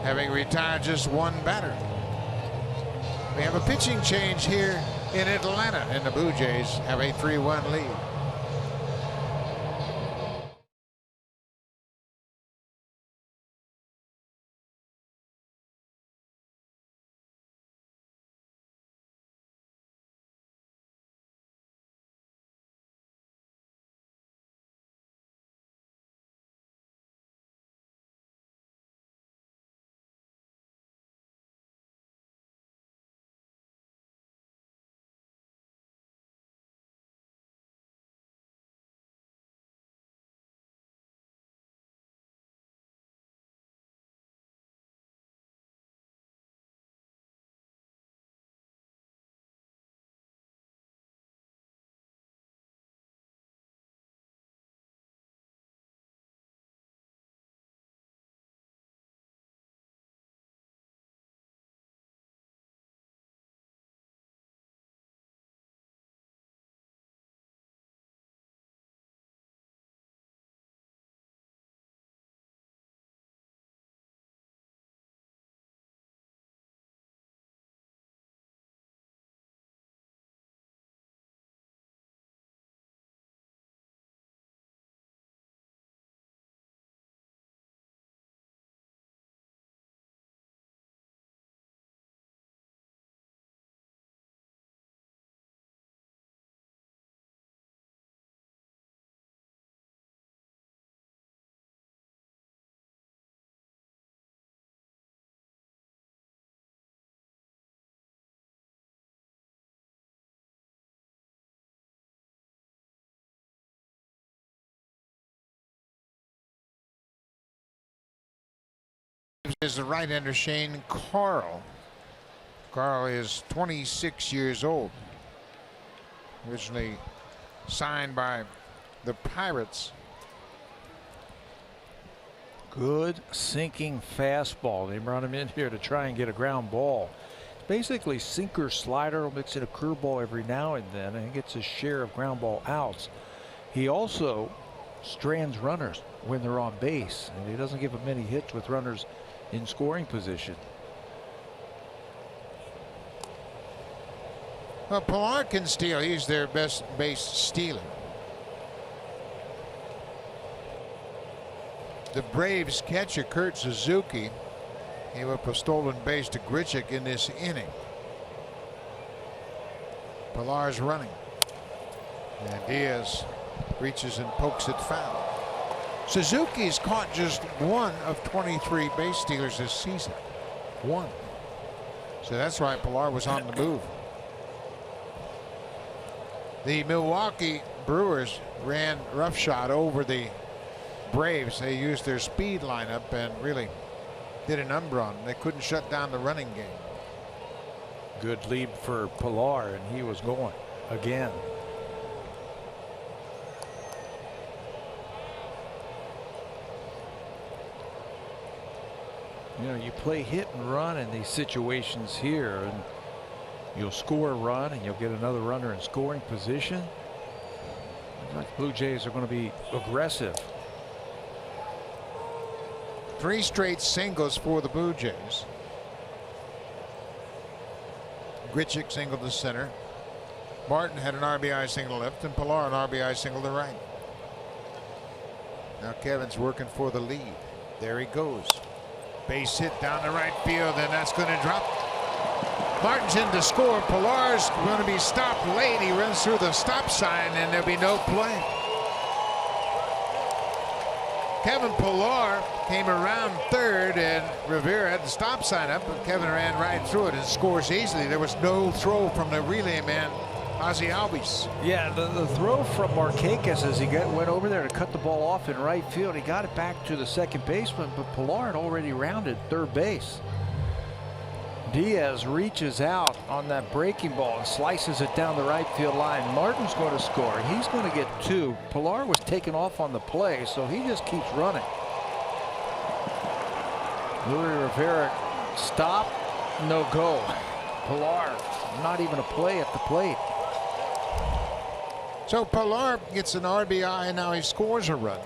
having retired just 1 batter. We have a pitching change here in Atlanta, and the Blue Jays have a 3-1 lead. is the right-hander Shane Carl. Carl is 26 years old. Originally signed by the Pirates. Good sinking fastball. They brought him in here to try and get a ground ball. Basically sinker slider, mixing a curveball every now and then, and he gets his share of ground ball outs. He also strands runners when they're on base, and he doesn't give them many hits with runners in scoring position. Well, Pilar can steal. He's their best base stealer. The Braves catcher Kurt Suzuki gave up a stolen base to Grichuk in this inning. Pilar's running, and Diaz reaches and pokes it foul. Suzuki's caught just one of 23 base stealers this season. One. So that's why Pilar was on the move. The Milwaukee Brewers ran roughshod over the Braves. They used their speed lineup and really did a number on them. They couldn't shut down the running game. Good lead for Pilar, and he was going again. You know, you play hit and run in these situations here, and you'll score a run and you'll get another runner in scoring position. Looks like the Blue Jays are going to be aggressive. 3 straight singles for the Blue Jays. Grichuk singled to center. Martin had an RBI single to left, and Pilar an RBI single to right. Now Kevin's working for the lead. There he goes. Base hit down the right field, and that's going to drop. Martin's in to score. Pilar's going to be stopped late. He runs through the stop sign, and there'll be no play. Kevin Pilar came around third, and Rivera had the stop sign up, but Kevin ran right through it and scores easily. There was no throw from the relay man, Ozzie Albies. Yeah, the throw from Markakis as he went over there to cut the ball off in right field. He got it back to the second baseman, but Pilar had already rounded third base. Diaz reaches out on that breaking ball and slices it down the right field line. Martin's going to score. He's going to get 2. Pilar was taken off on the play, so he just keeps running. Louis Rivera, stop, no go. Pilar, not even a play at the plate. So Pilar gets an RBI, and now he scores a run.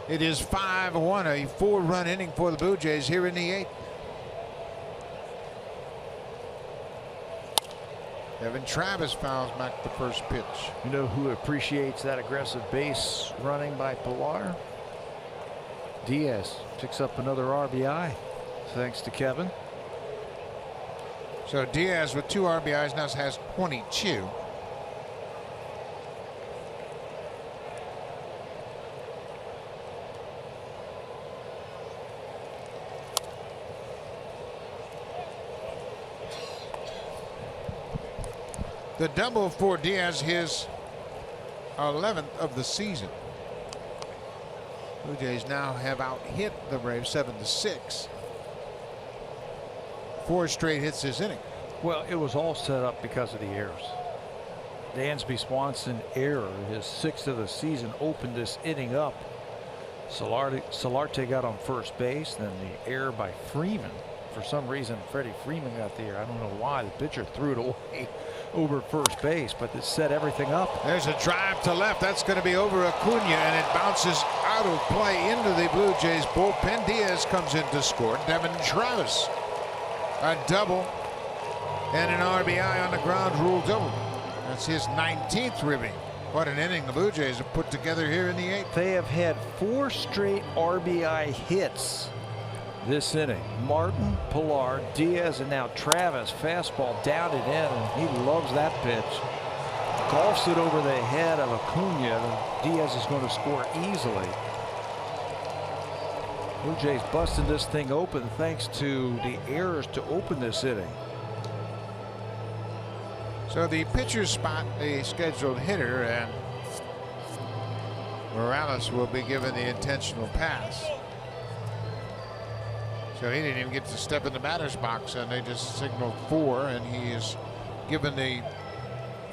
It is 5-1, a 4-run inning for the Blue Jays here in the 8th. Evan Travis fouls back the first pitch. You know who appreciates that aggressive base running by Pilar? Diaz picks up another RBI thanks to Kevin. So Diaz with 2 RBIs now has 22. The double for Diaz, his 11th of the season. Blue Jays now have out-hit the Braves 7-6. 4 straight hits this inning. Well, it was all set up because of the errors. Dansby Swanson error, his 6th of the season, opened this inning up. Solarte got on first base, then the error by Freeman. For some reason, Freddie Freeman got the error. I don't know why. The pitcher threw it away over first base, but it set everything up. There's a drive to left. That's going to be over Acuna, and it bounces out of play into the Blue Jays bullpen. Diaz comes in to score. Devin Travis, a double and an RBI on the ground rule double. That's his 19th ribbing. What an inning the Blue Jays have put together here in the 8th. They have had 4 straight RBI hits this inning. Martin, Pilar, Diaz, and now Travis. Fastball down and in, and he loves that pitch. Golfs it over the head of Acuna. Diaz is going to score easily. Blue Jays busted this thing open thanks to the errors to open this inning. So the pitcher spot a scheduled hitter, and Morales will be given the intentional pass. So he didn't even get to step in the batter's box, and they just signaled 4, and he is given the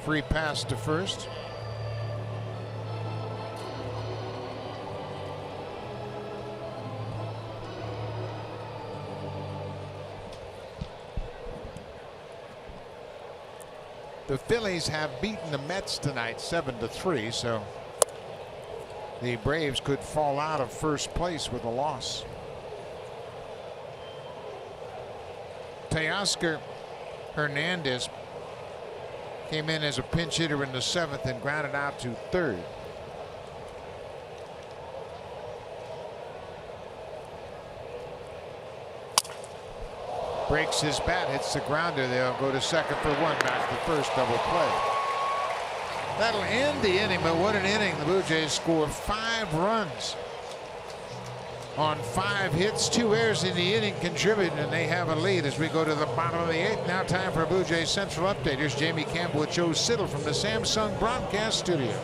free pass to first. The Phillies have beaten the Mets tonight 7-3, so the Braves could fall out of first place with a loss. Teoscar Hernandez came in as a pinch hitter in the 7th and grounded out to 3rd. Breaks his bat, hits the grounder. They'll go to second for 1, back to first, double play. That'll end the inning, but what an inning. The Blue Jays score 5 runs on 5 hits, 2 errors in the inning contributed, and they have a lead as we go to the bottom of the 8th. Now time for a Blue Jays Central update. Here's Jamie Campbell with Joe Siddle from the Samsung broadcast studio.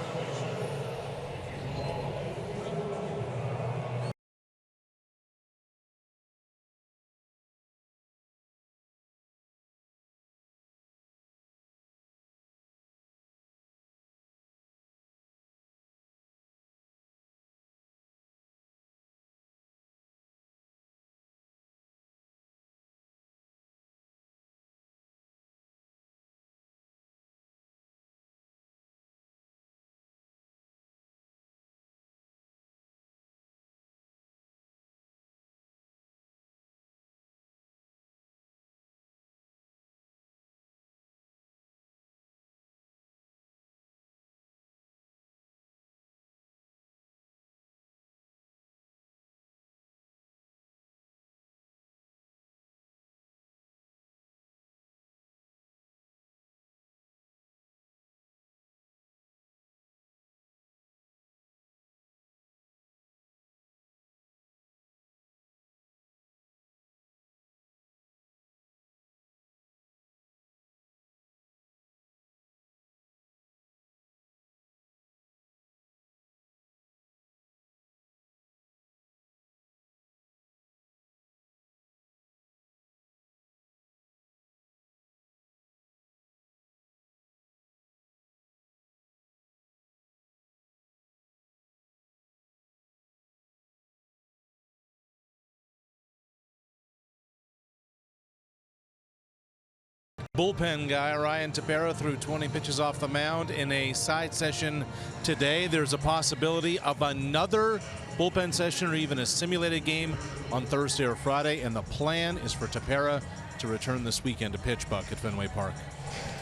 Bullpen guy Ryan Tepera threw 20 pitches off the mound in a side session today. There's a possibility of another bullpen session or even a simulated game on Thursday or Friday, and the plan is for Tepera to return this weekend to pitch, Buck, at Fenway Park.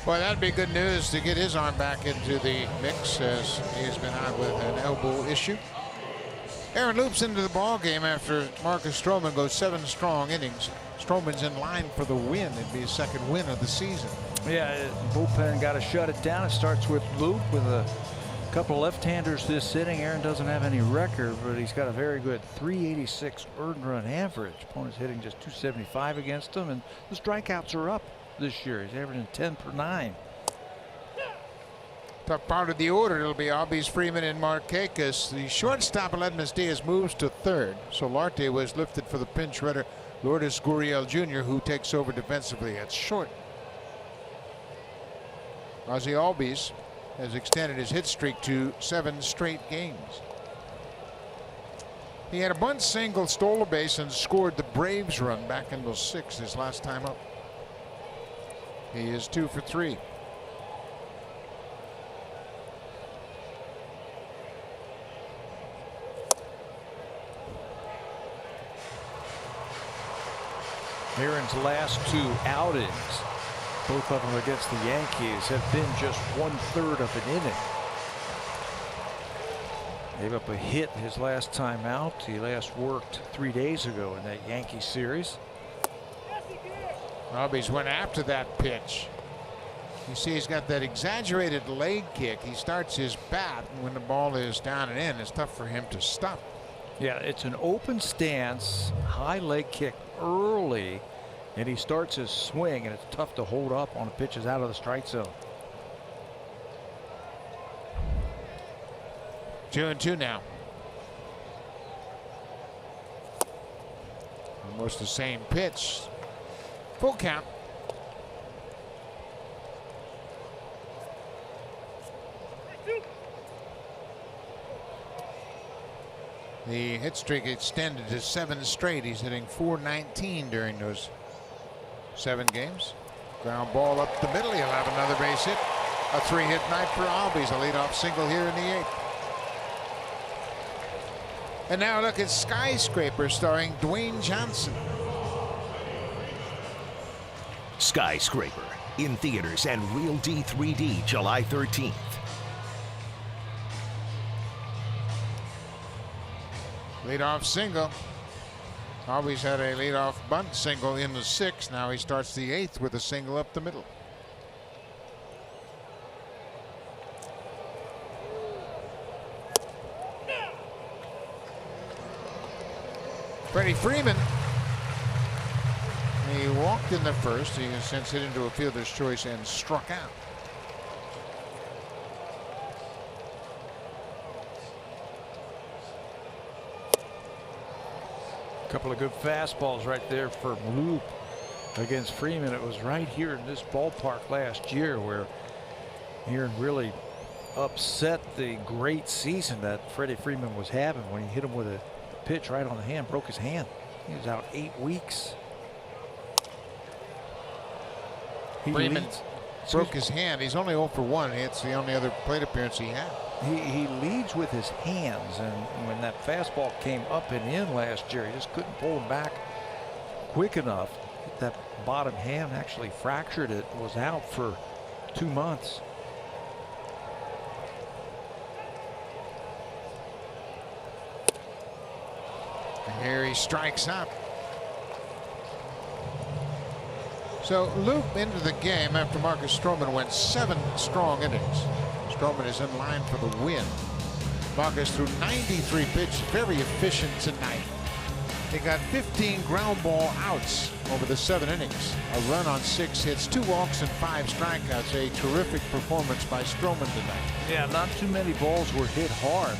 Well, that'd be good news to get his arm back into the mix, as he's been out with an elbow issue. Aaron loops into the ball game after Marcus Stroman goes 7 strong innings. Stroman's in line for the win. It'd be his 2nd win of the season. Yeah, bullpen got to shut it down. It starts with Loop with a couple of left-handers this inning. Aaron doesn't have any record, but he's got a very good 386 earned run average. Opponent's hitting just 275 against him, and the strikeouts are up this year. He's averaging 10 per 9. Top part of the order, it'll be Albies, Freeman, and Markakis. The shortstop, Aledmus Diaz, moves to 3rd. So Larte was lifted for the pinch runner, Lourdes Gurriel Jr., who takes over defensively at short. Ozzie Albies has extended his hit streak to 7 straight games. He had a bunt single, stole a base, and scored the Braves run back in the 6th his last time up. He is 2 for 3. Aaron's last 2 outings, both of them against the Yankees, have been just 1/3 of an inning. Gave up a hit his last time out. He last worked 3 days ago in that Yankee series. Albies went after that pitch. You see he's got that exaggerated leg kick. He starts his bat, and when the ball is down and in, it's tough for him to stop. Yeah, it's an open stance, high leg kick early, and he starts his swing, and it's tough to hold up on the pitches out of the strike zone. 2-2 now. Almost the same pitch. Full count. The hit streak extended to 7 straight. He's hitting .419 during those 7 games. Ground ball up the middle. He'll have another base hit. A 3-hit night for Albies. A leadoff single here in the 8th. And now look at Skyscraper starring Dwayne Johnson. Skyscraper in theaters and Real D 3D July 13th. Leadoff single. Always had a leadoff bunt single in the 6th. Now he starts the 8th with a single up the middle. Freddie Freeman. He walked in the 1st. He has since hit into a fielder's choice and struck out. A couple of good fastballs right there for Loop against Freeman. It was right here in this ballpark last year where Aaron really upset the great season that Freddie Freeman was having when he hit him with a pitch right on the hand, broke his hand. He was out 8 weeks. Freeman broke his hand. He's only 0 for 1. It's the only other plate appearance he had. He leads with his hands, and when that fastball came up and in last year, he just couldn't pull him back quick enough. That bottom hand actually fractured it, was out for 2 months. And here he strikes out. So Loop into the game after Marcus Stroman went 7 strong innings. Stroman is in line for the win. Marcus threw 93 pitches, very efficient tonight. He got 15 ground ball outs over the 7 innings. A run on 6 hits, 2 walks and 5 strikeouts. A terrific performance by Stroman tonight. Yeah, not too many balls were hit hard.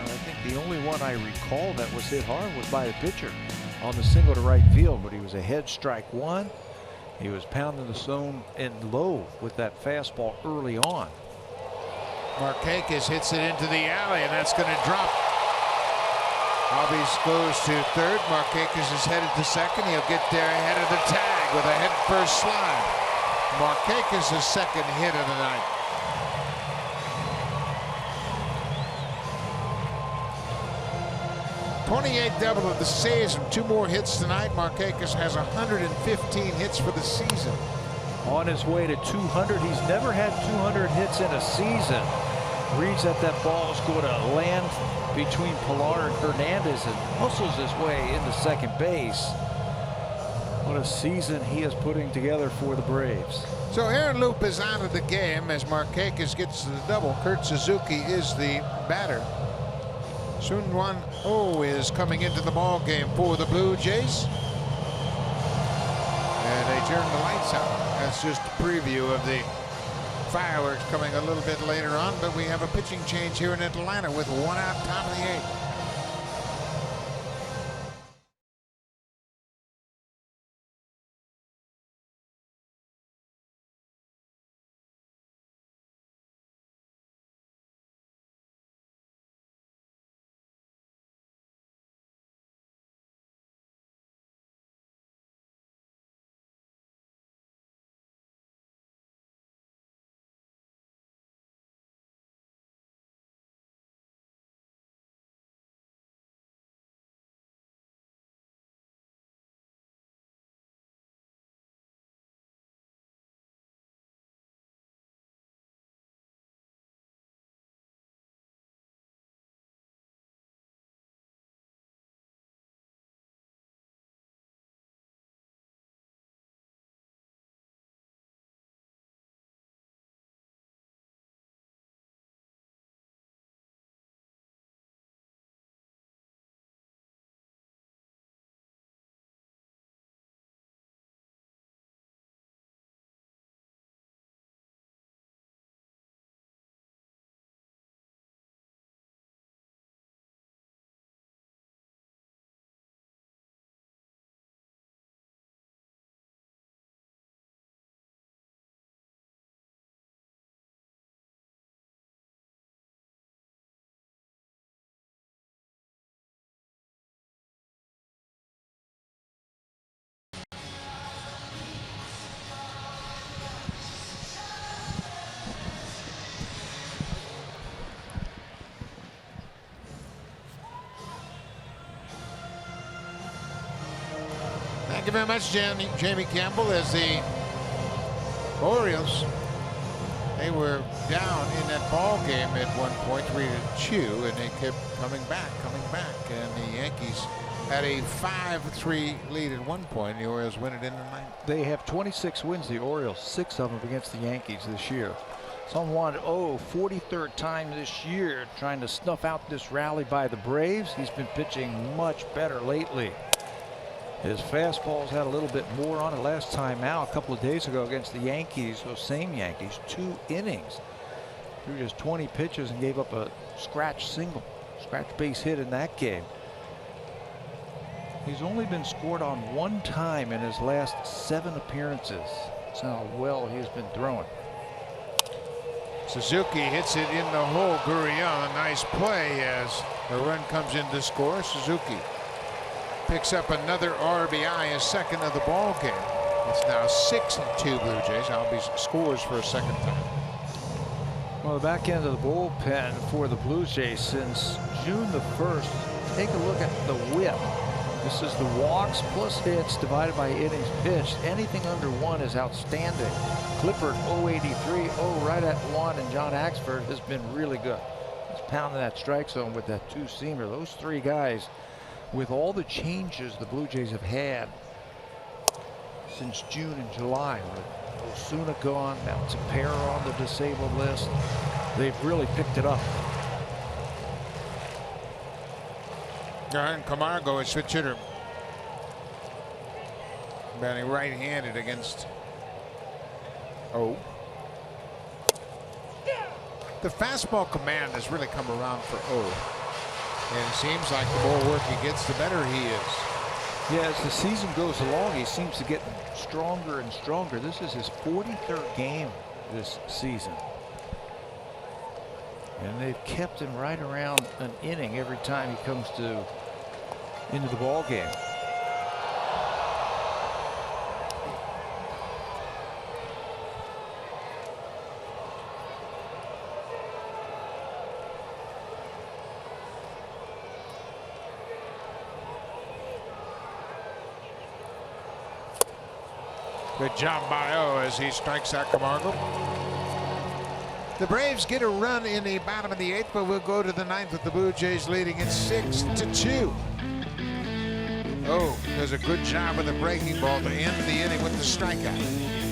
I think the only one I recall that was hit hard was by the pitcher on the single to right field, but he was ahead strike 1. He was pounding the zone and low with that fastball early on. Markakis hits it into the alley, and that's going to drop. Albies goes to 3rd. Markakis is headed to 2nd. He'll get there ahead of the tag with a head first slide. Markakis' 2nd hit of the night. .28 double of the season. 2 more hits tonight. Markakis has 115 hits for the season. On his way to 200. He's never had 200 hits in a season. Reads that ball is going to land between Pilar and Hernandez and hustles his way into second base. What a season he is putting together for the Braves. So Aaron Loop is out of the game as Markakis gets to the double. Kurt Suzuki is the batter. Sun-Wan Oh is coming into the ball game for the Blue Jays. And they turn the lights out. That's just a preview of the fireworks coming a little bit later on, but we have a pitching change here in Atlanta with 1 out, top of the 8th. Thank you very much, Jamie Campbell. As the Orioles, they were down in that ball game at one point, 3-2, and they kept coming back. And the Yankees had a 5-3 lead at one point. The Orioles win it in the ninth. They have 26 wins, the Orioles, 6 of them against the Yankees this year. Someone, 43rd time this year trying to snuff out this rally by the Braves. He's been pitching much better lately. His fastball's had a little bit more on it last time out a couple of days ago against the Yankees, those same Yankees, 2 innings. Threw just 20 pitches and gave up a scratch base hit in that game. He's only been scored on 1 time in his last 7 appearances. That's how well he's been throwing. Suzuki hits it in the hole. Gurriel, a nice play as a run comes in to score. Suzuki picks up another RBI, his second of the ball game. It's now 6-2 Blue Jays. Albies scores for a second time. Well, the back end of the bullpen for the Blue Jays since June the 1st. Take a look at the whip. This is the walks plus hits divided by innings pitched. Anything under 1 is outstanding. Clippard 083, right at 1, and John Axford has been really good. He's pounding that strike zone with that 2-seamer. Those 3 guys, with all the changes the Blue Jays have had since June and July, with Osuna gone, now Tepera on the disabled list, they've really picked it up. And Camargo, a switch hitter, batting right-handed against The fastball command has really come around for and it seems like the more work he gets, the better he is. Yeah, as the season goes along, he seems to get stronger and stronger. This is his 43rd game this season. And they've kept him right around an inning every time he comes into the ball game. Good job by O as he strikes out Camargo. The Braves get a run in the bottom of the 8th, but we'll go to the 9th with the Blue Jays leading it 6-2. Oh, does a good job with the breaking ball to end the inning with the strikeout.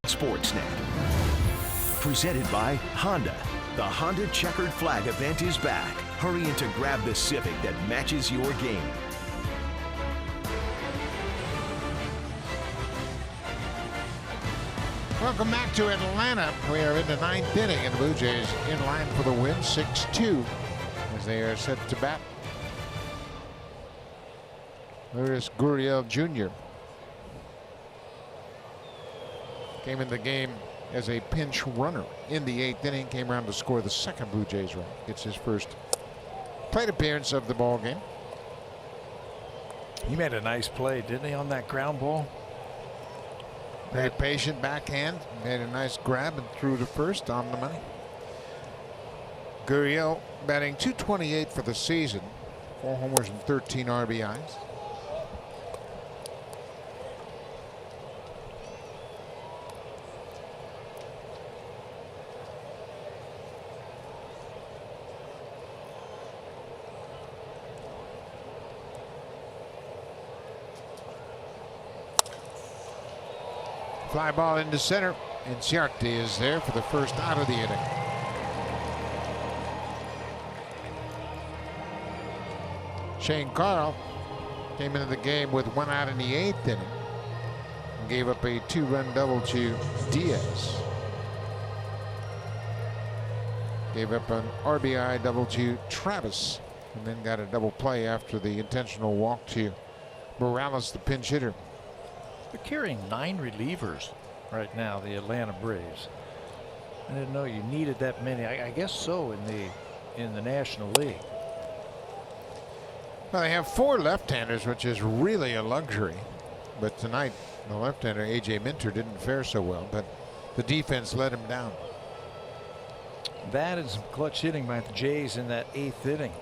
Sportsnet. Presented by Honda. The Honda Checkered Flag event is back. Hurry in to grab the Civic that matches your game. Welcome back to Atlanta. We are in the 9th inning, and the Blue Jays in line for the win, 6-2, as they are set to bat. There's Gurriel Jr. Came in the game as a pinch runner in the 8th inning. Came around to score the second Blue Jays run. Gets his first plate appearance of the ball game. He made a nice play, didn't he, on that ground ball? Very patient backhand. Made a nice grab and threw to first on the money. Gurriel batting .228 for the season. 4 homers and 13 RBIs. Fly ball into center, and Ciarte is there for the first out of the inning. Shane Carl came into the game with 1 out in the 8th inning and gave up a 2-run double to Diaz. Gave up an RBI double to Travis, and then got a double play after the intentional walk to Morales, the pinch hitter. They're carrying 9 relievers right now, the Atlanta Braves. I didn't know you needed that many. I guess so in the National League. Well, they have 4 left-handers, which is really a luxury. But tonight, the left-hander, A.J. Minter, didn't fare so well, but the defense let him down. That is some clutch hitting by the Jays in that 8th inning,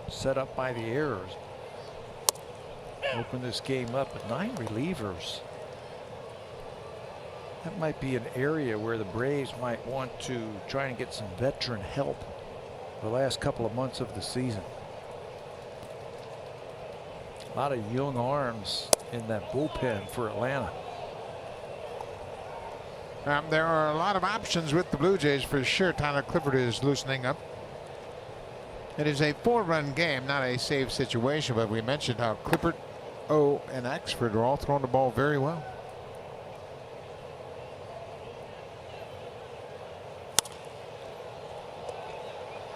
set up by the errors. Open this game up at 9 relievers. That might be an area where the Braves might want to try and get some veteran help the last couple of months of the season. A lot of young arms in that bullpen for Atlanta. There are a lot of options with the Blue Jays for sure. Tyler Clifford is loosening up. It is a 4-run game, not a save situation, but we mentioned how Clifford, O, and Axford are all throwing the ball very well.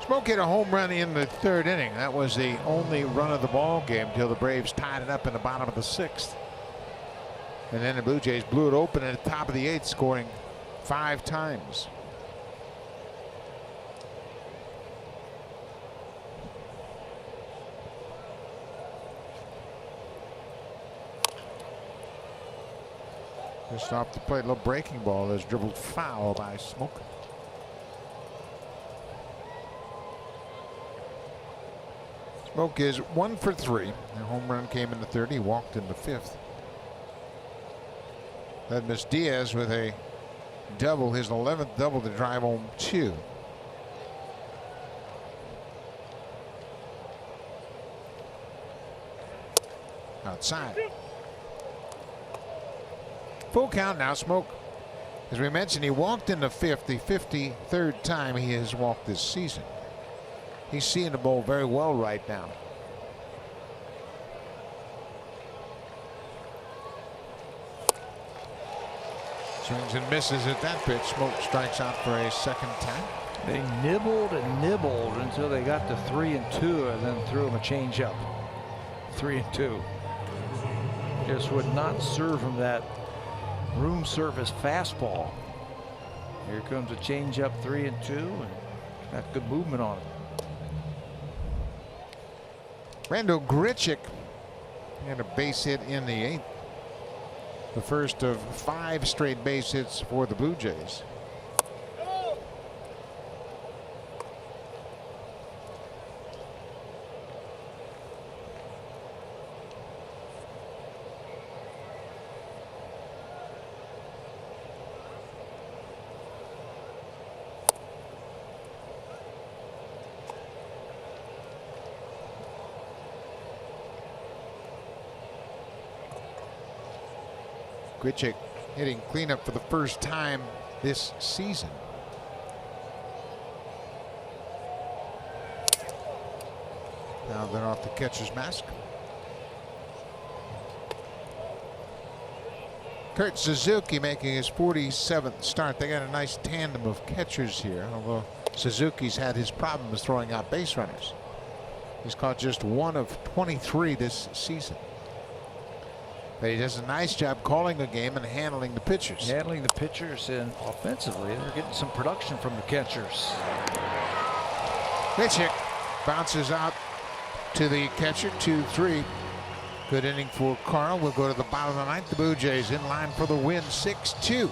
Smoke hit a home run in the 3rd inning. That was the only run of the ball game until the Braves tied it up in the bottom of the 6th. And then the Blue Jays blew it open at the top of the 8th, scoring 5 times. Just off the plate, a little breaking ball is dribbled foul by Smoke. Smoke is 1 for 3. The home run came in the 3rd. He walked in the 5th. That missed Diaz with a double, his 11th double to drive home 2. Outside. Full count now. Smoke, as we mentioned, he walked in the 5th, the 53rd time he has walked this season. He's seeing the ball very well right now. Swings and misses at that pitch. Smoke strikes out for a 2nd time. They nibbled and nibbled until they got to 3-2 and then threw him a changeup. 3-2. Just would not serve him that room service fastball. Here comes a changeup, 3-2, and got good movement on it. Randall Grichuk had a base hit in the 8th. The first of 5 straight base hits for the Blue Jays. Grichuk hitting cleanup for the first time this season. Now they're off the catcher's mask. Kurt Suzuki making his 47th start. They got a nice tandem of catchers here, although Suzuki's had his problems throwing out base runners. He's caught just 1 of 23 this season. But he does a nice job calling the game and handling the pitchers. Handling the pitchers, and offensively, they're getting some production from the catchers. Pitch hit bounces out to the catcher, 2-3. Good inning for Carl. We'll go to the bottom of the ninth. The Blue Jays in line for the win, 6-2.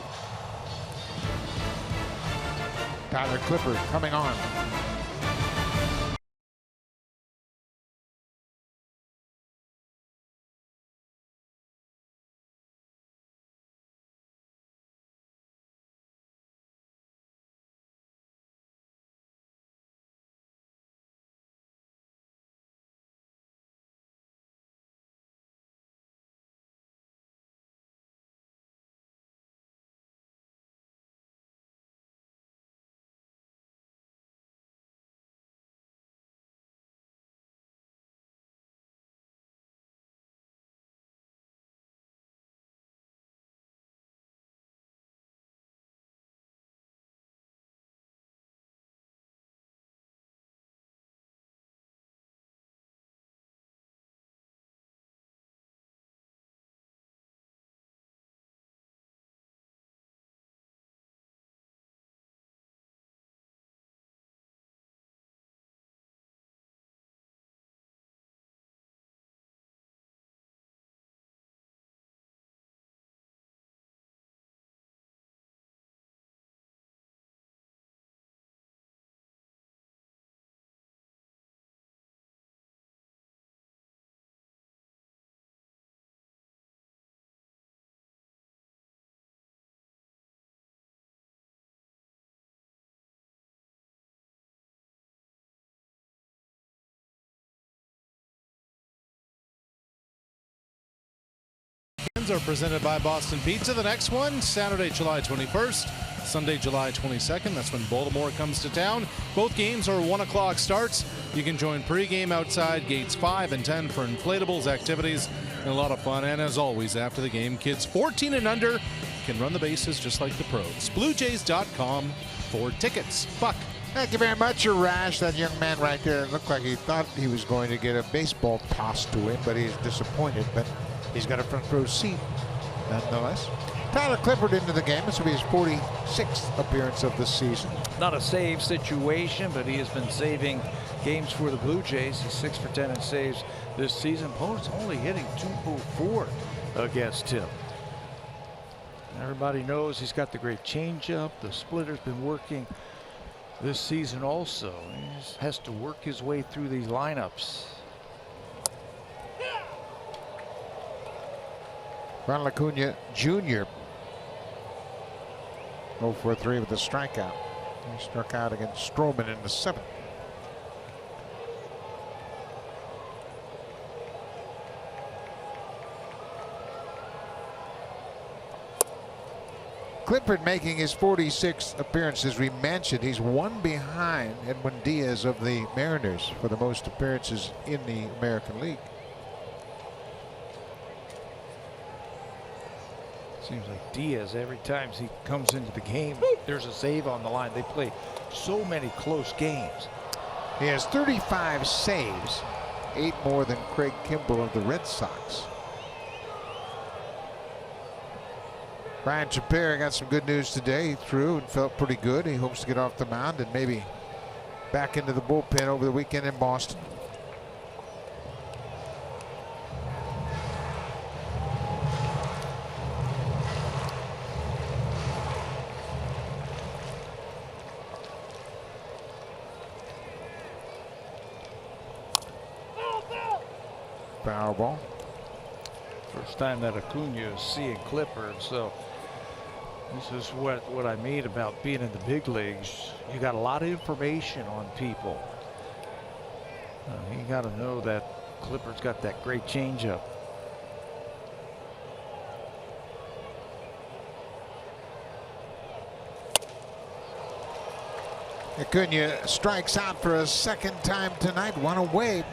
Tyler Clippard coming on. Are presented by Boston Pizza. The next one, Saturday, July 21st, Sunday, July 22nd. That's when Baltimore comes to town. Both games are 1 o'clock starts. You can join pregame outside gates 5 and 10 for inflatables, activities, and a lot of fun. And as always, after the game, kids 14 and under can run the bases just like the pros. BlueJays.com for tickets. Buck. Thank you very much, Rash. That young man right there looked like he thought he was going to get a baseball tossed to him, but he's disappointed. But he's got a front row seat nonetheless. Tyler Clippard into the game. This will be his 46th appearance of the season. Not a save situation, but he has been saving games for the Blue Jays. He's 6 for 10 in saves this season. Opponent's only hitting .204 against him. Everybody knows he's got the great changeup. The splitter's been working this season also. He just has to work his way through these lineups. Ronald Acuna Jr. 0 for 3 with a strikeout. He struck out against Stroman in the 7th. Clippard making his 46th appearance. As we mentioned, he's one behind Edwin Diaz of the Mariners for the most appearances in the American League. Seems like Diaz, every time he comes into the game, there's a save on the line. They play so many close games. He has 35 saves, 8 more than Craig Kimbrell of the Red Sox. Ryan Shapiro got some good news today. He threw and felt pretty good. He hopes to get off the mound and maybe back into the bullpen over the weekend in Boston. Foul ball. First time that Acuna is seeing Clippard, so this is what I mean about being in the big leagues. You got a lot of information on people. You got to know that Clippard's got that great changeup. Acuna strikes out for a second time tonight, one away.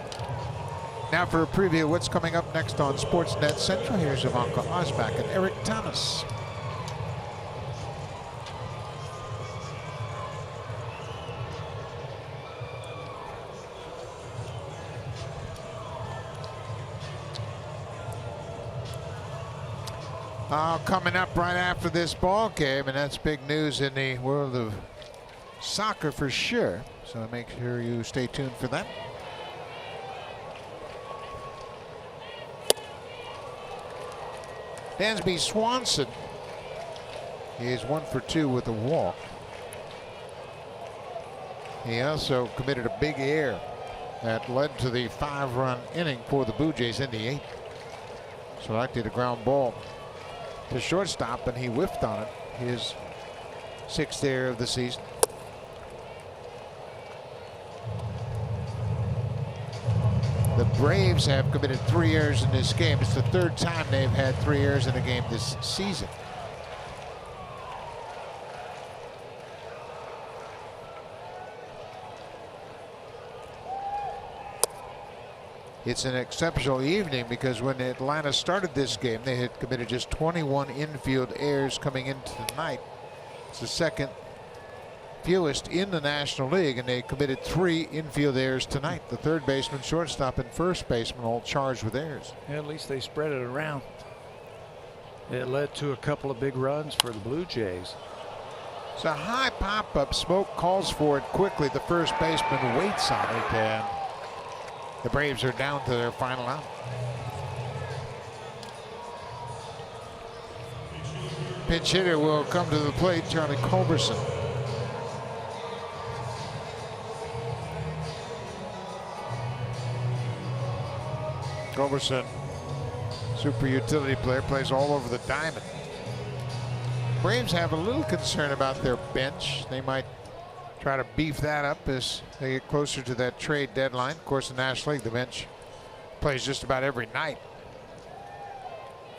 Now for a preview of what's coming up next on Sportsnet Central. Here's Ivanka Osbach and Eric Thomas. Coming up right after this ball game, and that's big news in the world of soccer for sure. So make sure you stay tuned for that. Dansby Swanson is 1 for 2 with a walk. He also committed a big error that led to the 5-run inning for the Blue Jays in the 8th. Selected a ground ball to shortstop, and he whiffed on it. His 6th error of the season. The Braves have committed 3 errors in this game. It's the 3rd time they've had 3 errors in a game this season. It's an exceptional evening because when Atlanta started this game, they had committed just 21 infield errors coming into the night. It's the 2nd fewest in the National League, and they committed 3 infield errors tonight. The 3rd baseman, shortstop, and 1st baseman all charged with errors. Yeah, at least they spread it around. It led to a couple of big runs for the Blue Jays. It's a high pop-up. Smoke calls for it quickly. The 1st baseman waits on it, and the Braves are down to their final out. Pinch hitter will come to the plate, Charlie Culberson. Culberson, super utility player, plays all over the diamond. Braves have a little concern about their bench. They might try to beef that up as they get closer to that trade deadline. Of course, in the National League, the bench plays just about every night.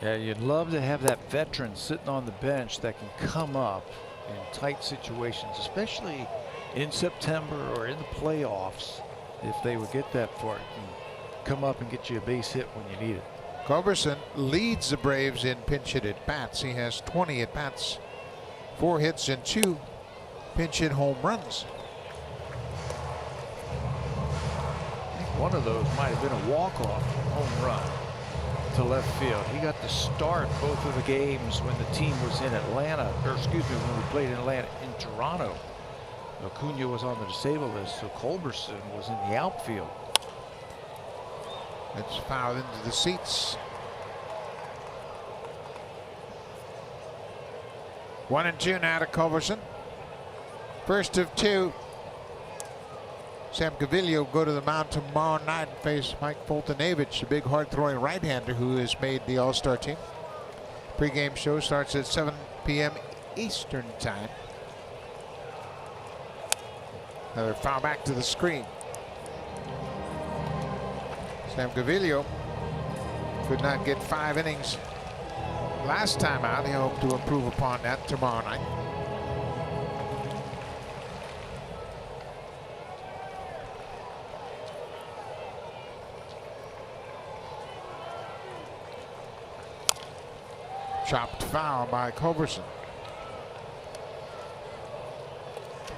Yeah, you'd love to have that veteran sitting on the bench that can come up in tight situations, especially in September or in the playoffs, if they would get that far, and come up and get you a base hit when you need it. Culberson leads the Braves in pinch hit at bats. He has 20 at bats, 4 hits and 2 pinch hit home runs. I think one of those might have been a walk-off home run to left field. He got to start both of the games when the team was in Atlanta, or excuse me, when we played in Atlanta in Toronto. Acuna was on the disabled list, so Culberson was in the outfield. It's fouled into the seats. 1-2 now to Culberson. First of 2. Sam Gaviglio will go to the mound tomorrow night and face Mike Foltynewicz, a big hard-throwing right-hander who has made the All-Star team. Pre-game show starts at 7 p.m. Eastern time. Another foul back to the screen. Sam Gaviglio could not get 5 innings last time out. He'll hope to improve upon that tomorrow night. Chopped foul by Culberson.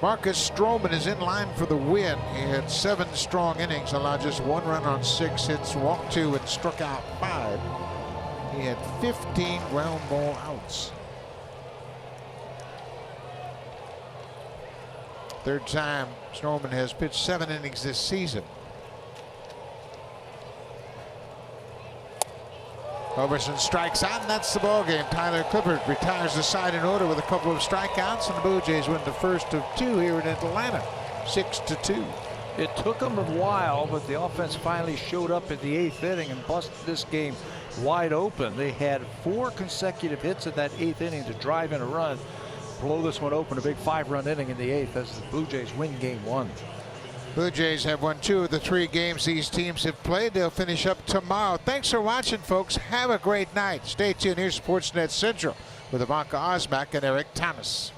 Marcus Stroman is in line for the win. He had 7 strong innings, allowed just 1 run on 6 hits, walked 2, and struck out 5. He had 15 ground ball outs. 3rd time Stroman has pitched 7 innings this season. Culberson strikes out, and that's the ball game. Tyler Clippard retires the side in order with a couple of strikeouts, and the Blue Jays win the first of 2 here in Atlanta, 6-2. It took them a while, but the offense finally showed up in the 8th inning and busted this game wide open. They had 4 consecutive hits in that 8th inning to drive in a run. Blow this one open, a big 5-run inning in the 8th as the Blue Jays win game 1. Blue Jays have won 2 of the 3 games these teams have played. They'll finish up tomorrow. Thanks for watching, folks. Have a great night. Stay tuned. Here's Sportsnet Central with Ivanka Osmak and Eric Thomas.